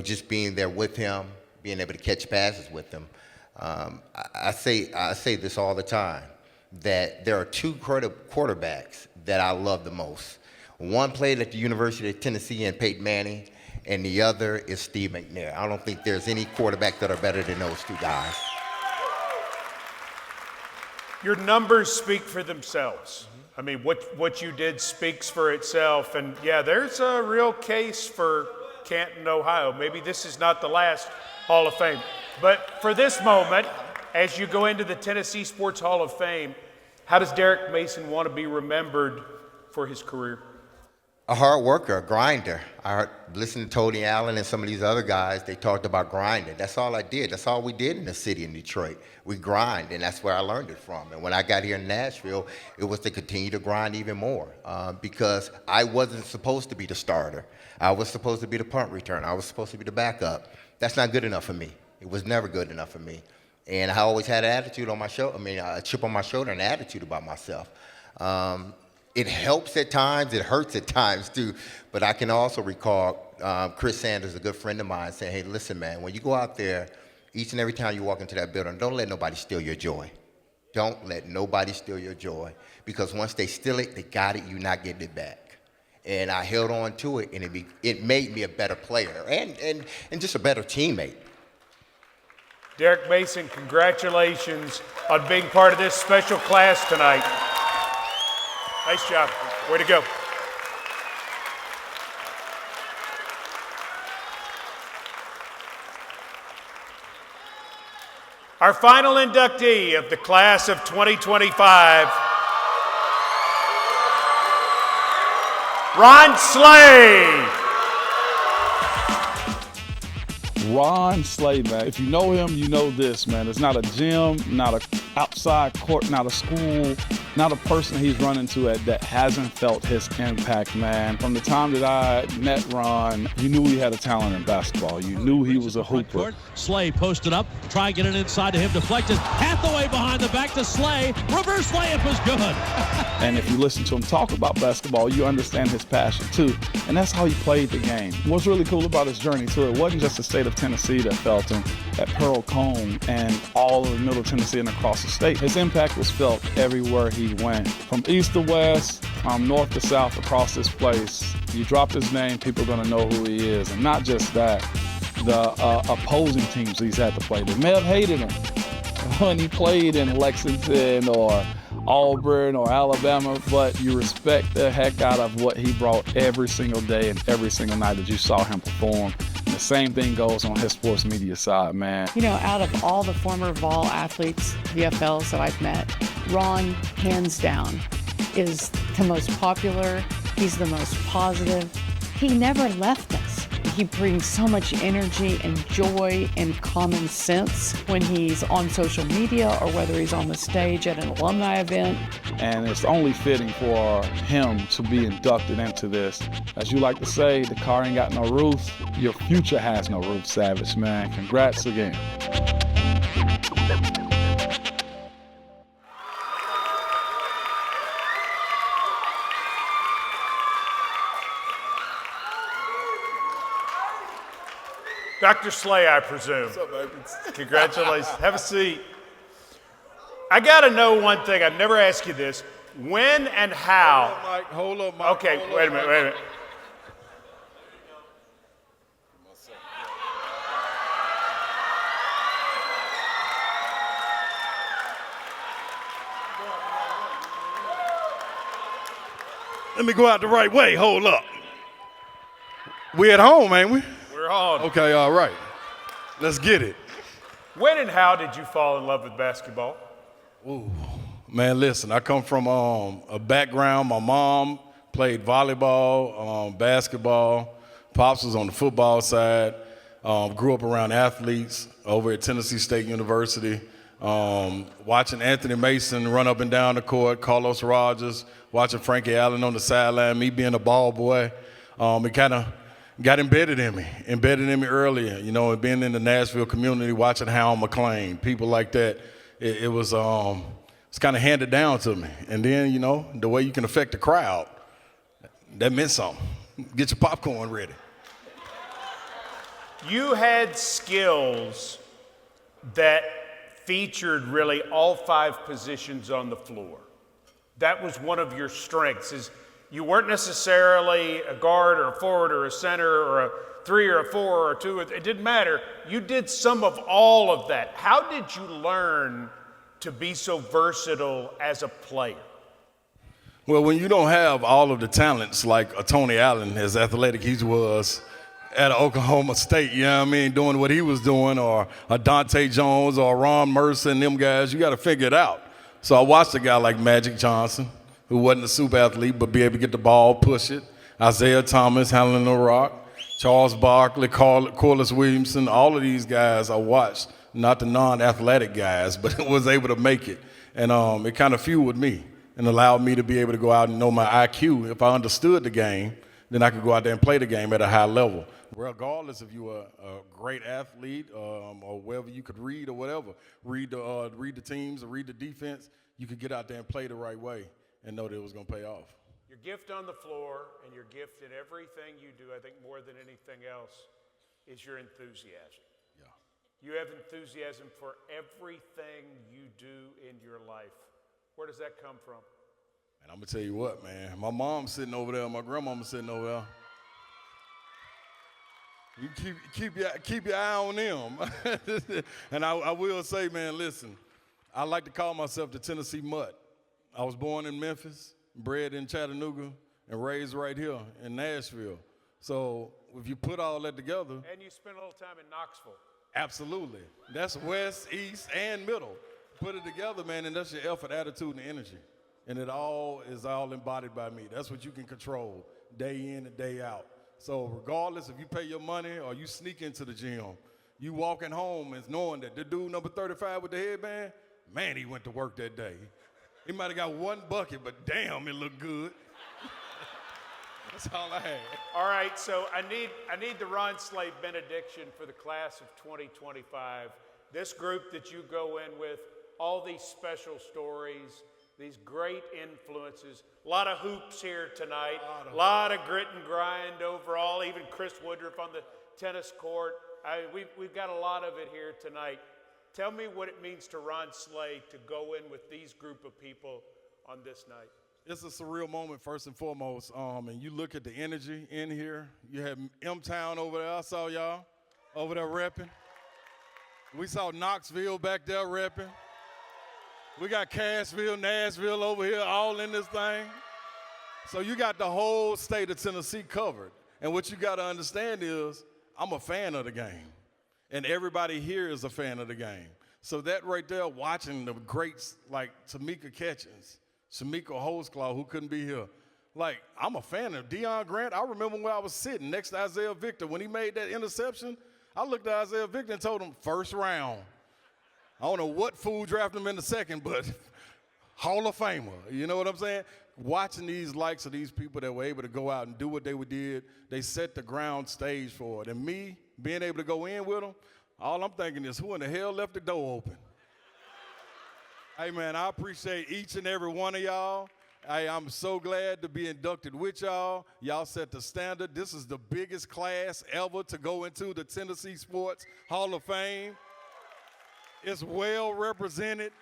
just being there with him, being able to catch passes with him. I say this all the time, that there are two quarterbacks that I love the most. One played at the University of Tennessee and Peyton Manning, and the other is Steve McNair. I don't think there's any quarterback that are better than those two guys. Your numbers speak for themselves. I mean, what you did speaks for itself. And yeah, there's a real case for Canton, Ohio. Maybe this is not the last Hall of Fame. But for this moment, as you go into the Tennessee Sports Hall of Fame, how does Derek Mason want to be remembered for his career? A hard worker, a grinder. I listened to Tony Allen and some of these other guys, they talked about grinding. That's all I did. That's all we did in the city in Detroit. We grind, and that's where I learned it from. And when I got here in Nashville, it was to continue to grind even more, because I wasn't supposed to be the starter. I was supposed to be the punt returner. I was supposed to be the backup. That's not good enough for me. It was never good enough for me. And I always had an attitude on my shoulder, a chip on my shoulder and an attitude about myself. It helps at times, it hurts at times too, but I can also recall Chris Sanders, a good friend of mine, saying, hey, listen, man, when you go out there, each and every time you walk into that building, don't let nobody steal your joy. Don't let nobody steal your joy, because once they steal it, they got it, you're not getting it back. And I held on to it, and it made me a better player and just a better teammate. Derek Mason, congratulations on being part of this special class tonight. Nice job. Way to go. Our final inductee of the class of 2025, Ron Slay. Ron Slay, man. If you know him, you know this, man. It's not a gym, not a outside court, not a school, not a person he's run into that hasn't felt his impact, man. From the time that I met Ron, you knew he had a talent in basketball. You knew he was a hooper. Slay posted up, try and get it inside to him, deflected. Hathaway behind the back to Slay. Reverse layup is good. And if you listen to him talk about basketball, you understand his passion too. And that's how he played the game. What's really cool about his journey too, it wasn't just the state of Tennessee that felt him, at Pearl Cone and all of Middle Tennessee and across the state. His impact was felt everywhere he went. From east to west, north to south, across this place. You drop his name, people are gonna know who he is. And not just that, the opposing teams he's had to play, they may have hated him when he played in Lexington or Auburn or Alabama, but you respect the heck out of what he brought every single day and every single night that you saw him perform. And the same thing goes on his sports media side, man. You know, out of all the former Vol athletes, VFLs that I've met, Ron, hands down, is the most popular. He's the most positive. He never left us. He brings so much energy and joy and common sense when he's on social media or whether he's on the stage at an alumni event. And it's only fitting for him to be inducted into this. As you like to say, the car ain't got no roof. Your future has no roof, Savage, man. Congrats again. Dr. Slay, I presume. What's up, baby? Congratulations. Have a seat. I got to know one thing. I've never asked you this. When and how? Hold up, Mike. Okay, wait a minute. Let me go out the right way. Hold up. We at home, ain't we? We're on. Okay, all right. Let's get it. When and how did you fall in love with basketball? Ooh, man, listen, I come from a background. My mom played volleyball, basketball. Pops was on the football side. Grew up around athletes over at Tennessee State University. Watching Anthony Mason run up and down the court, Carlos Rogers, watching Frankie Allen on the sideline, me being a ball boy. It kind of got embedded in me earlier, you know, and being in the Nashville community, watching Hal McClain, people like that. It was it's kind of handed down to me. And then, you know, the way you can affect the crowd, that meant something. Get your popcorn ready. You had skills that featured really all 5 positions on the floor. That was one of your strengths, is you weren't necessarily a guard or a forward or a center or a 3 or a 4 or a 2. It didn't matter. You did some of all of that. How did you learn to be so versatile as a player? Well, when you don't have all of the talents like a Tony Allen, as athletic he was at Oklahoma State, you know what I mean, doing what he was doing, or a Dante Jones or Ron Mercer and them guys, you got to figure it out. So I watched a guy like Magic Johnson, who wasn't a super athlete, but be able to get the ball, push it. Isaiah Thomas handling the rock. Charles Barkley, Corliss Williamson, all of these guys I watched, not the non-athletic guys, but was able to make it. And it kind of fueled me and allowed me to be able to go out and know my IQ. If I understood the game, then I could go out there and play the game at a high level. Regardless if you were a great athlete or whether you could read or whatever, read the teams or read the defense, you could get out there and play the right way and know that it was going to pay off. Your gift on the floor and your gift in everything you do, I think more than anything else, is your enthusiasm. Yeah. You have enthusiasm for everything you do in your life. Where does that come from? And I'm going to tell you what, man. My mom's sitting over there. My grandmama's sitting over there. You keep your eye on them. And I will say, man, listen, I like to call myself the Tennessee Mutt. I was born in Memphis, bred in Chattanooga, and raised right here in Nashville. So if you put all that together. And you spent a little time in Knoxville. Absolutely. That's west, east, and middle. Put it together, man, and that's your effort, attitude, and energy. And it all is all embodied by me. That's what you can control day in and day out. So regardless if you pay your money or you sneak into the gym, you walking home and knowing that the dude number 35 with the headband, man, he went to work that day. He might have got 1 bucket, but damn, it looked good. That's all I had. All right, so I need the Ron Slade benediction for the class of 2025. This group that you go in with, all these special stories, these great influences, a lot of hoops here tonight, a lot of grit and grind overall, even Chris Woodruff on the tennis court. We've got a lot of it here tonight. Tell me what it means to Ron Slade to go in with these group of people on this night. It's a surreal moment, first and foremost. And you look at the energy in here. You have M-Town over there. I saw y'all over there repping. We saw Knoxville back there repping. We got Cashville, Nashville over here, all in this thing. So you got the whole state of Tennessee covered. And what you got to understand is I'm a fan of the game. And everybody here is a fan of the game. So that right there, watching the greats like Tamika Catchings, Shamika Holtzclaw, who couldn't be here. Like, I'm a fan of Deion Grant. I remember when I was sitting next to Isaiah Victor. When he made that interception, I looked at Isaiah Victor and told him, first round. I don't know what fool drafted him in the second, but Hall of Famer. You know what I'm saying? Watching these likes of these people that were able to go out and do what they did, they set the ground stage for it. And me, being able to go in with them, all I'm thinking is, who in the hell left the door open? Hey, man, I appreciate each and every one of y'all. Hey, I'm so glad to be inducted with y'all. Y'all set the standard. This is the biggest class ever to go into the Tennessee Sports Hall of Fame. It's well represented,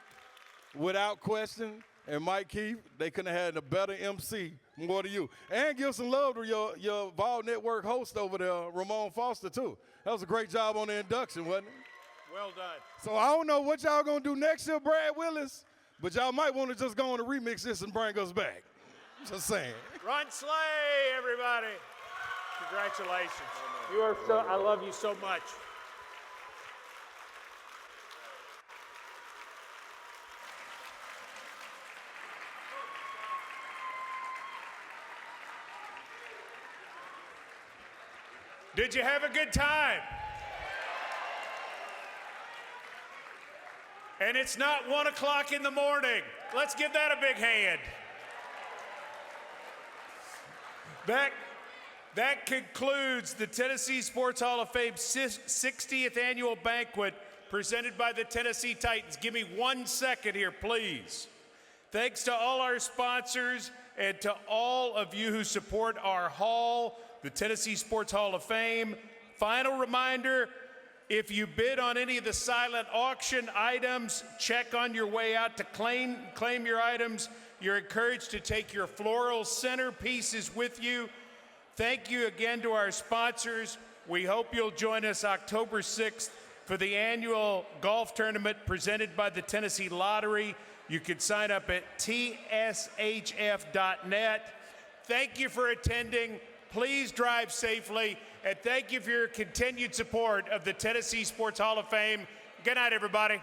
without question. And Mike Keith, they couldn't have had a better MC, more to you. And give some love to your Vol Network host over there, Ramon Foster, too. That was a great job on the induction, wasn't it? Well done. So I don't know what y'all gonna do next year, Brad Willis, but y'all might want to just go on and remix this and bring us back. Just saying. Ron Slade, everybody. Congratulations. You are I love you so much. Did you have a good time? And it's not 1 o'clock in the morning. Let's give that a big hand. That concludes the Tennessee Sports Hall of Fame 60th annual banquet presented by the Tennessee Titans. Give me 1 second here, please. Thanks to all our sponsors and to all of you who support our hall, the Tennessee Sports Hall of Fame. Final reminder, if you bid on any of the silent auction items, check on your way out to claim your items. You're encouraged to take your floral centerpieces with you. Thank you again to our sponsors. We hope you'll join us October 6th for the annual golf tournament presented by the Tennessee Lottery. You can sign up at tshf.net. Thank you for attending. Please drive safely, and thank you for your continued support of the Tennessee Sports Hall of Fame. Good night, everybody.